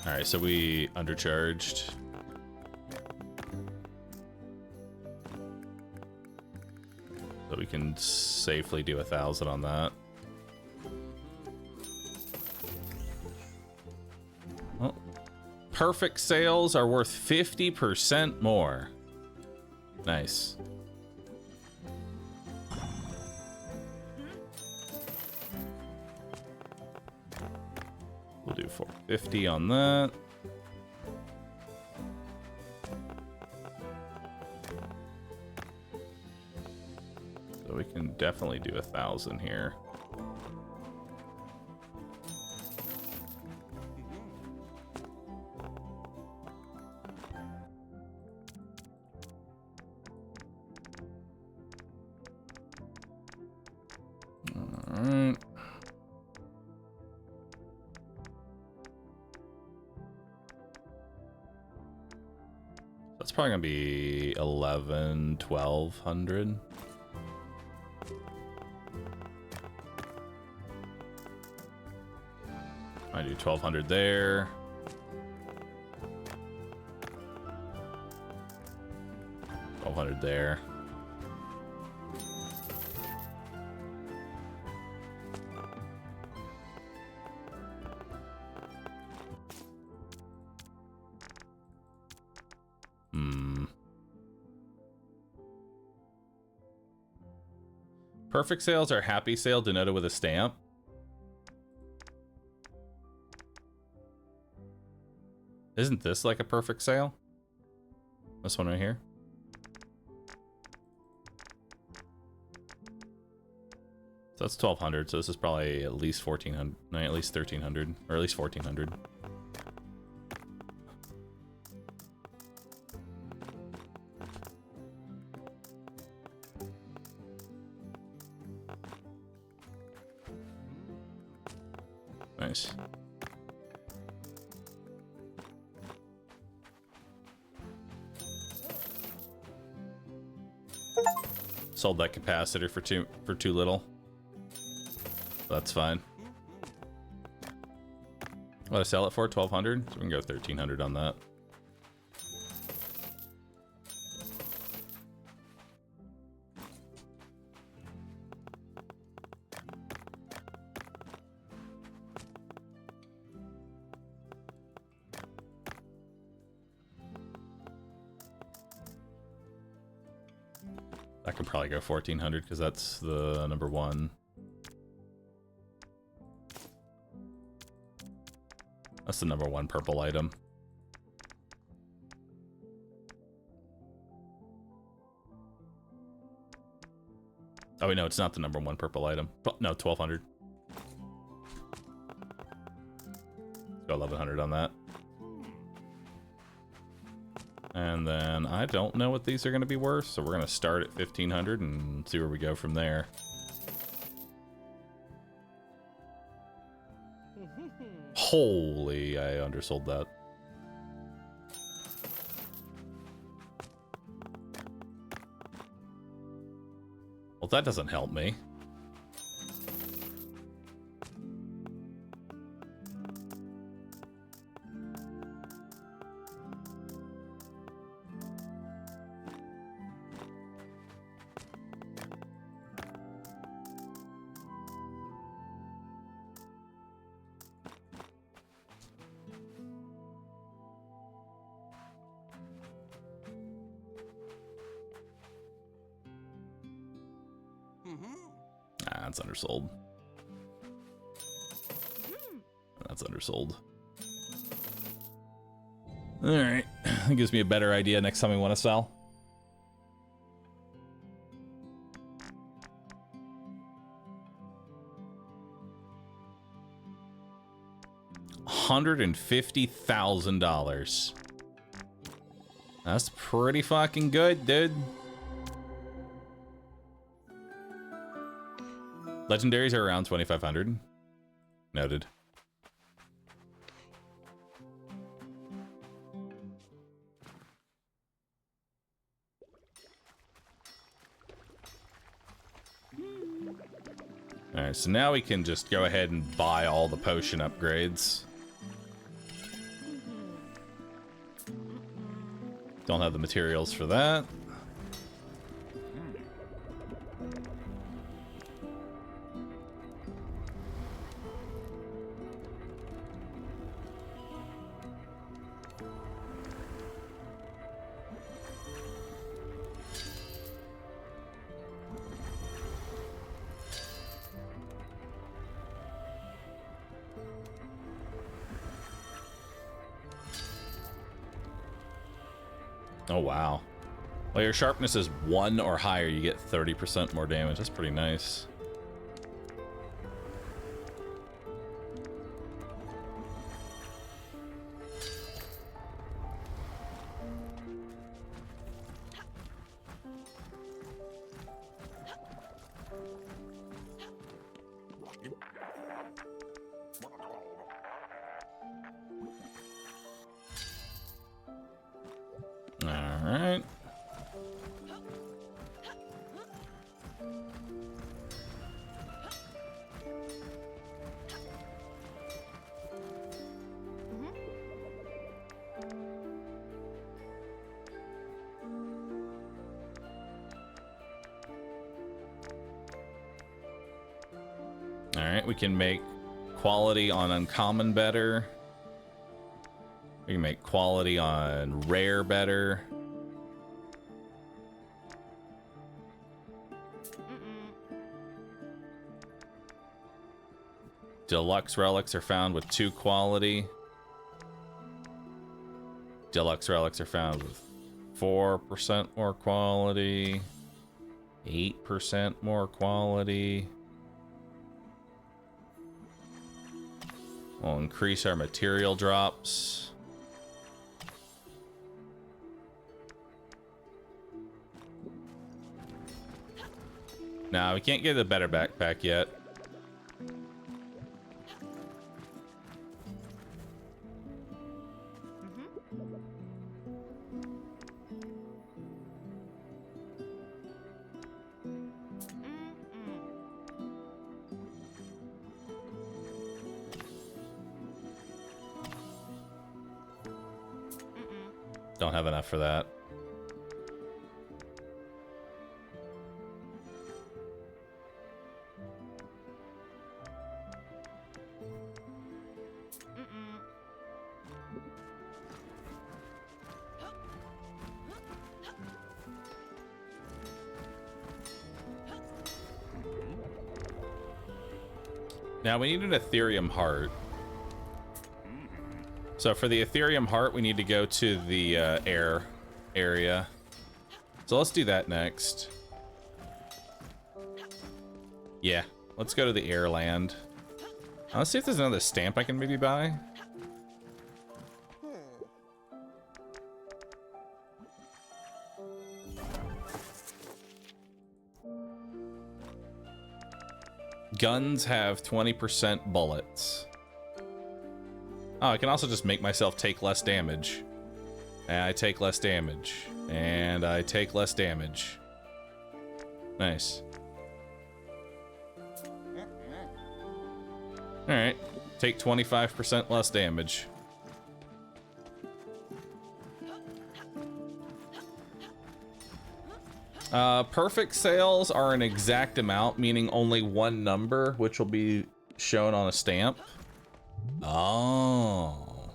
All right, so we undercharged. So we can safely do 1,000 on that. Well, perfect sales are worth 50% more. Nice. We'll do 450 on that. So we can definitely do 1,000 here. All right. That's probably gonna be 1,200. I do 1,200 there. $1,200 there. Perfect sales are happy sale denoted with a stamp. Isn't this like a perfect sale? This one right here. So that's 1,200. So this is probably at least 1,400, no, at least 1,300, or at least 1,400. Nice. Sold that capacitor for too little. That's fine. What I sell it for? 1,200. So we can go 1,300 on that. I could probably go 1,400 because that's the number one. That's the number one purple item. Oh wait, no, it's not the number one purple item. No, 1,200. Let's go 1,100 on that. And then I don't know what these are going to be worth, so we're going to start at 1,500 and see where we go from there. Holy, I undersold that. Well, that doesn't help me. That's undersold. That's undersold. Alright. That gives me a better idea next time we want to sell. $150,000. That's pretty fucking good, dude. Legendaries are around 2,500. Noted. Alright, so now we can just go ahead and buy all the potion upgrades. Don't have the materials for that. Oh, wow. Well, your sharpness is 1 or higher, you get 30% more damage. That's pretty nice. Alright. Alright, we can make quality on uncommon better. We can make quality on rare better. Deluxe relics are found with 2 quality. Deluxe relics are found with 4% more quality. 8% more quality. We'll increase our material drops. Nah, we can't get the better backpack yet. Don't have enough for that. Now we need an Ethereum heart. So for the Ethereum heart, we need to go to the air area. So let's do that next. Yeah, let's go to the air land. Let's see if there's another stamp I can maybe buy. Guns have 20% bullets. Oh, I can also just make myself take less damage. And I take less damage. And I take less damage. Nice. Alright. Take 25% less damage. Perfect sales are an exact amount, meaning only one number, which will be shown on a stamp. Oh.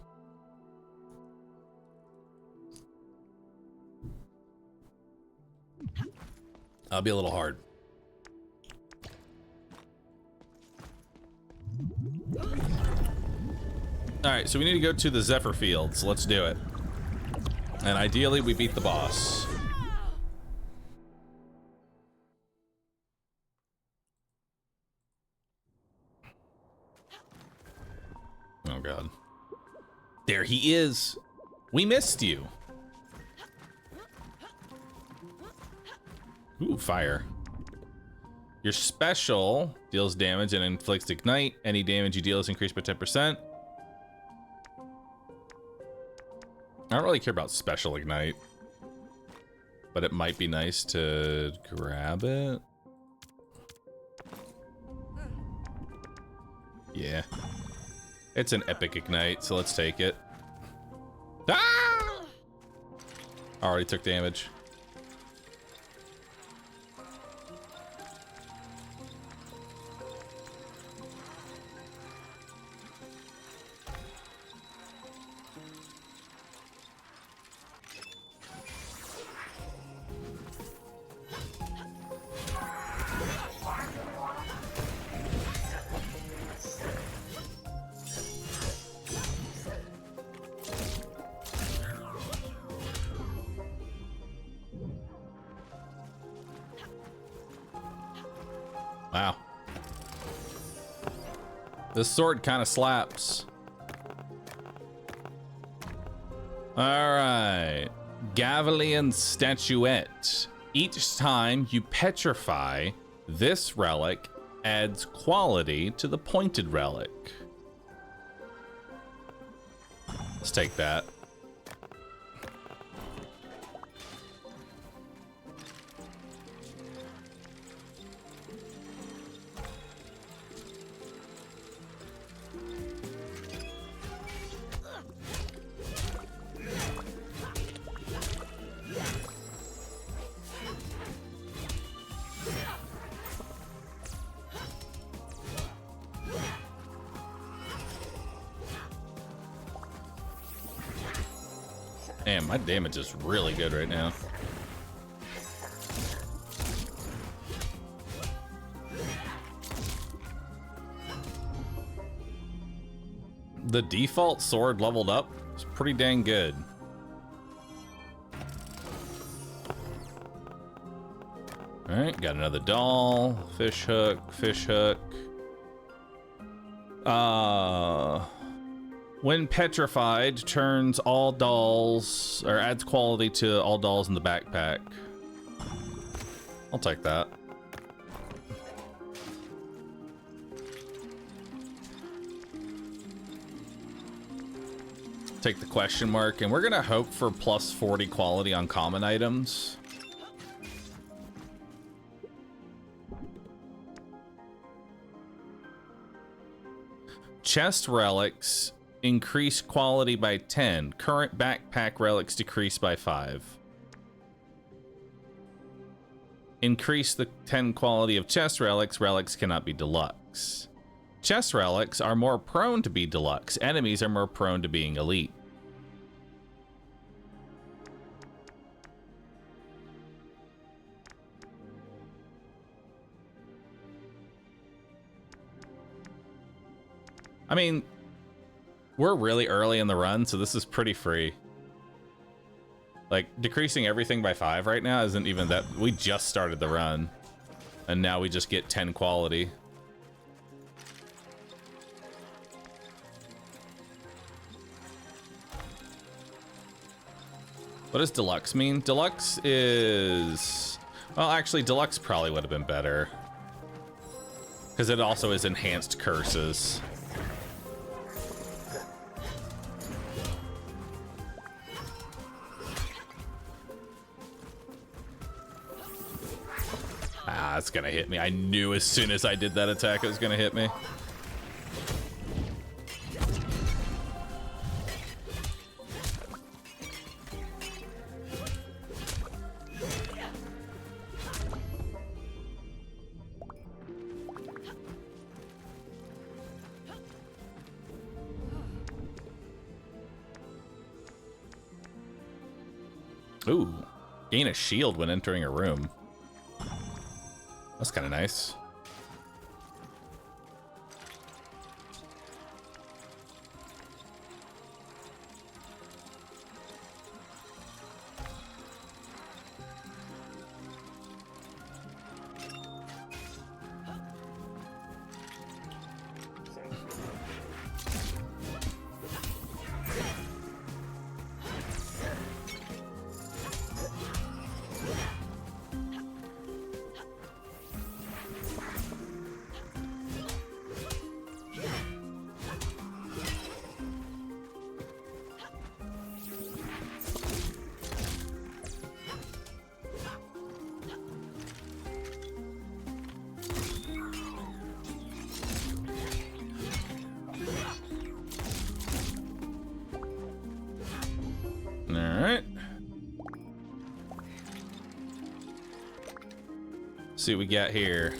That'll be a little hard. All right, so we need to go to the Zephyr Fields. Let's do it. And ideally, we beat the boss. Oh, God. There he is. We missed you. Ooh, fire. Your special deals damage and inflicts ignite. Any damage you deal is increased by 10%. I don't really care about special ignite, but it might be nice to grab it. Yeah. It's an epic ignite, so let's take it. Ah! Already took damage. Wow. This sword kind of slaps. All right. Gavelian Statuette. Each time you petrify, this relic adds quality to the pointed relic. Let's take that. Man, my damage is really good right now. The default sword leveled up is pretty dang good. All right, got another doll, fish hook, fish hook. When petrified, turns all dolls, or adds quality to all dolls in the backpack. I'll take that. Take the question mark, and we're gonna hope for plus 40 quality on common items. Chest relics increase quality by 10. Current backpack relics decrease by 5. Increase the 10 quality of chest relics. Relics cannot be deluxe. Chest relics are more prone to be deluxe. Enemies are more prone to being elite. I mean, we're really early in the run, so this is pretty free. Like, decreasing everything by 5 right now isn't even that. We just started the run, and now we just get 10 quality. What does deluxe mean? Deluxe is... Well, actually, deluxe probably would have been better, because it also is enhanced curses. Ah, it's gonna hit me. I knew as soon as I did that attack it was gonna hit me. Ooh, gain a shield when entering a room. That's kind of nice. see what we got here.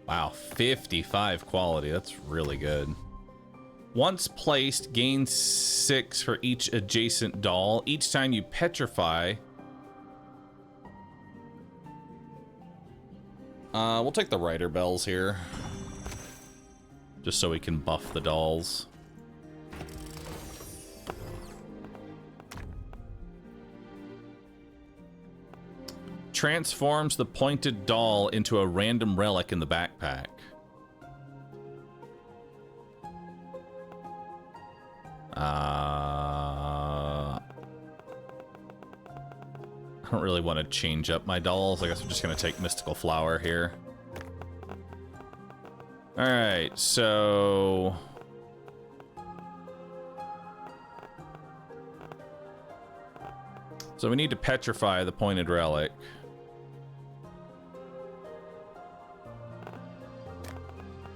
Wow, 55 quality. That's really good. Once placed, gain 6 for each adjacent doll. Each time you petrify. We'll take the Rider Bells here. Just so we can buff the dolls. Transforms the pointed doll into a random relic in the backpack. I don't really want to change up my dolls. I guess I'm just going to take Mystical Flower here. Alright, so... So we need to petrify the pointed relic.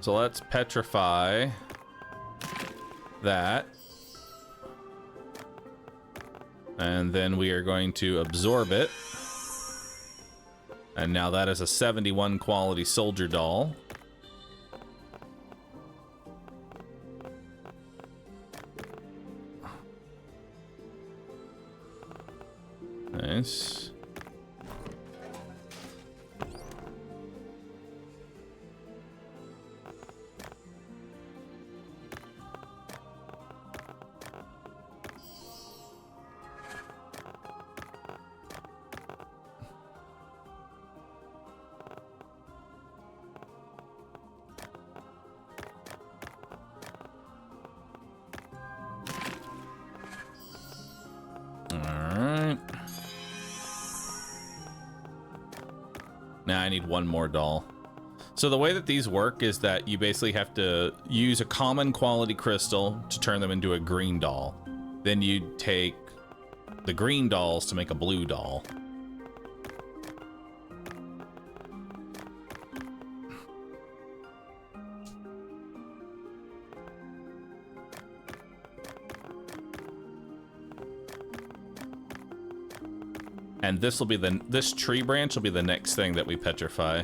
So let's petrify that. And then we are going to absorb it. And now that is a 71 quality soldier doll. Nice. Now I need one more doll. So the way that these work is that you basically have to use a common quality crystal to turn them into a green doll. Then you take the green dolls to make a blue doll. And this will be this tree branch will be the next thing that we petrify.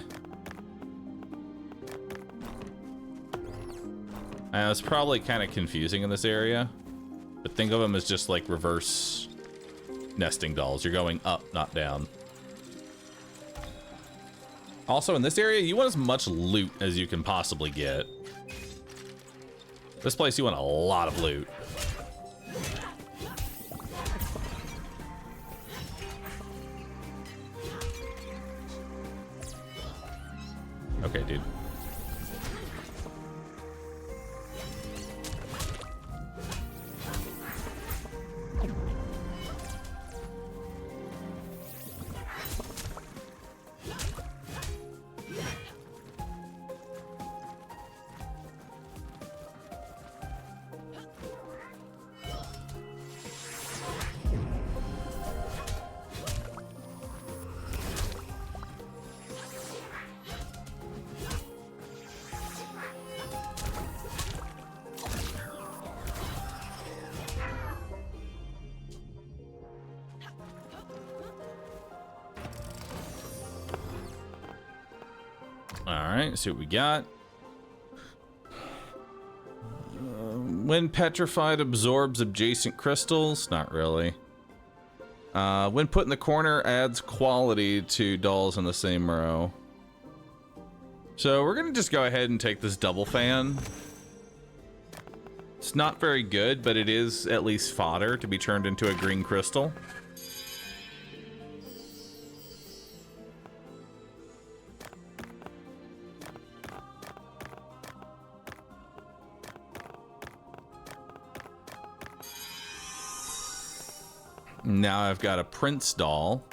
And it's probably kind of confusing in this area, but think of them as just like reverse nesting dolls. You're going up, not down. Also, in this area, you want as much loot as you can possibly get. This place, you want a lot of loot. Okay, dude. Alright, let's see what we got. When petrified, absorbs adjacent crystals. Not really. When put in the corner, adds quality to dolls in the same row. So we're going to just go ahead and take this double fan. It's not very good, but it is at least fodder to be turned into a green crystal. Now I've got a Prince doll.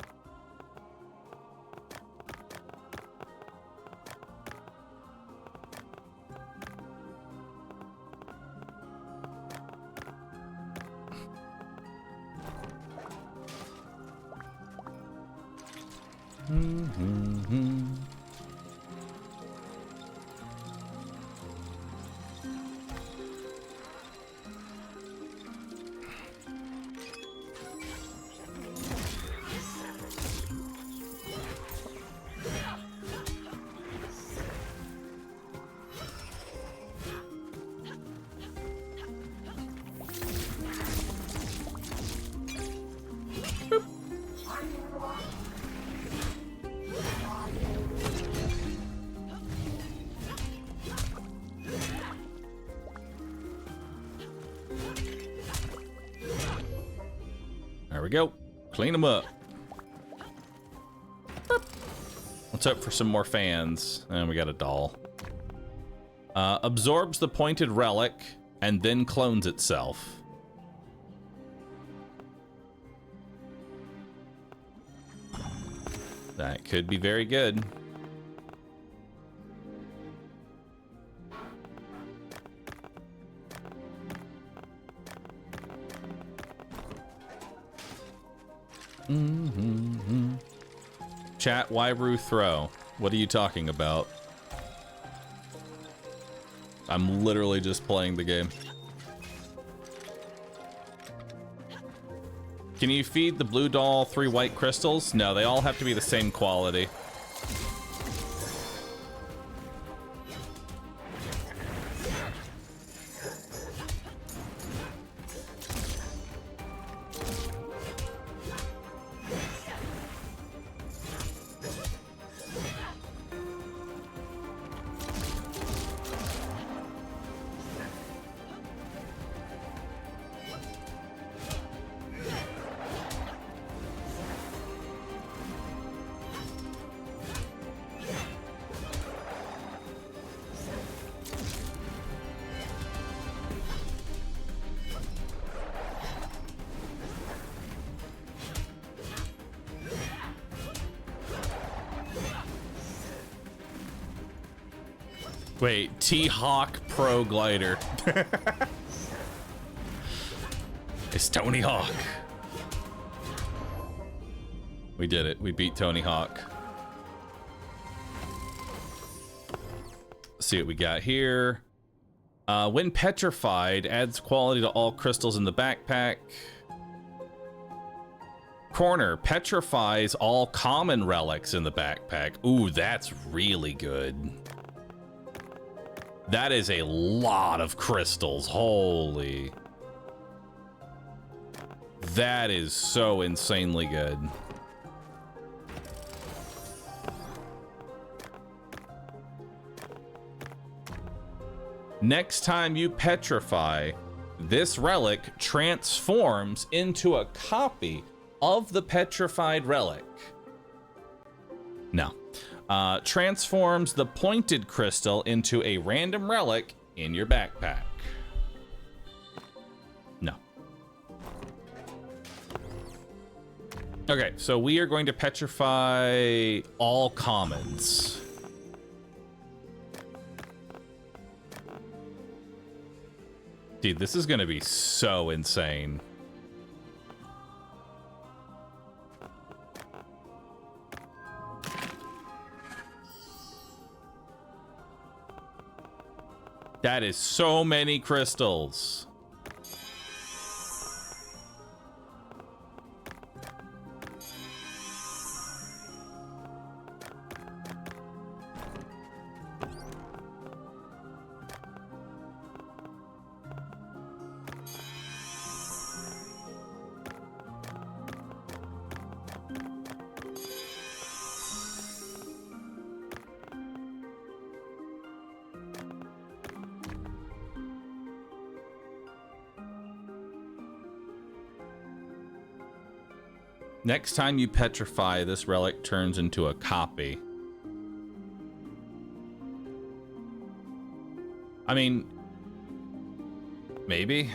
There we go. Clean them up. Boop. Let's hope for some more fans. And we got a doll. Absorbs the pointed relic and then clones itself. That could be very good. Chat, why Bahroo throw? What are you talking about? I'm literally just playing the game. Can you feed the blue doll 3 white crystals? No, they all have to be the same quality. Wait, T-Hawk Pro Glider. It's Tony Hawk. We did it. We beat Tony Hawk. Let's see what we got here. When petrified, adds quality to all crystals in the backpack. Corner, petrifies all common relics in the backpack. Ooh, that's really good. That is a lot of crystals. Holy. That is so insanely good. Next time you petrify, this relic transforms into a copy of the petrified relic. No. Transforms the pointed crystal into a random relic in your backpack. No. Okay, so we are going to petrify all commons. Dude, this is going to be so insane. That is so many crystals. Next time you petrify, this relic turns into a copy. I mean, maybe.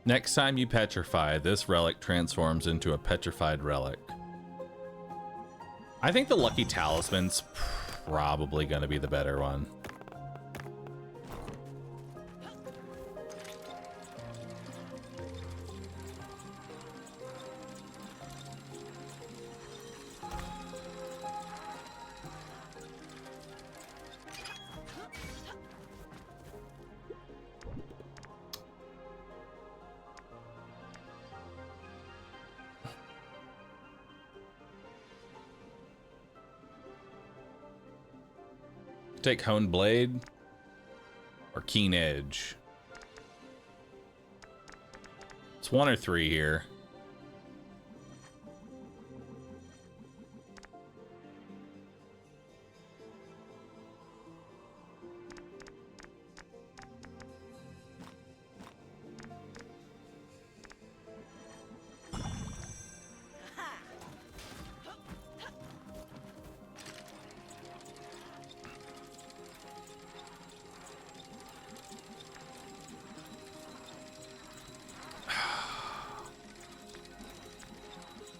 Next time you petrify, this relic transforms into a petrified relic. I think the Lucky Talisman's probably going to be the better one. take honed blade or keen edge. It's 1 or 3 here.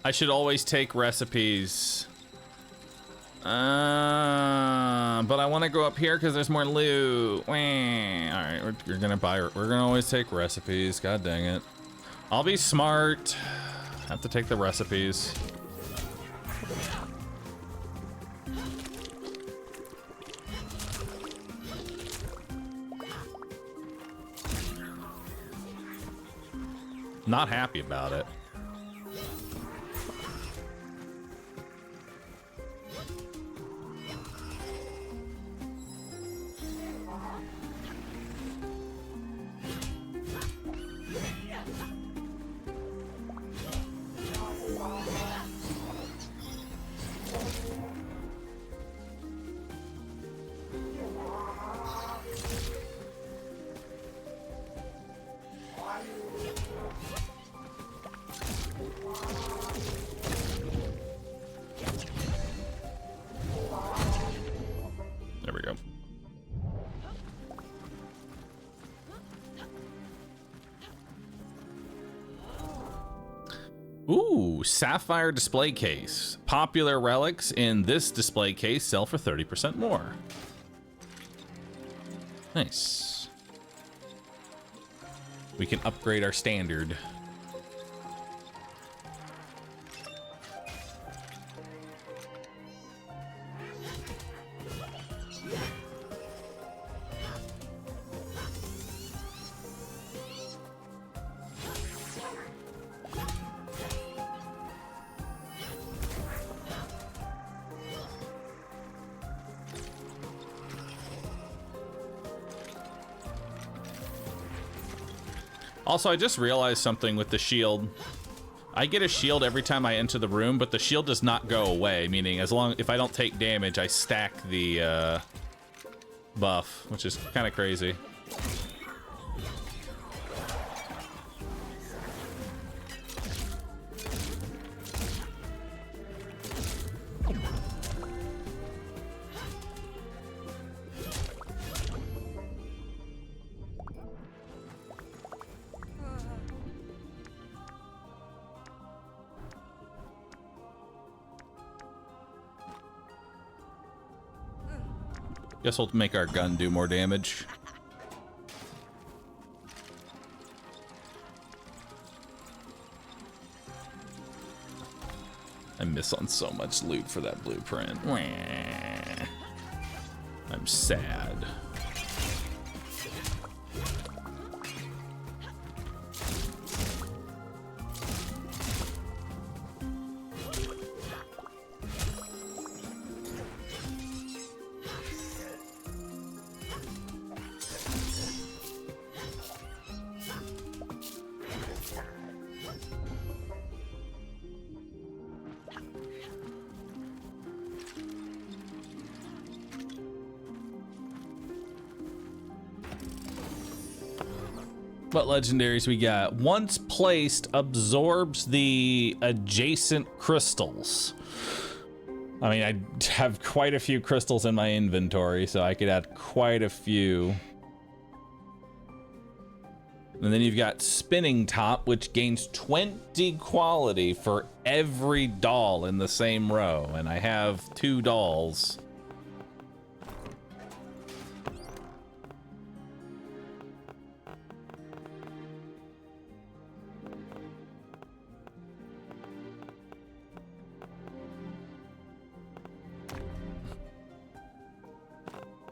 I should always take recipes. But I want to go up here because there's more loot. All right, we're gonna buy. We're gonna always take recipes. God dang it! I'll be smart. Have to take the recipes. Not happy about it. There we go. Ooh, sapphire display case. Popular relics in this display case sell for 30% more. Nice. We can upgrade our standard. Also, I just realized something with the shield. I get a shield every time I enter the room, but the shield does not go away, meaning if I don't take damage, I stack the buff, which is kind of crazy. Guess we'll make our gun do more damage. I miss on so much loot for that blueprint. I'm sad. What legendaries we got? Once placed, absorbs the adjacent crystals. I mean, I have quite a few crystals in my inventory, so I could add quite a few. And then you've got Spinning Top, which gains 20 quality for every doll in the same row. And I have 2 dolls.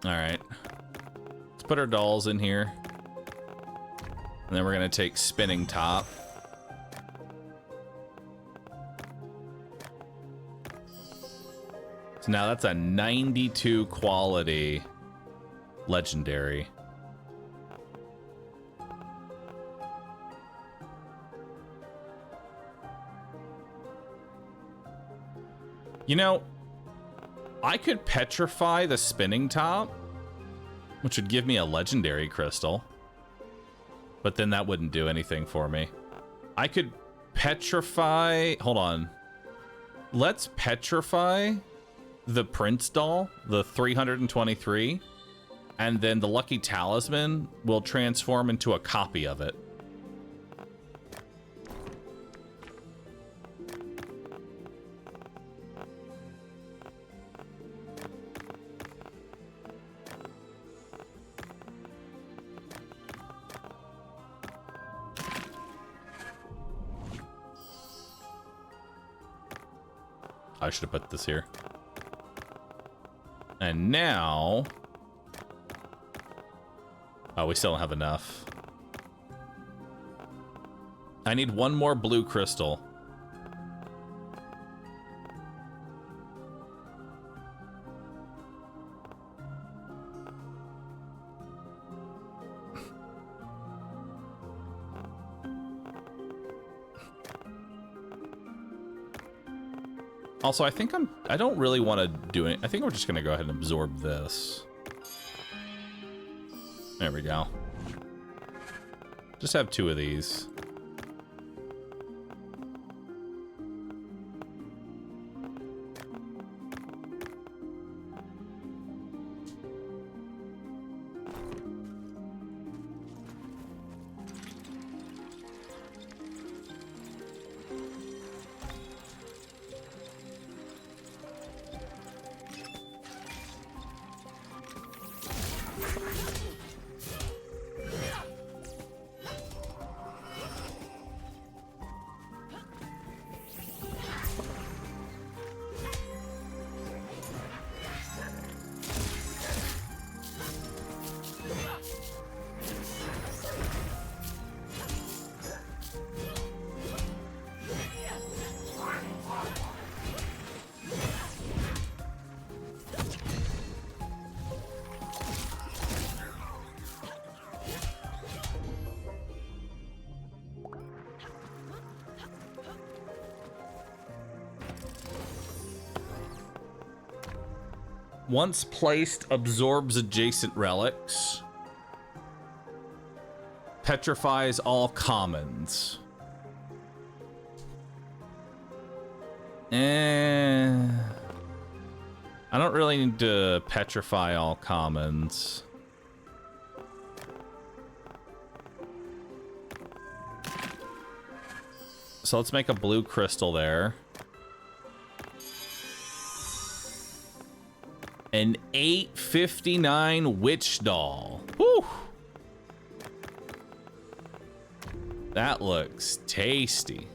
All right, let's put our dolls in here. And then we're gonna take Spinning Top. So now that's a 92 quality. Legendary. You know, I could petrify the spinning top, which would give me a legendary crystal. But then that wouldn't do anything for me. I could petrify... Hold on. Let's petrify the Prince doll, the 323, and then the Lucky Talisman will transform into a copy of it. I should have put this here. And now... Oh, we still don't have enough. I need one more blue crystal. Also, I don't really want to do it. I think we're just going to go ahead and absorb this. There we go. Just have 2 of these. Once placed, absorbs adjacent relics. Petrifies all commons. I don't really need to petrify all commons. So let's make a blue crystal there. An 859 witch doll. Whew. That looks tasty.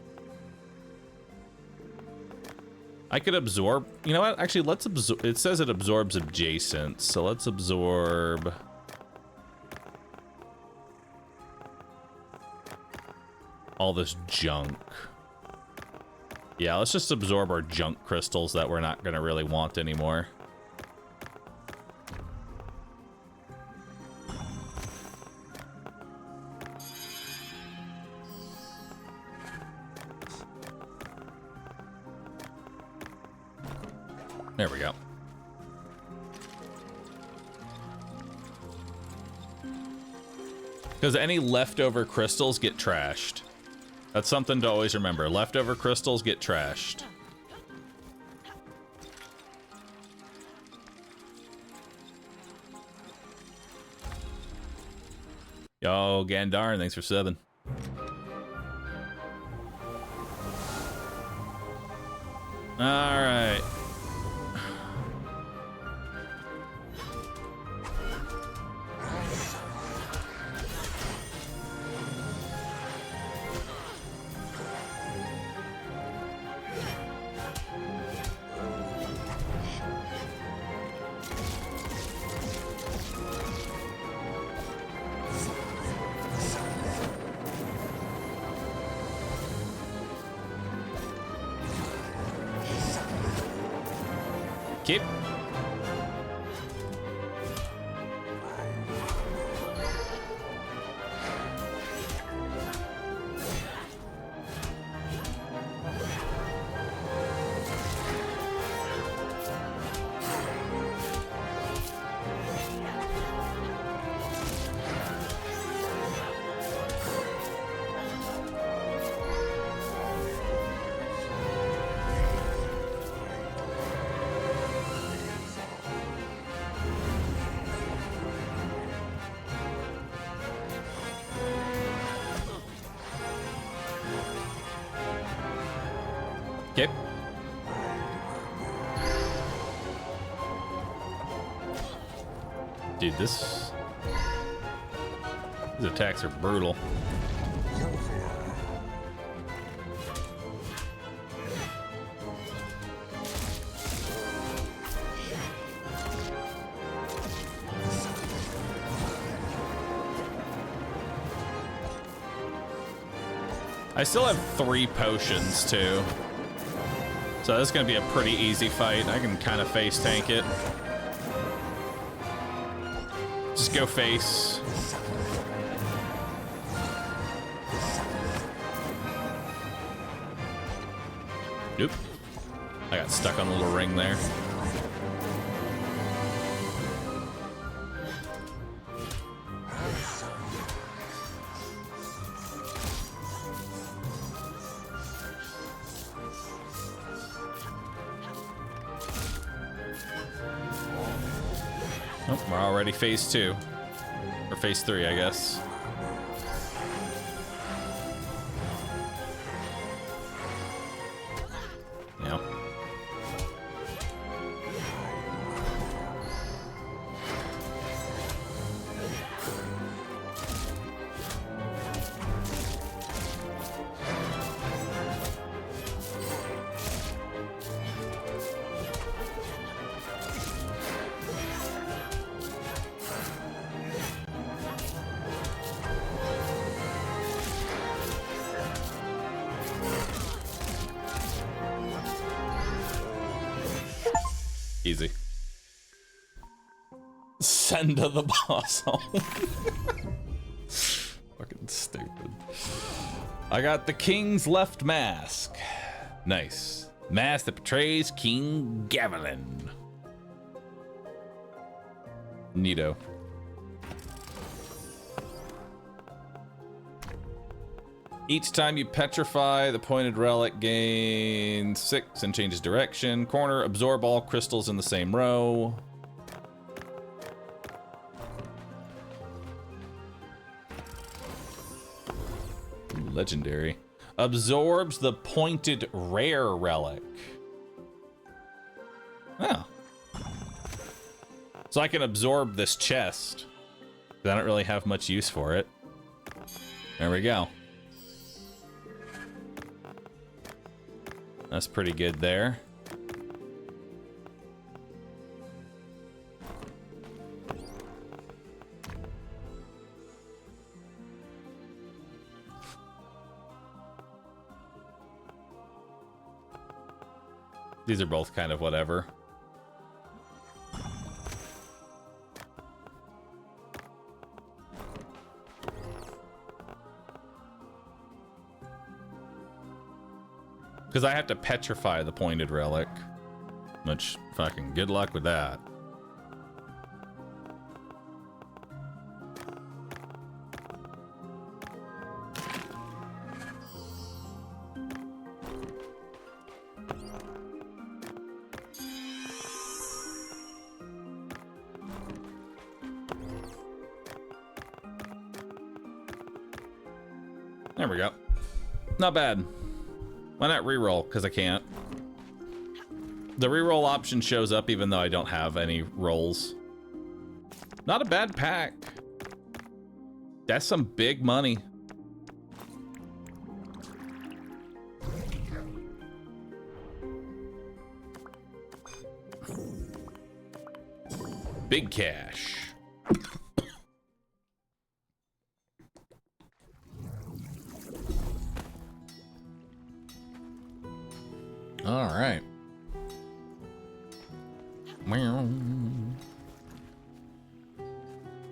I could absorb. You know what? Actually, let's absorb. It says it absorbs adjacent, so let's absorb. All this junk. Yeah, let's just absorb our junk crystals that we're not going to really want anymore. There we go. Because any leftover crystals get trashed. That's something to always remember. Leftover crystals get trashed. Yo, Gandar, thanks for subbing. All right. My Dude, these attacks are brutal. I still have 3 potions too. So this is gonna be a pretty easy fight. I can kind of face tank it. Just go face. Nope. I got stuck on the little ring there. Nope, we're already phase 2. Or phase 3, I guess. Yeah. Easy. Send to the boss home. Fucking stupid. I got the King's Left mask. Nice. Mask that portrays King Gavilan. Neato. Each time you petrify, the pointed relic gains 6 and changes direction. Corner, absorb all crystals in the same row. Ooh, legendary. Absorbs the pointed rare relic. Oh. So I can absorb this chest. I don't really have much use for it. There we go. That's pretty good there. These are both kind of whatever. Because I have to petrify the pointed relic. Which, fucking good luck with that. There we go. Not bad. Why not reroll? Because I can't. The reroll option shows up even though I don't have any rolls. Not a bad pack. That's some big money. Big cash. All right.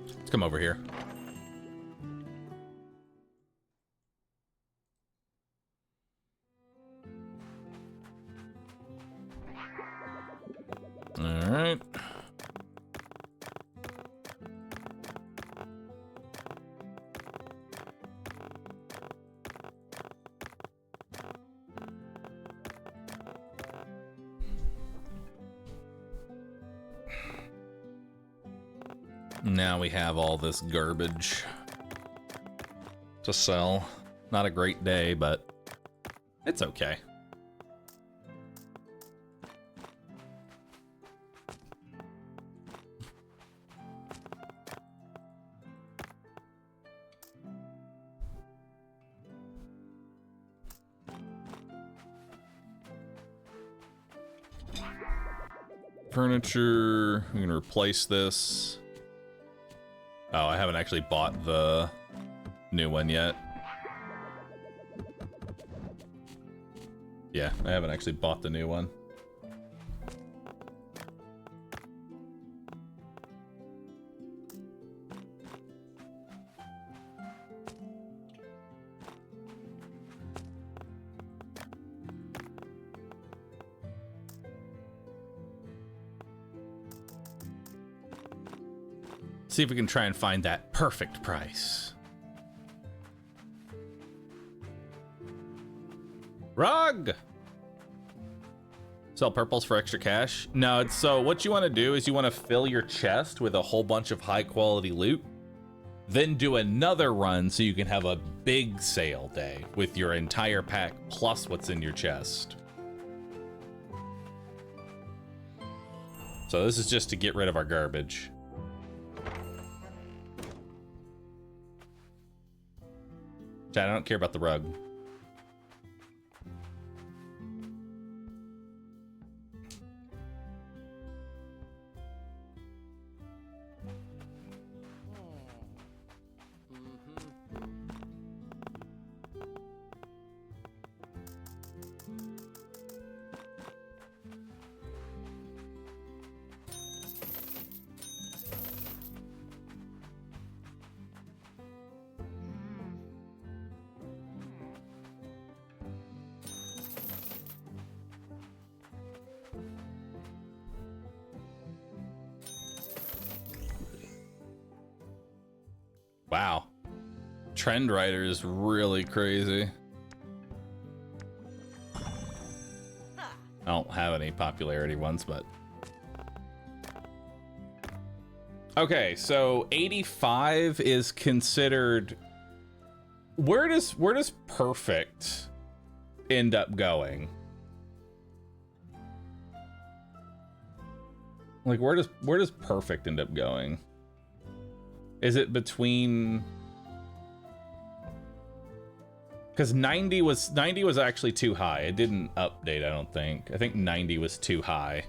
Let's come over here. All right. Now we have all this garbage to sell. Not a great day, but it's okay. furniture. I'm gonna replace this. Oh, I haven't actually bought the new one yet. Yeah, I haven't actually bought the new one. See if we can try and find that perfect price. Rug! Sell purples for extra cash? No, it's so what you want to do is you want to fill your chest with a whole bunch of high quality loot. Then do another run so you can have a big sale day with your entire pack plus what's in your chest. So this is just to get rid of our garbage. Chad, I don't care about the rug. Wow. Trend Rider is really crazy. I don't have any popularity ones, but... Okay, so 85 is considered... Where does perfect end up going? Like, where does perfect end up going? Is it between... Because 90 was actually too high. It didn't update, I don't think. I think 90 was too high.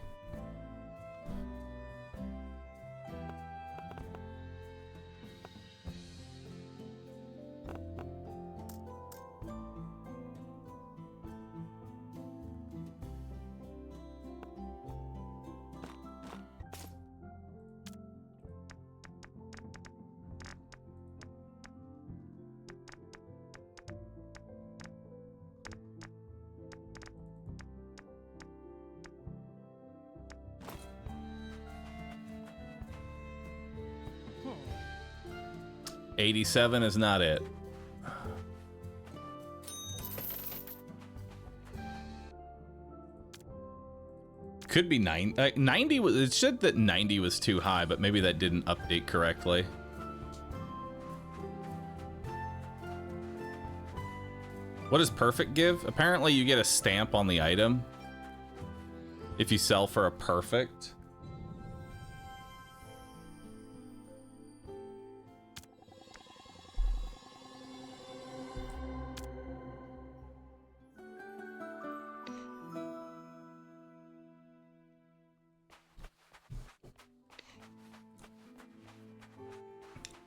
$87 is not it. Could be 90 was, it said that 90 was too high, but maybe that didn't update correctly. What does perfect give? Apparently you get a stamp on the item if you sell for a perfect.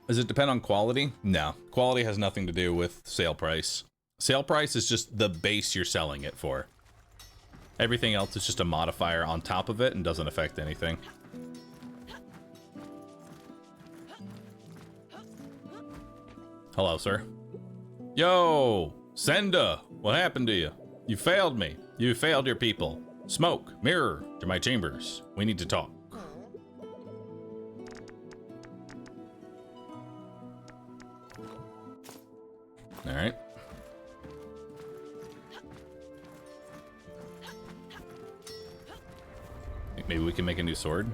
Does it depend on quality? No. Quality has nothing to do with sale price. Sale price is just the base you're selling it for. Everything else is just a modifier on top of it and doesn't affect anything. Hello, sir. Yo, Senda, what happened to you? You failed me. You failed your people. Smoke, mirror to my chambers. We need to talk. All right. Maybe we can make a new sword.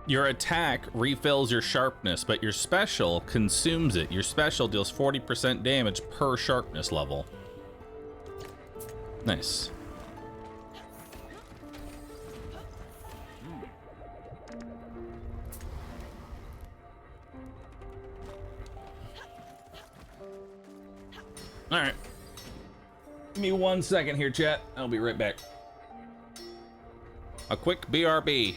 Your attack refills your sharpness, but your special consumes it. Your special deals 40% damage per sharpness level. Nice. All right. me 1 second here, chat. I'll be right back. A quick BRB.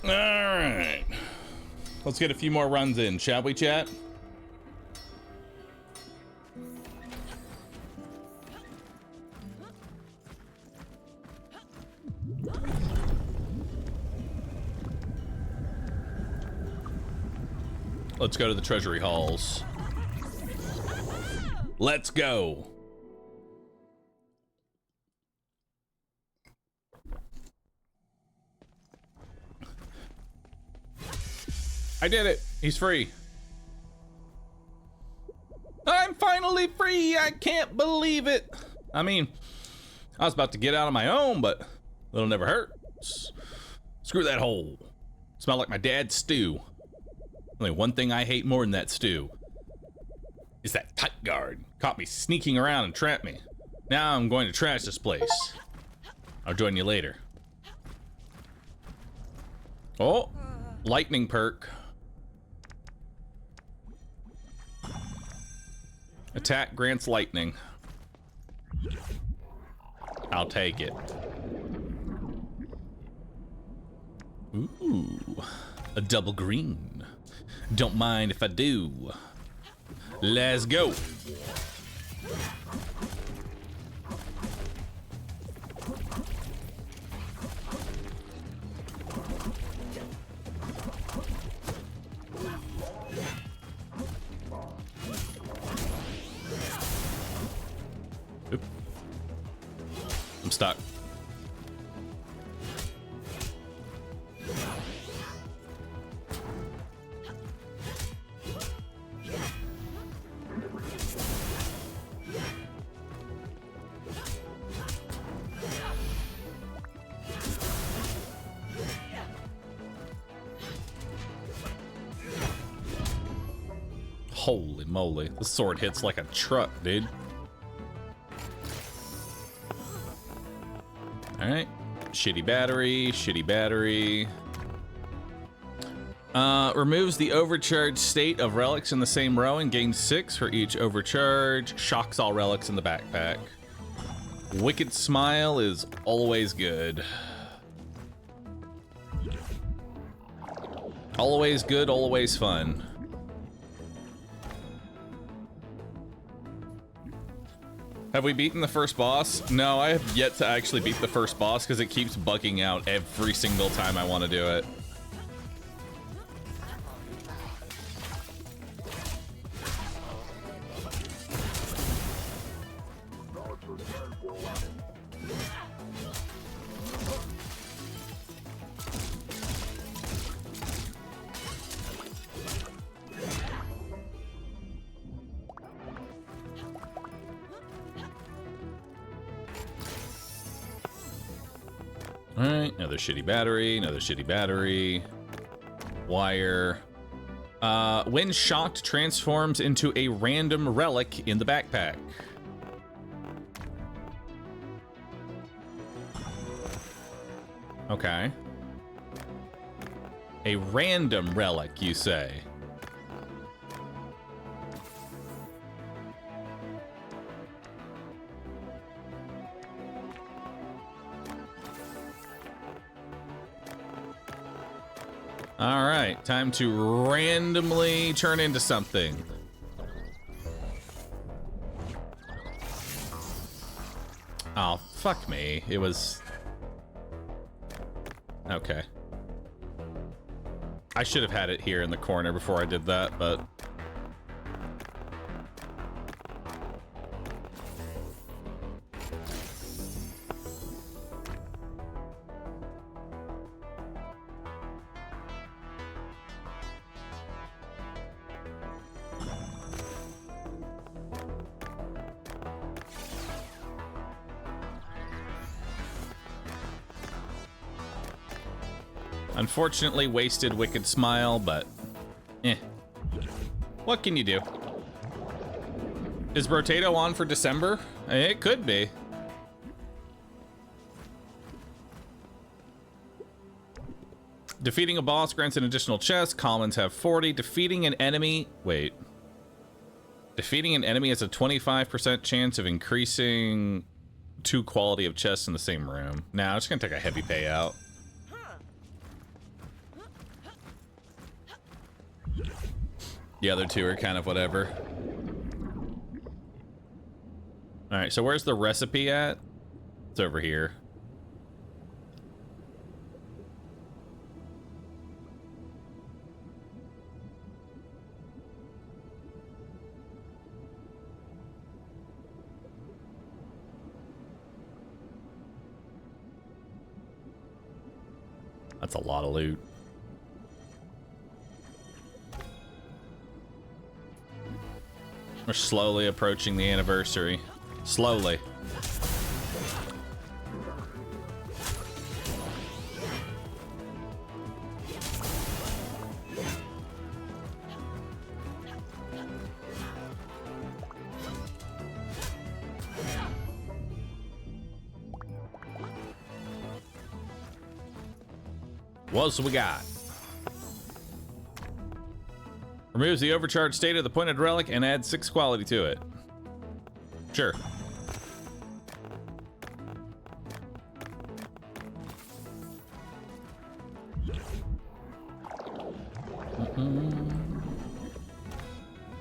All right. Let's get a few more runs in, shall we, chat? Let's go to the treasury halls. Let's go. I did it. He's free. I'm finally free. I can't believe it. I mean, I was about to get out on my own, but it'll never hurt. Screw that hole. Smell like my dad's stew. Only one thing I hate more than that stew is that tight guard. Caught me sneaking around and trapped me. Now I'm going to trash this place. I'll join you later. Oh, lightning perk. Attack grants lightning. I'll take it. Ooh, a double green. Don't mind if I do. Let's go. Oop. I'm stuck. Holy moly, this sword hits like a truck, dude. Alright. Shitty battery, shitty battery. Removes the overcharged state of relics in the same row and gains 6 for each overcharge. Shocks all relics in the backpack. Wicked Smile is always good. Always good, always fun. Have we beaten the first boss? No, I have yet to actually beat the first boss because it keeps bugging out every single time I want to do it. Alright, another shitty battery, another shitty battery. Wire. When shocked, transforms into a random relic in the backpack. Okay. A random relic, you say? All right, time to randomly turn into something. Oh, fuck me. It was... Okay. I should have had it here in the corner before I did that, but... Unfortunately, wasted Wicked Smile, but eh. What can you do? Is Brotato on for December? It could be. Defeating a boss grants an additional chest. Commons have 40. Defeating an enemy... Wait. Defeating an enemy has a 25% chance of increasing 2 quality of chests in the same room. Nah, I'm just gonna take a heavy payout. The other two are kind of whatever. All right, so where's the recipe at? It's over here. That's a lot of loot. We're slowly approaching the anniversary. Slowly. What else we got? Removes the overcharged state of the pointed relic and adds 6 quality to it. Sure.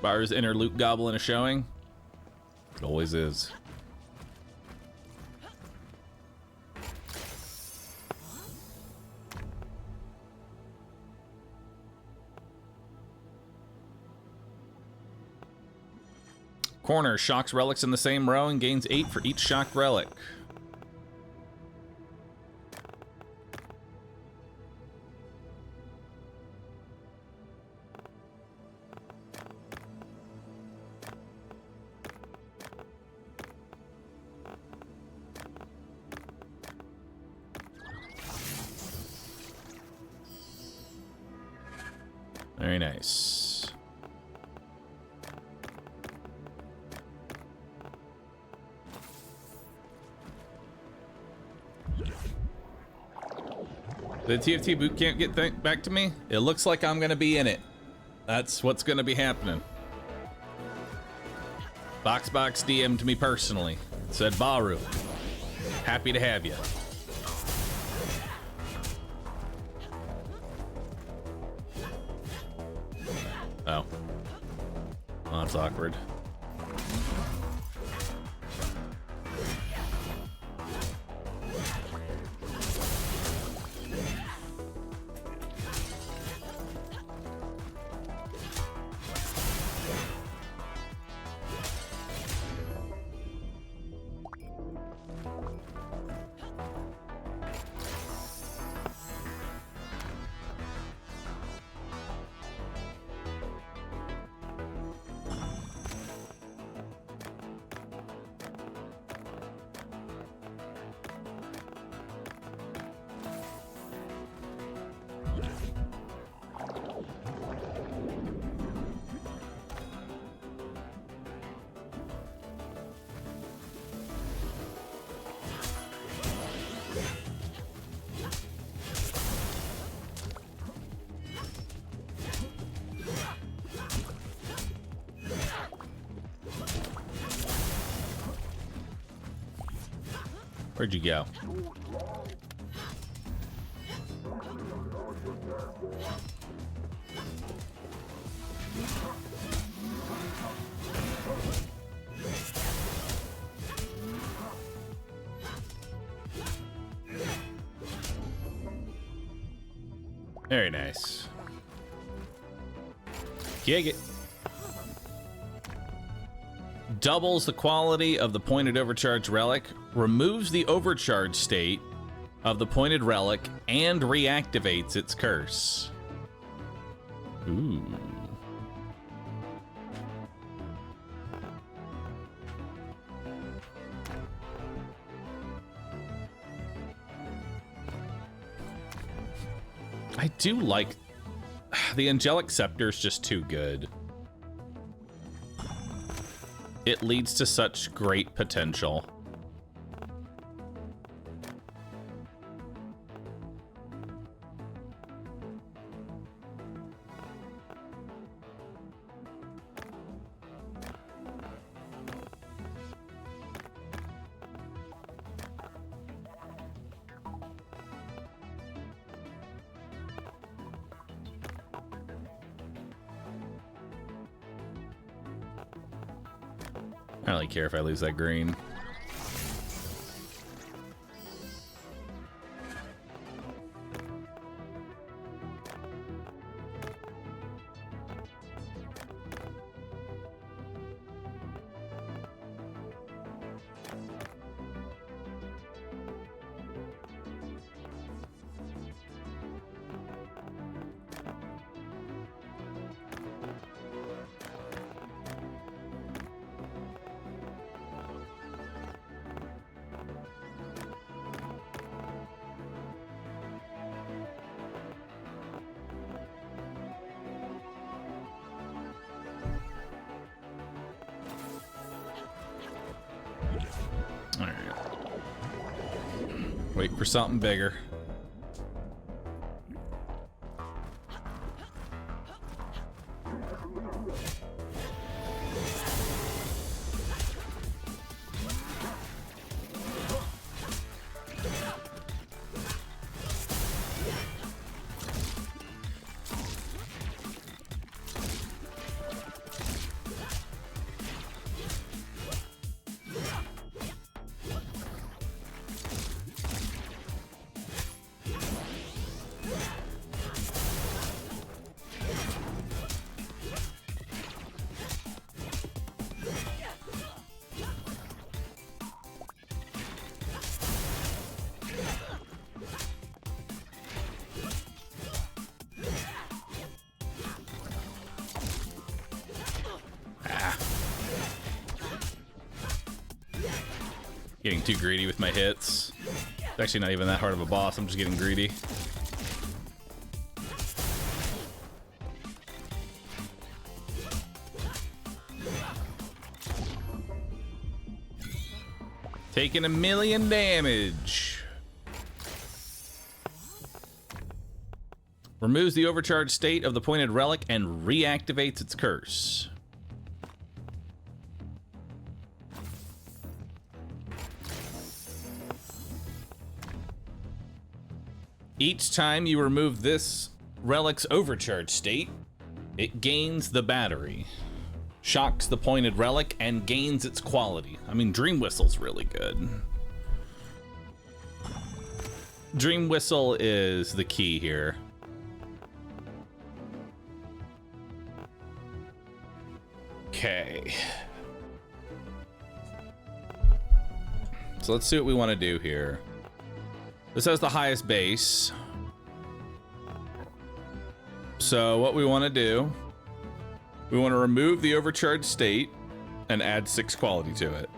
Bahroo's inner loot goblin is showing. It always is. Corner shocks relics in the same row and gains 8 for each shocked relic. Very nice. Did the TFT boot camp get back to me? It looks like I'm gonna be in it. That's what's gonna be happening. Boxbox DM'd me personally. Said, Bahroo, happy to have you. Oh. Well, that's awkward. Where'd you go? Very nice. Kick it. Doubles the quality of the pointed overcharged relic, removes the overcharged state of the pointed relic, and reactivates its curse. Ooh. I do like the angelic scepter is just too good. It leads to such great potential. I don't really care if I lose that green. Wait for something bigger. Getting too greedy with my hits. It's actually not even that hard of a boss, I'm just getting greedy. Taking 1,000,000 damage. Removes the overcharged state of the pointed relic and reactivates its curse. Each time you remove this relic's overcharge state, it gains the battery, shocks the pointed relic, and gains its quality. I mean, Dream Whistle's really good. Dream Whistle is the key here. Okay. So let's see what we want to do here. This has the highest base. So what we want to do, we want to remove the overcharged state and add 6 quality to it.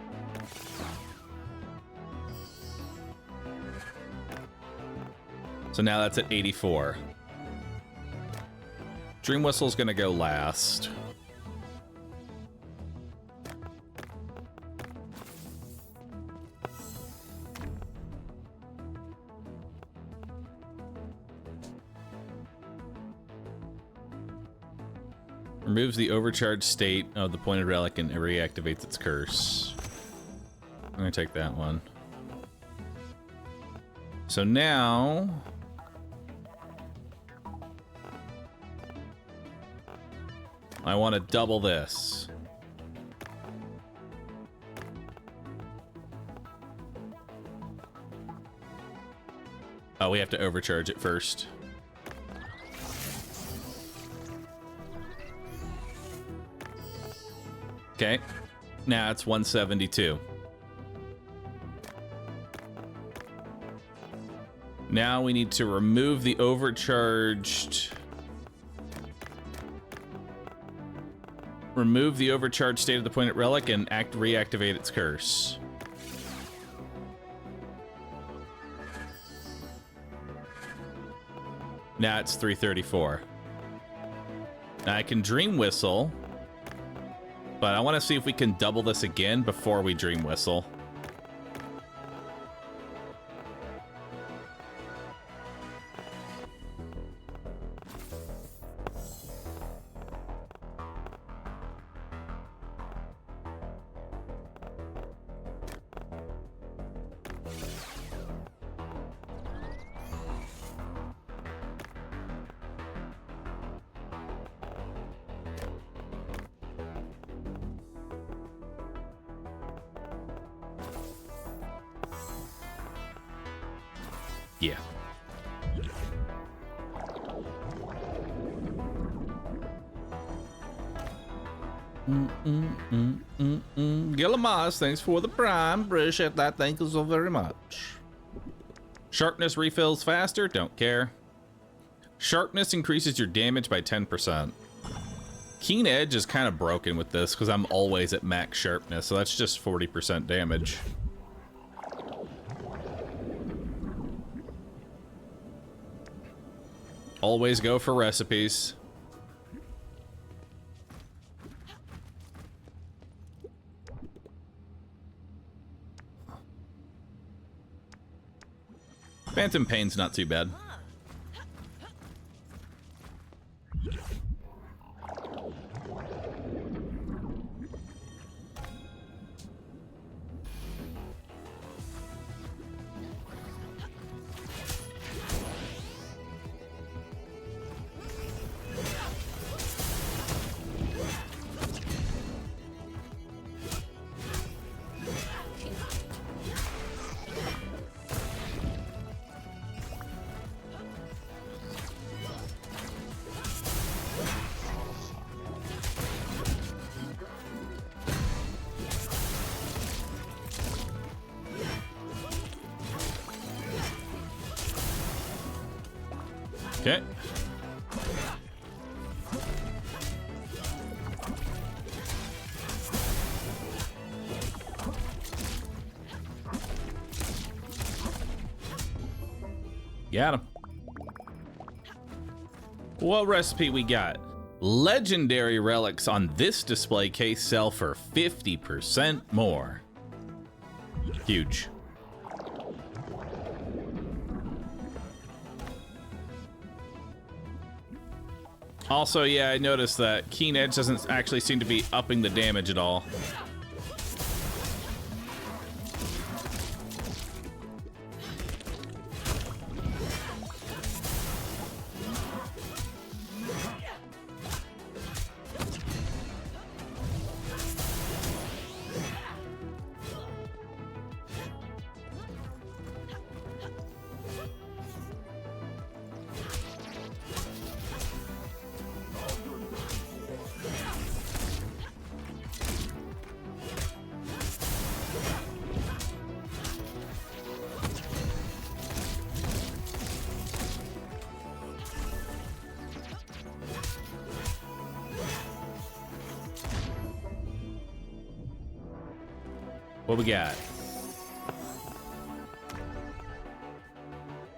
So now that's at 84. Dream Whistle's gonna go last. Removes the overcharged state of the pointed relic and it reactivates its curse. I'm gonna take that one. So now I want to double this. Oh, we have to overcharge it first. Okay, now it's 172. Now we need to remove the overcharged... Remove the overcharged state of the pointed relic and reactivate its curse. Now it's 334. Now I can Dream Whistle, but I want to see if we can double this again before we Dream Whistle. Yeah. Gillamas, thanks for the prime. Appreciate that. Thank you so very much. Sharpness refills faster. Don't care. Sharpness increases your damage by 10%. Keen Edge is kind of broken with this because I'm always at max sharpness, so that's just 40% damage. Always go for recipes. Phantom Pain's not too bad. Okay. Got him. What recipe we got? Legendary relics on this display case sell for 50% more. Huge. Also, yeah, I noticed that Keen Edge doesn't actually seem to be upping the damage at all. What we got?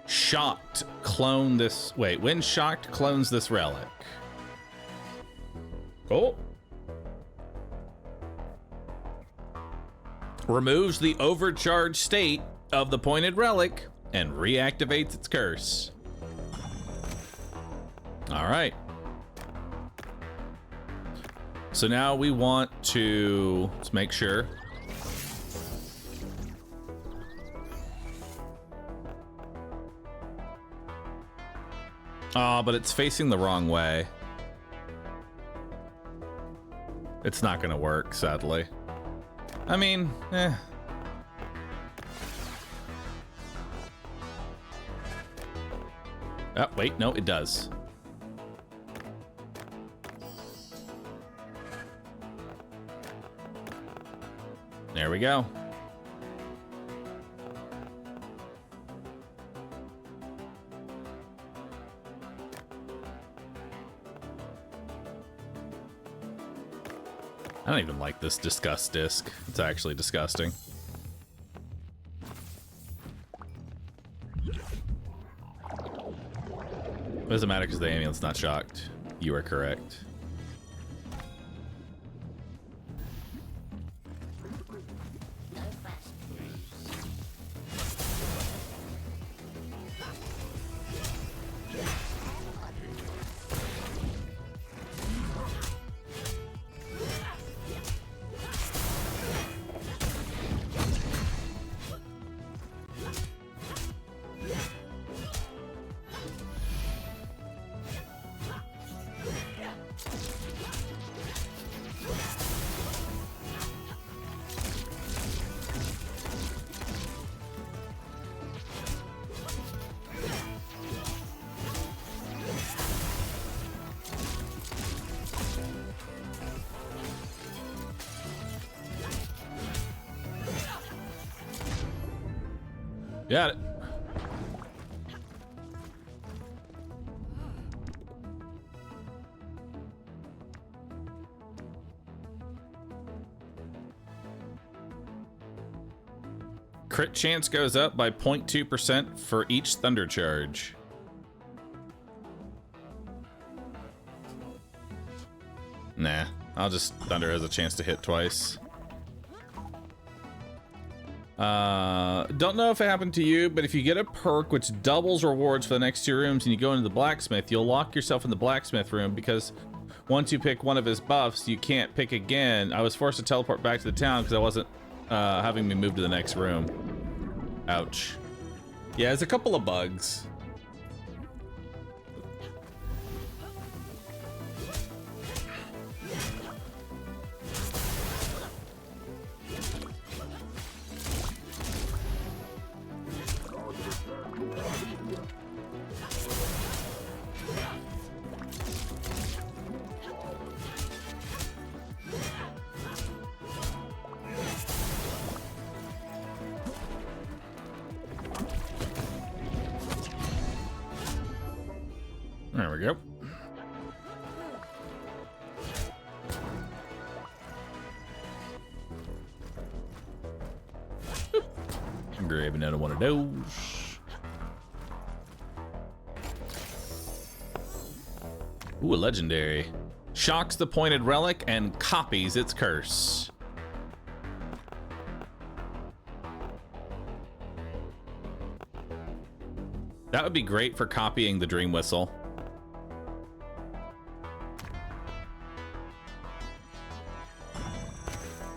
Shocked. Clone this. Wait, when Shocked clones this relic. Cool. Removes the overcharged state of the pointed relic and reactivates its curse. All right. So now we want to, let's make sure. Oh, but it's facing the wrong way. It's not gonna work, sadly. I mean, eh. Oh, wait, no, it does. There we go. I don't even like this disgust disc. It's actually disgusting. It doesn't matter because the amulet's not shocked. You are correct. Got it. Crit chance goes up by 0.2% for each thunder charge. Nah, I'll just thunder has a chance to hit twice. Don't know if it happened to you, but if you get a perk which doubles rewards for the next 2 rooms and you go into the blacksmith, you'll lock yourself in the blacksmith room because once you pick one of his buffs, you can't pick again. I was forced to teleport back to the town because I wasn't having me move to the next room. Ouch. Yeah, there's a couple of bugs. There we go. Grab another one of those. Ooh, a legendary. Shocks the pointed relic and copies its curse. That would be great for copying the Dream Whistle.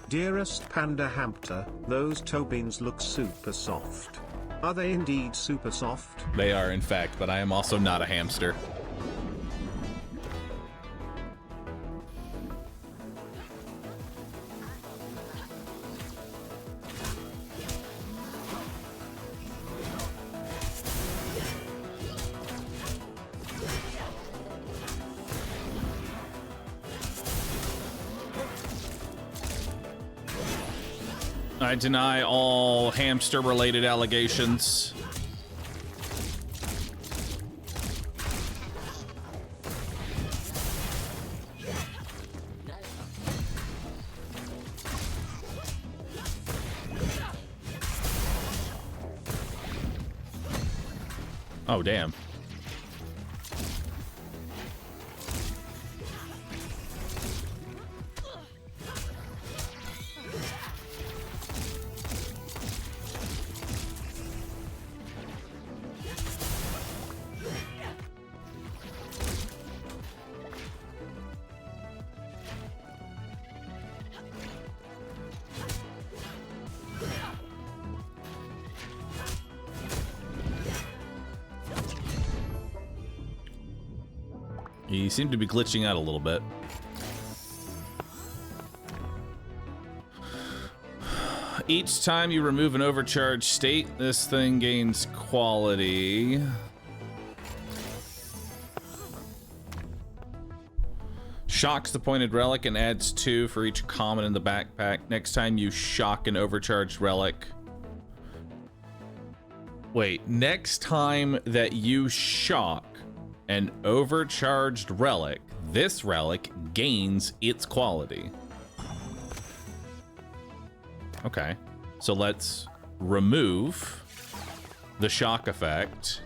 Dearest Panda Hamster, those toe beans look super soft. Are they indeed super soft? They are, in fact, but I am also not a hamster. I deny all hamster-related allegations. Oh, damn. You seem to be glitching out a little bit. Each time you remove an overcharged state, this thing gains quality. Shocks the pointed relic and adds 2 for each common in the backpack. Next time you shock an overcharged relic. Wait, next time that you shock an overcharged relic, this relic gains its quality. Okay, so let's remove the shock effect.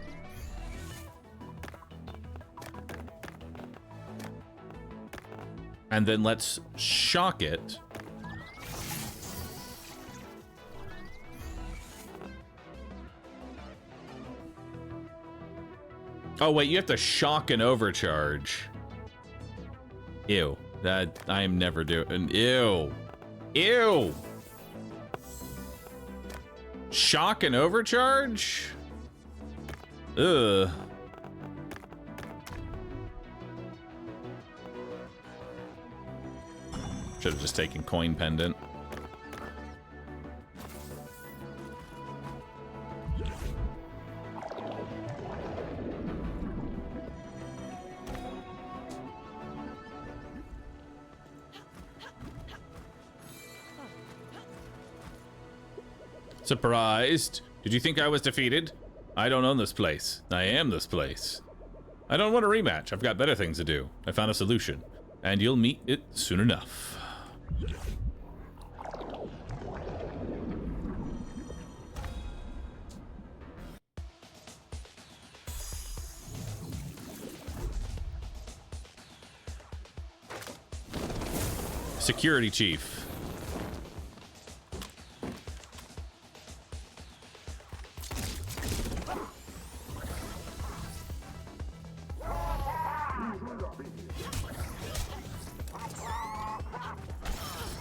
And then let's shock it. Oh wait, you have to shock an overcharge. Ew, that I am never doing. Ew, ew. Shock and overcharge? Ugh. Should have just taken coin pendant. Surprised. Did you think I was defeated? I don't own this place. I am this place. I don't want a rematch. I've got better things to do. I found a solution, and you'll meet it soon enough. Security chief.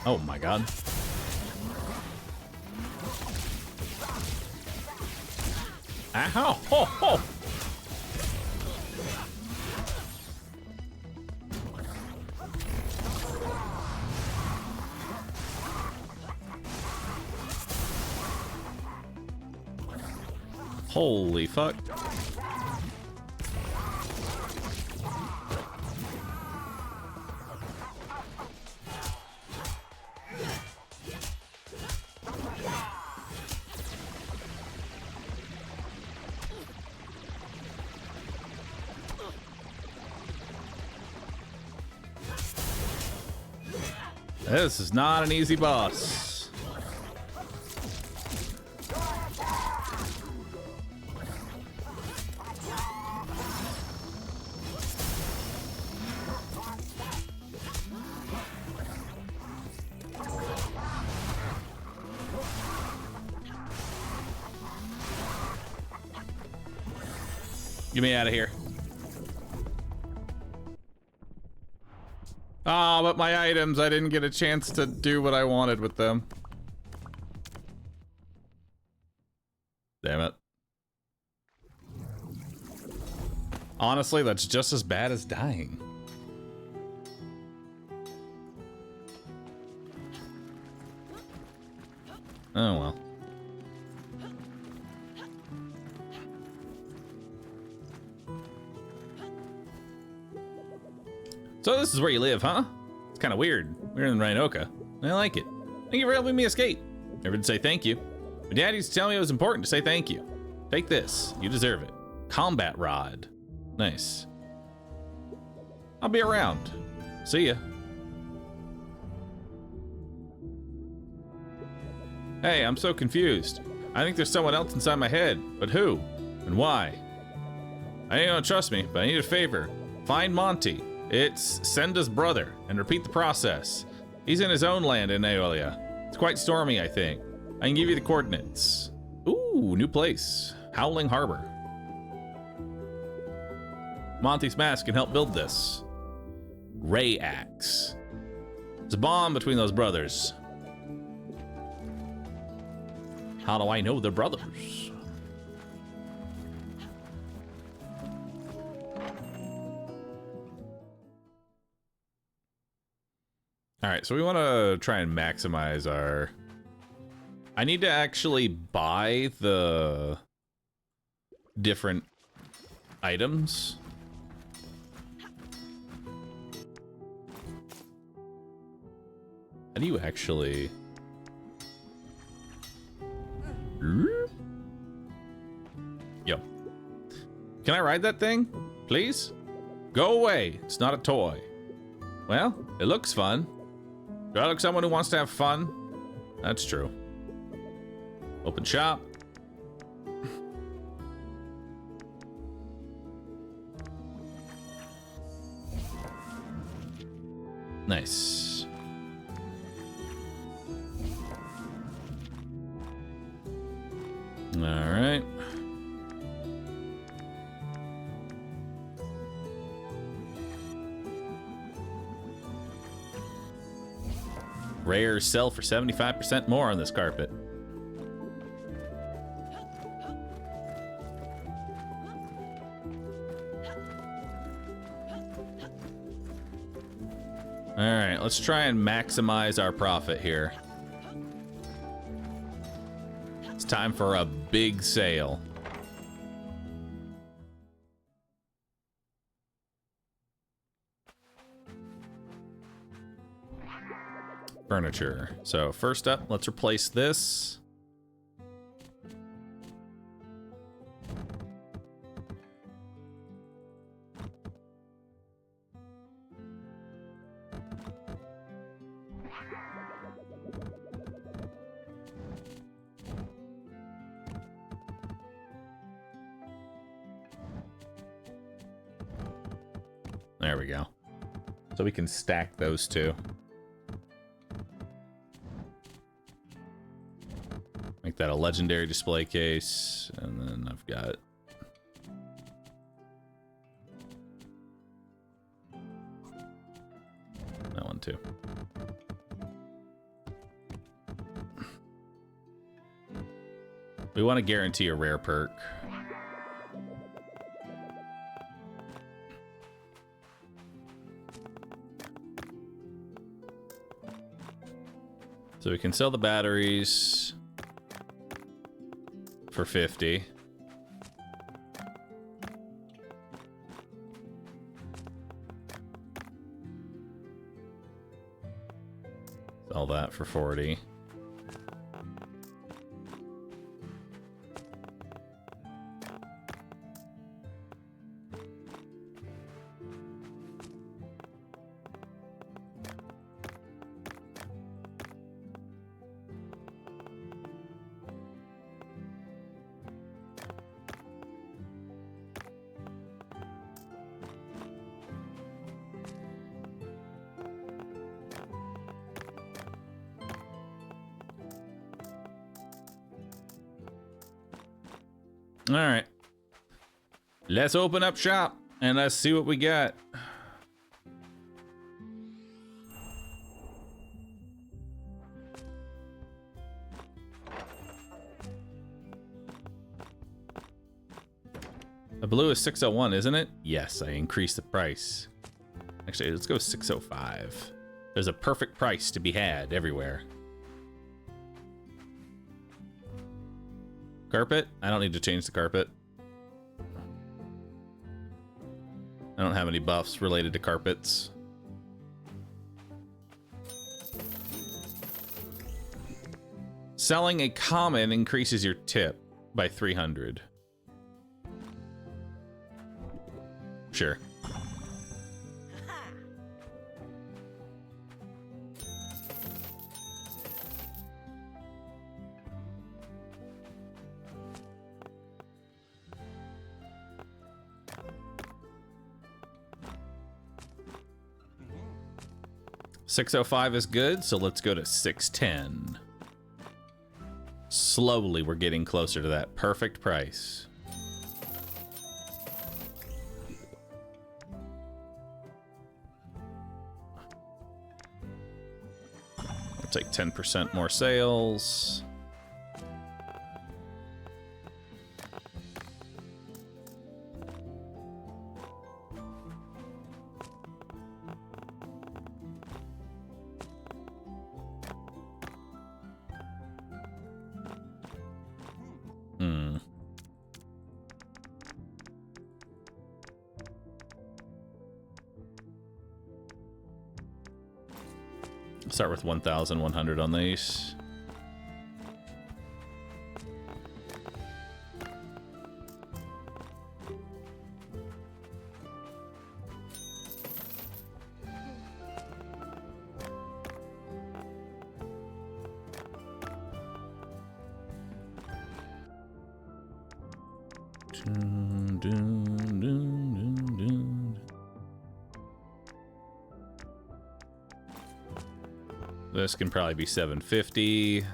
Oh my god. Ow! Ho, ho. Holy fuck. This is not an easy boss. Get me out of here. Ah, but my items, I didn't get a chance to do what I wanted with them. Damn it. Honestly, that's just as bad as dying. Oh well. So this is where you live, huh? It's kind of weird. We're in Rhinoka. I like it. Thank you for helping me escape. Never did say thank you. My dad used to tell me it was important to say thank you. Take this. You deserve it. Combat rod. Nice. I'll be around. See ya. Hey, I'm so confused. I think there's someone else inside my head, but who? And why? I know you don't trust me, but I need a favor. Find Monty. It's Senda's brother, and repeat the process. He's in his own land in Aeolia. It's quite stormy, I think. I can give you the coordinates. Ooh, new place. Howling Harbor. Monty's mask can help build this. Ray Axe. There's a bond between those brothers. How do I know they're brothers? All right, so we want to try and maximize our... I need to actually buy the different items. How do you actually... Yo. Can I ride that thing? Please? Go away. It's not a toy. Well, it looks fun. Do I look someone who wants to have fun? That's true. Open shop. Nice. All right. Rares sell for 75% more on this carpet. All right, let's try and maximize our profit here. It's time for a big sale. Furniture. So first up, let's replace this. There we go. So we can stack those two. Make that a legendary display case, and then I've got that one too. We want to guarantee a rare perk. So we can sell the batteries for 50. Sell that for 40. All right, let's open up shop and let's see what we got. The blue is 601, isn't it? Yes, I increased the price. Actually, let's go 605. There's a perfect price to be had everywhere. Carpet? I don't need to change the carpet. I don't have any buffs related to carpets. Selling a common increases your tip by 300. Sure. $605 is good, so let's go to 610. Slowly, we're getting closer to that perfect price. We'll take 10% more sales. Start with 1,100 on these. This can probably be 750.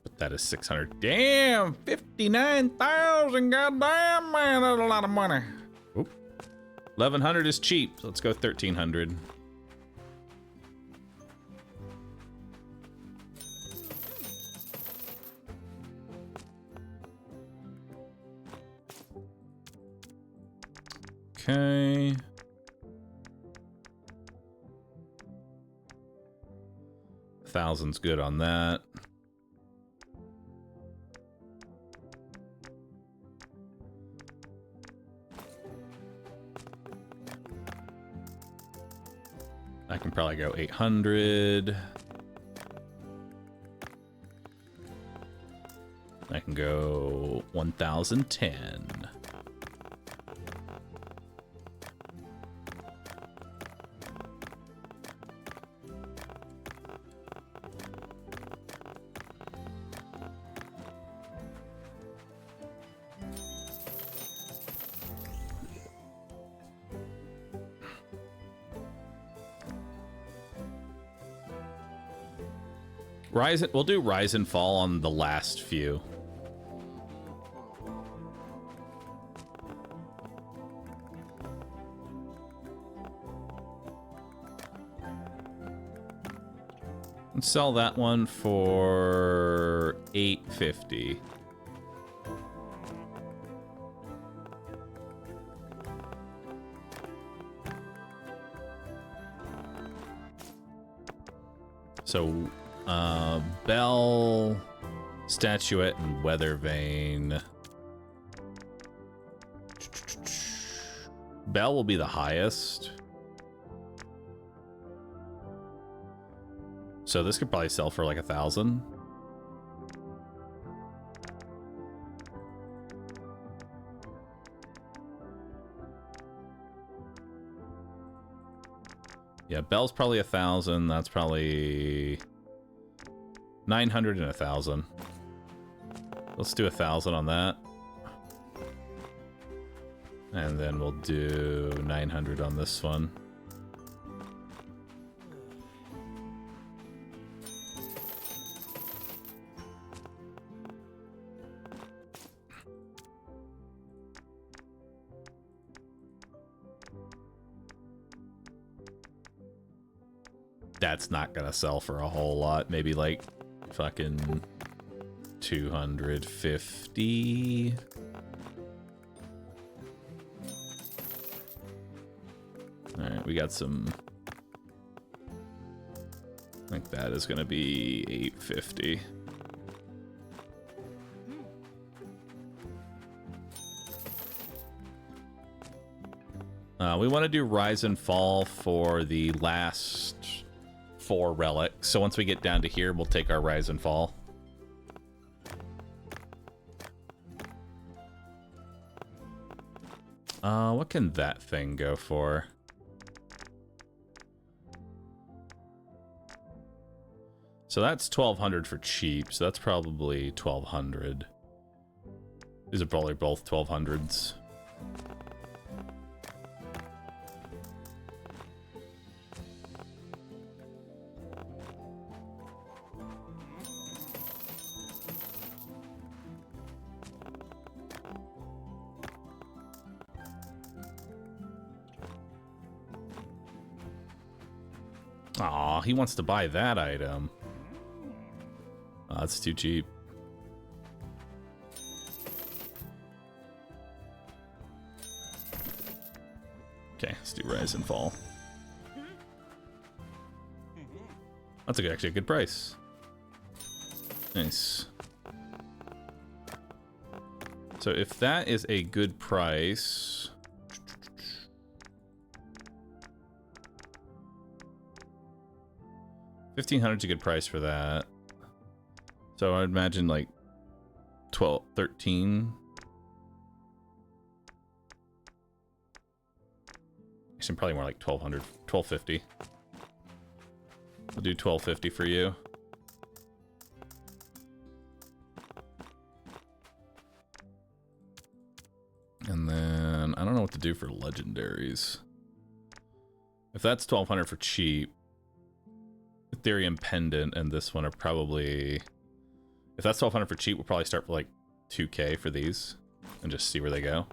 But that is 600. Damn, 59,000. Goddamn, man, that's a lot of money. Oop. 1,100 is cheap. So let's go 1,300. Okay. Thousand's good on that. I can probably go 800. I can go 1,010. We'll do rise and fall on the last few. Let's sell that one for $850. So, Bell, Statuette, and Weather Vane. Bell will be the highest. So this could probably sell for like 1,000. Yeah, Bell's probably 1,000. That's probably 900 and 1,000. Let's do 1,000 on that. And then we'll do 900 on this one. That's not gonna sell for a whole lot. Maybe like fucking 250. Alright, we got some. I think that is gonna be 850. We want to do rise and fall for the last 4 relics. So once we get down to here, we'll take our rise and fall. What can that thing go for? So that's 1,200 for cheap, so that's probably 1,200. These are probably both 1,200s. Aw, he wants to buy that item. Oh, that's too cheap. Okay, let's do rise and fall. That's actually a good price. Nice. So if that is a good price... 1,500 is a good price for that. So I'd imagine like 12, 13. Actually, probably more like 1,200, 1,250. I'll do 1,250 for you. And then I don't know what to do for legendaries. If that's 1,200 for cheap, Ethereum Pendant and this one are probably... If that's 1,200 for cheap, we'll probably start for like 2K for these and just see where they go.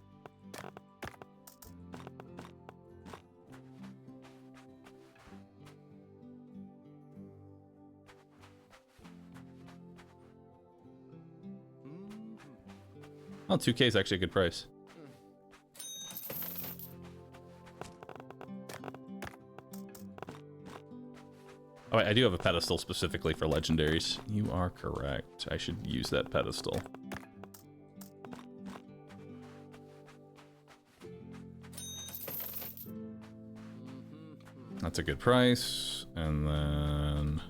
Oh, 2K is actually a good price. Oh, wait, I do have a pedestal specifically for legendaries. You are correct. I should use that pedestal. That's a good price. And then...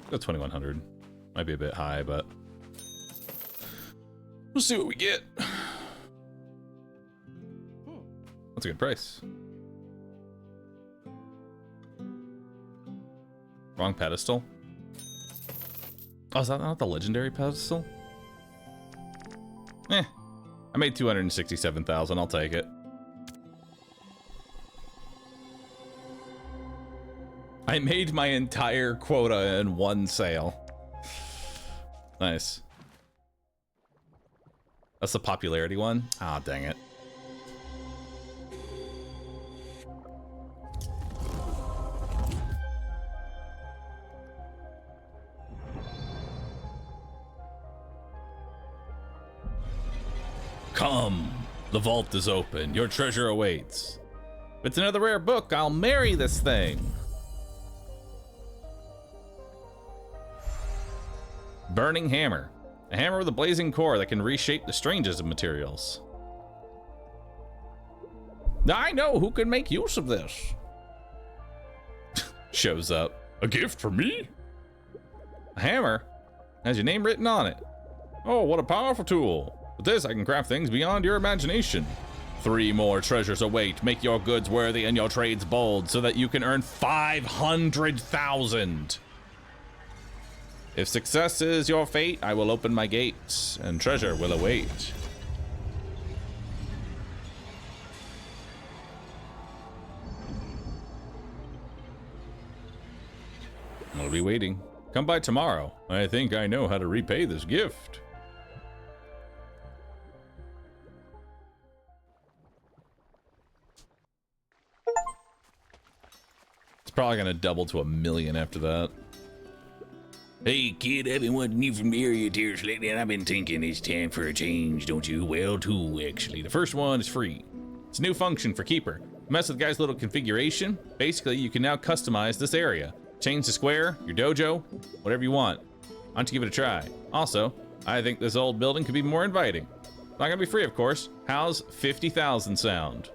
Go 2,100. Might be a bit high, but... We'll see what we get. That's a good price. Wrong pedestal. Oh, is that not the legendary pedestal? Eh. I made 267,000. I'll take it. I made my entire quota in one sale. Nice. That's the popularity one? Ah, dang it. Come, the vault is open. Your treasure awaits. If it's another rare book, I'll marry this thing. Burning hammer. A hammer with a blazing core that can reshape the strangest of materials. I know who can make use of this. Shows up. A gift for me? A hammer? Has your name written on it. Oh, what a powerful tool. With this, I can craft things beyond your imagination. 3 more treasures await. Make your goods worthy and your trades bold so that you can earn 500,000. If success is your fate, I will open my gates, and treasure will await. I'll be waiting. Come by tomorrow. I think I know how to repay this gift. It's probably gonna double to 1 million after that. Hey kid, I've been wanting you from the area tiers lately, and I've been thinking it's time for a change, don't you? Well, 2 actually. The first one is free. It's a new function for Keeper. Mess with the guy's little configuration. Basically, you can now customize this area. Change the square, your dojo, whatever you want. Why don't you give it a try? Also, I think this old building could be more inviting. Not gonna be free, of course. How's 50,000 sound?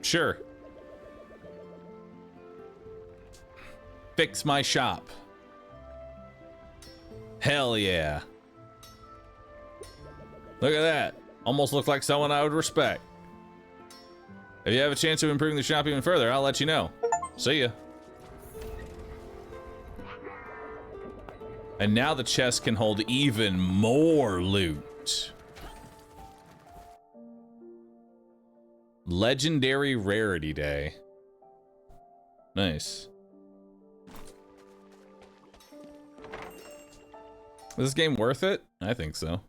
Sure. Fix my shop. Hell yeah. Look at that. Almost looked like someone I would respect. If you have a chance of improving the shop even further, I'll let you know. See ya. And now the chest can hold even more loot. Legendary Rarity Day. Nice. Is this game worth it? I think so.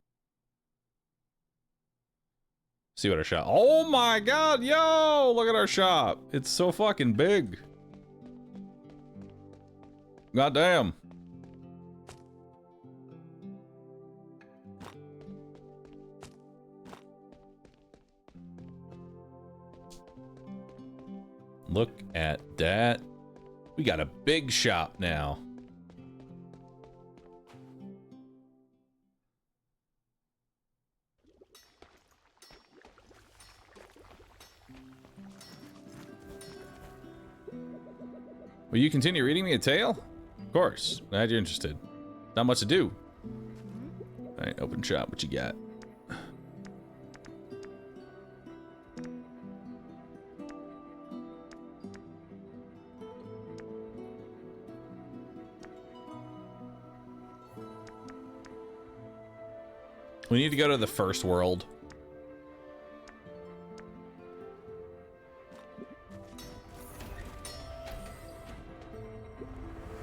See what our shop. Oh my god, yo! Look at our shop. It's so fucking big. God damn. Look at that. We got a big shop now. Will you continue reading me a tale? Of course. Glad you're interested. Not much to do. Alright, open shop. What you got? We need to go to the first world.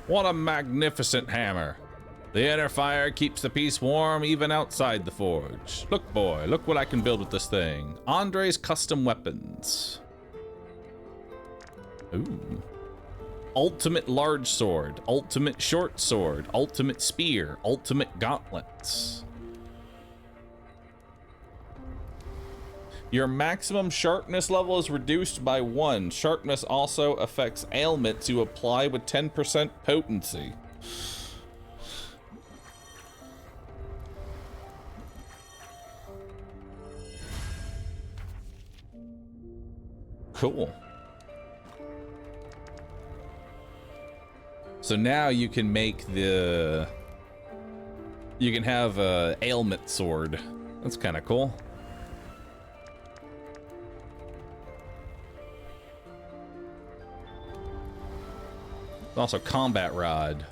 What a magnificent hammer. The inner fire keeps the piece warm even outside the forge. Look, boy, look what I can build with this thing. Andre's custom weapons. Ooh. Ultimate large sword, ultimate short sword, ultimate spear, ultimate gauntlets. Your maximum sharpness level is reduced by 1. Sharpness also affects ailments you apply with 10% potency. Cool. So now you can make the... You can have a ailment sword. That's kind of cool. Also combat rod.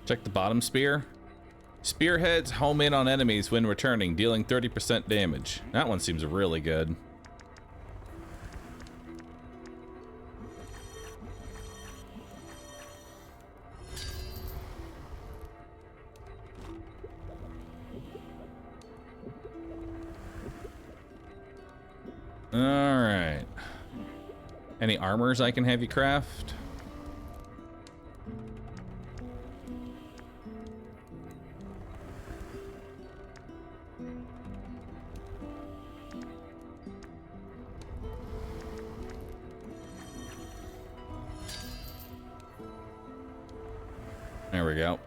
Check the bottom spear. Spearheads home in on enemies when returning, dealing 30% damage. That one seems really good. Alright. Any armors I can have you craft? There we go.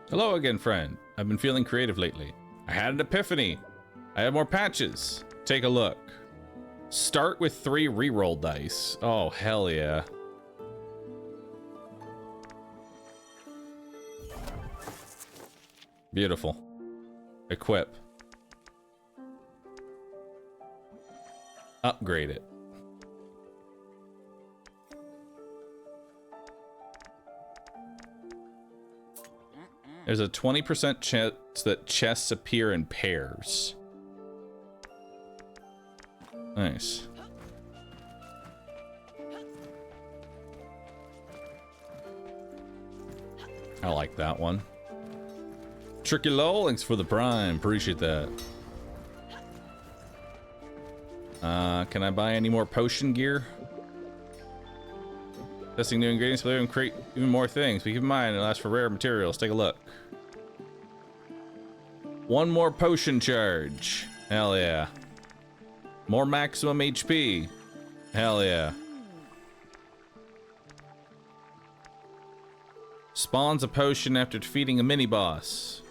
Hello again, friend. I've been feeling creative lately. I had an epiphany. I have more patches. Take a look. Start with 3 reroll dice. Oh, hell yeah. Beautiful. Equip. Upgrade it. There's a 20% chance that chests appear in pairs. Nice. I like that one. Tricky Lol, thanks for the prime. Appreciate that. Can I buy any more potion gear? Testing new ingredients will even create even more things. But keep in mind, it lasts for rare materials. Take a look. 1 more potion charge. Hell yeah. More maximum HP. Hell yeah. Spawns a potion after defeating a mini-boss.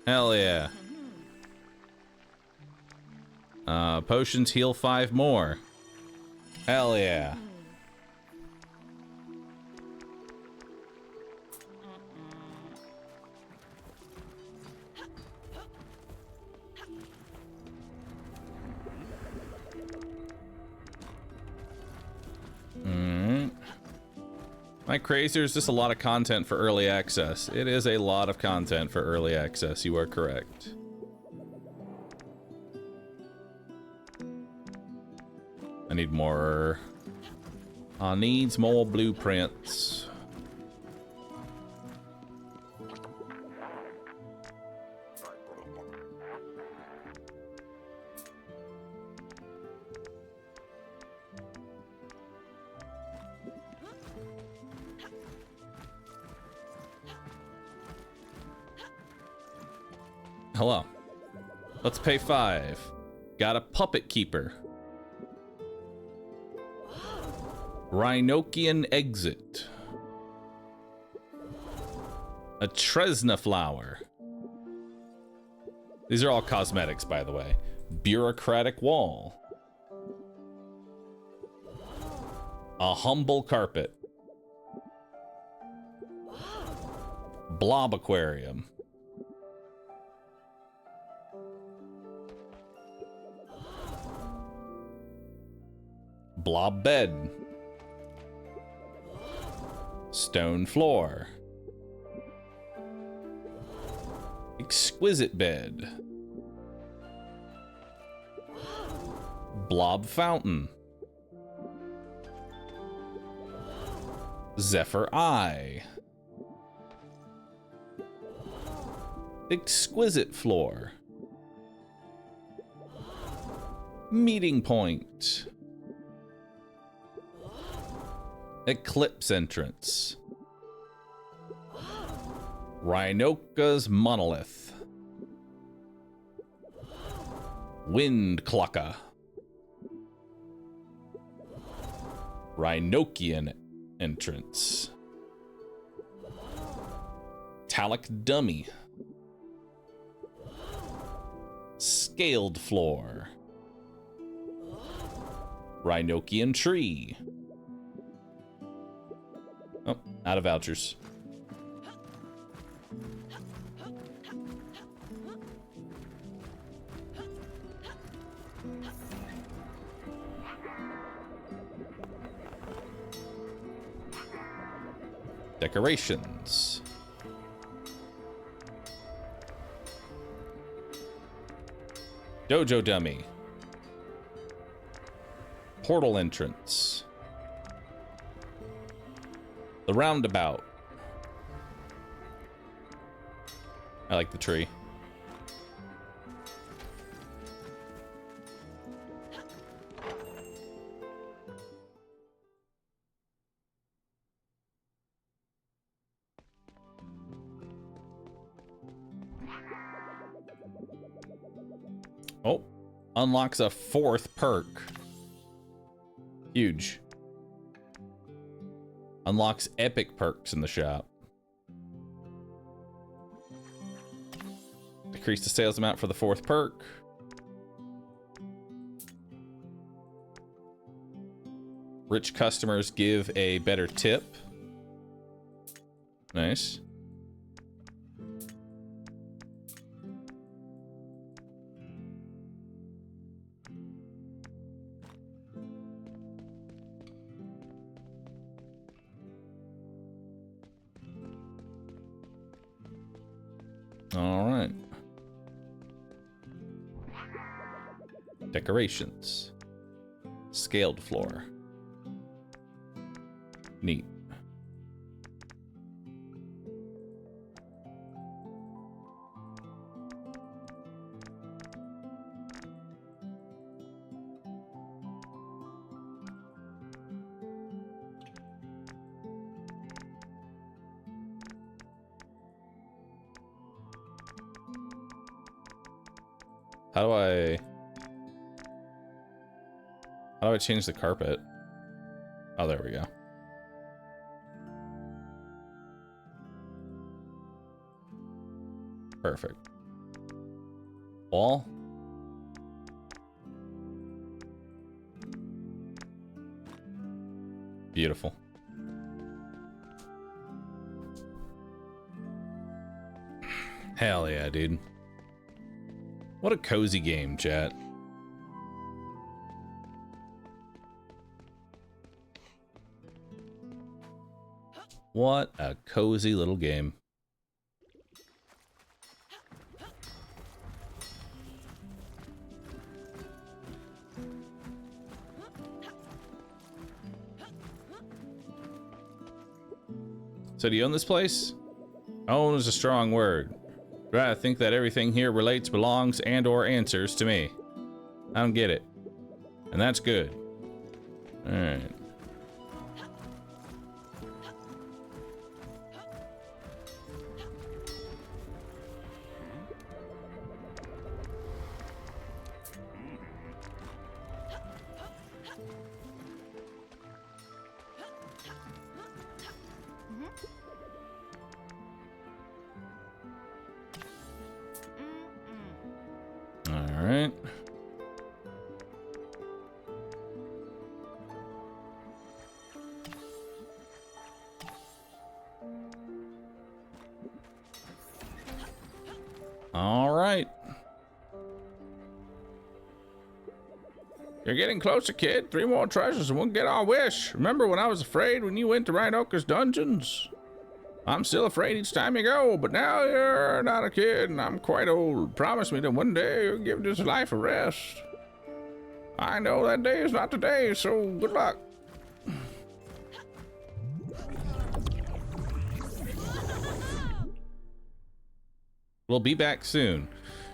Hell yeah. Potions heal 5 more. Hell yeah. My crazy, there's just a lot of content for early access. It is a lot of content for early access. You are correct. I need more. Needs more blueprints. Hello. Let's pay 5. Got a puppet keeper. Rhinokian exit. A Tresna flower. These are all cosmetics, by the way. Bureaucratic wall. A humble carpet. Blob aquarium. Blob bed. Stone floor. Exquisite bed. Blob fountain. Zephyr eye. Exquisite floor. Meeting point. Eclipse entrance. Rhinoka's monolith. Wind clucker. Rhinokian entrance. Talc dummy. Scaled floor. Rhinokian tree. Oh, out of vouchers. Decorations. Dojo dummy. Portal entrance. The roundabout. I like the tree. Oh, unlocks a 4th perk. Huge. Unlocks epic perks in the shop. Decrease the sales amount for the 4th perk. Rich customers give a better tip. Nice. All right. Decorations. Scaled floor. Neat. How do I change the carpet? Oh, there we go. Perfect. Wall. Beautiful. Hell yeah, dude. What a cozy game, chat. What a cozy little game. So do you own this place? Own is a strong word. But I think that everything here relates, belongs, and or answers to me. I don't get it. And that's good. Alright. Alright. Alright. You're getting closer, kid. 3 more treasures and we'll get our wish. Remember when I was afraid when you went to Rhinoker's dungeons? I'm still afraid each time you go, but now you're not a kid and I'm quite old. Promise me that one day you'll give this life a rest. I know that day is not today, so good luck. We'll be back soon.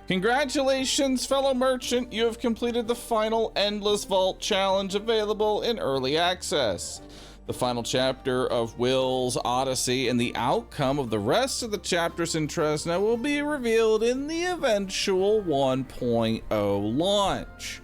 Congratulations, fellow merchant. You have completed the final Endless Vault challenge, available in early access. The final chapter of Will's Odyssey and the outcome of the rest of the chapters in Tresna will be revealed in the eventual 1.0 launch.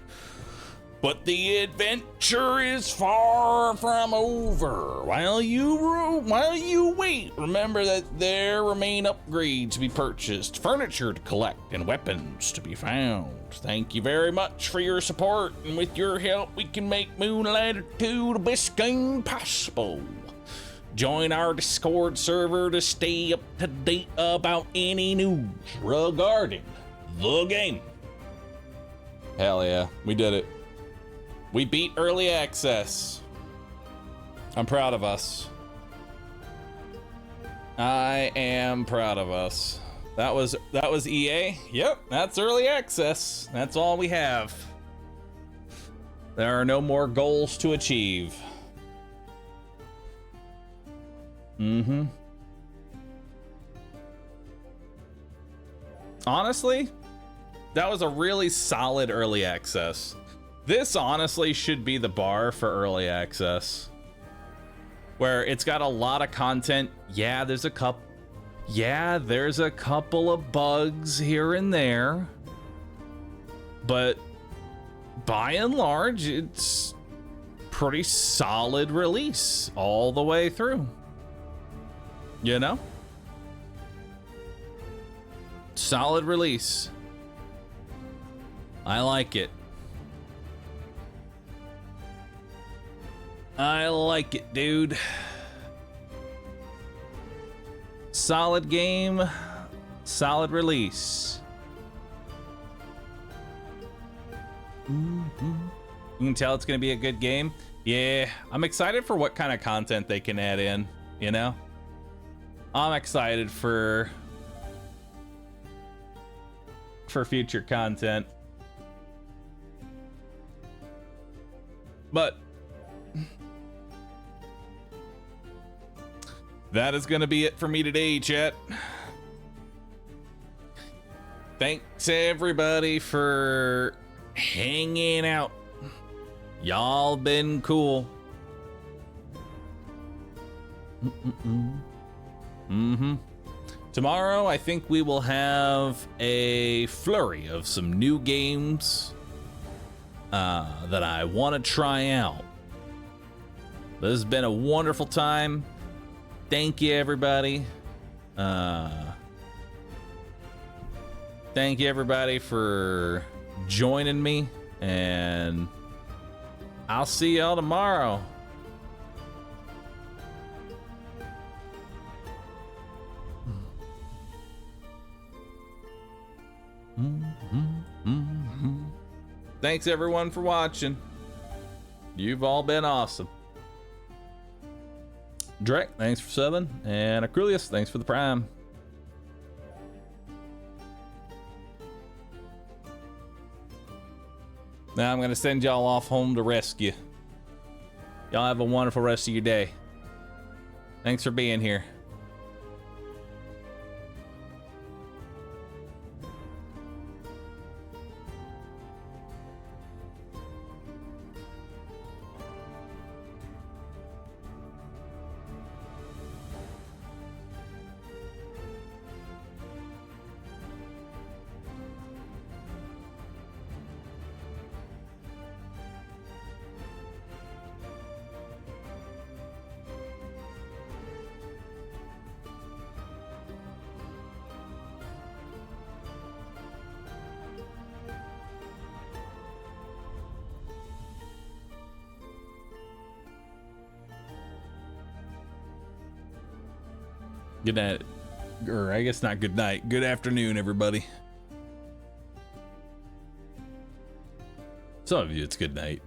But the adventure is far from over. While you wait, remember that there remain upgrades to be purchased, furniture to collect, and weapons to be found. Thank you very much for your support, and with your help, we can make Moonlighter 2 the best game possible. Join our Discord server to stay up to date about any news regarding the game. Hell yeah, we did it. We beat early access. I'm proud of us. I am proud of us. That was EA. Yep, that's early access. That's all we have. There are no more goals to achieve. Mm-hmm. Honestly, that was a really solid early access. This honestly should be the bar for early access, where it's got a lot of content. Yeah, there's a couple of bugs here and there, but by and large, it's pretty solid release all the way through. You know? Solid release. I like it. I like it, dude. Solid game, solid release. You can tell it's gonna be a good game. Yeah, I'm excited for what kind of content they can add in, you know? I'm excited for future content. But that is gonna be it for me today, chat. Thanks everybody for hanging out. Y'all been cool. Tomorrow, I think we will have a flurry of some new games that I want to try out. This has been a wonderful time. Thank you, everybody. Thank you, everybody, for joining me, and I'll see y'all tomorrow. Thanks, everyone, for watching. You've all been awesome. Drek, thanks for subbing, and Acrulius, thanks for the prime. Now I'm gonna send y'all off home to rescue. Y'all have a wonderful rest of your day. Thanks for being here. Good night. Or I guess not good night. Good afternoon, everybody. Some of you, it's good night.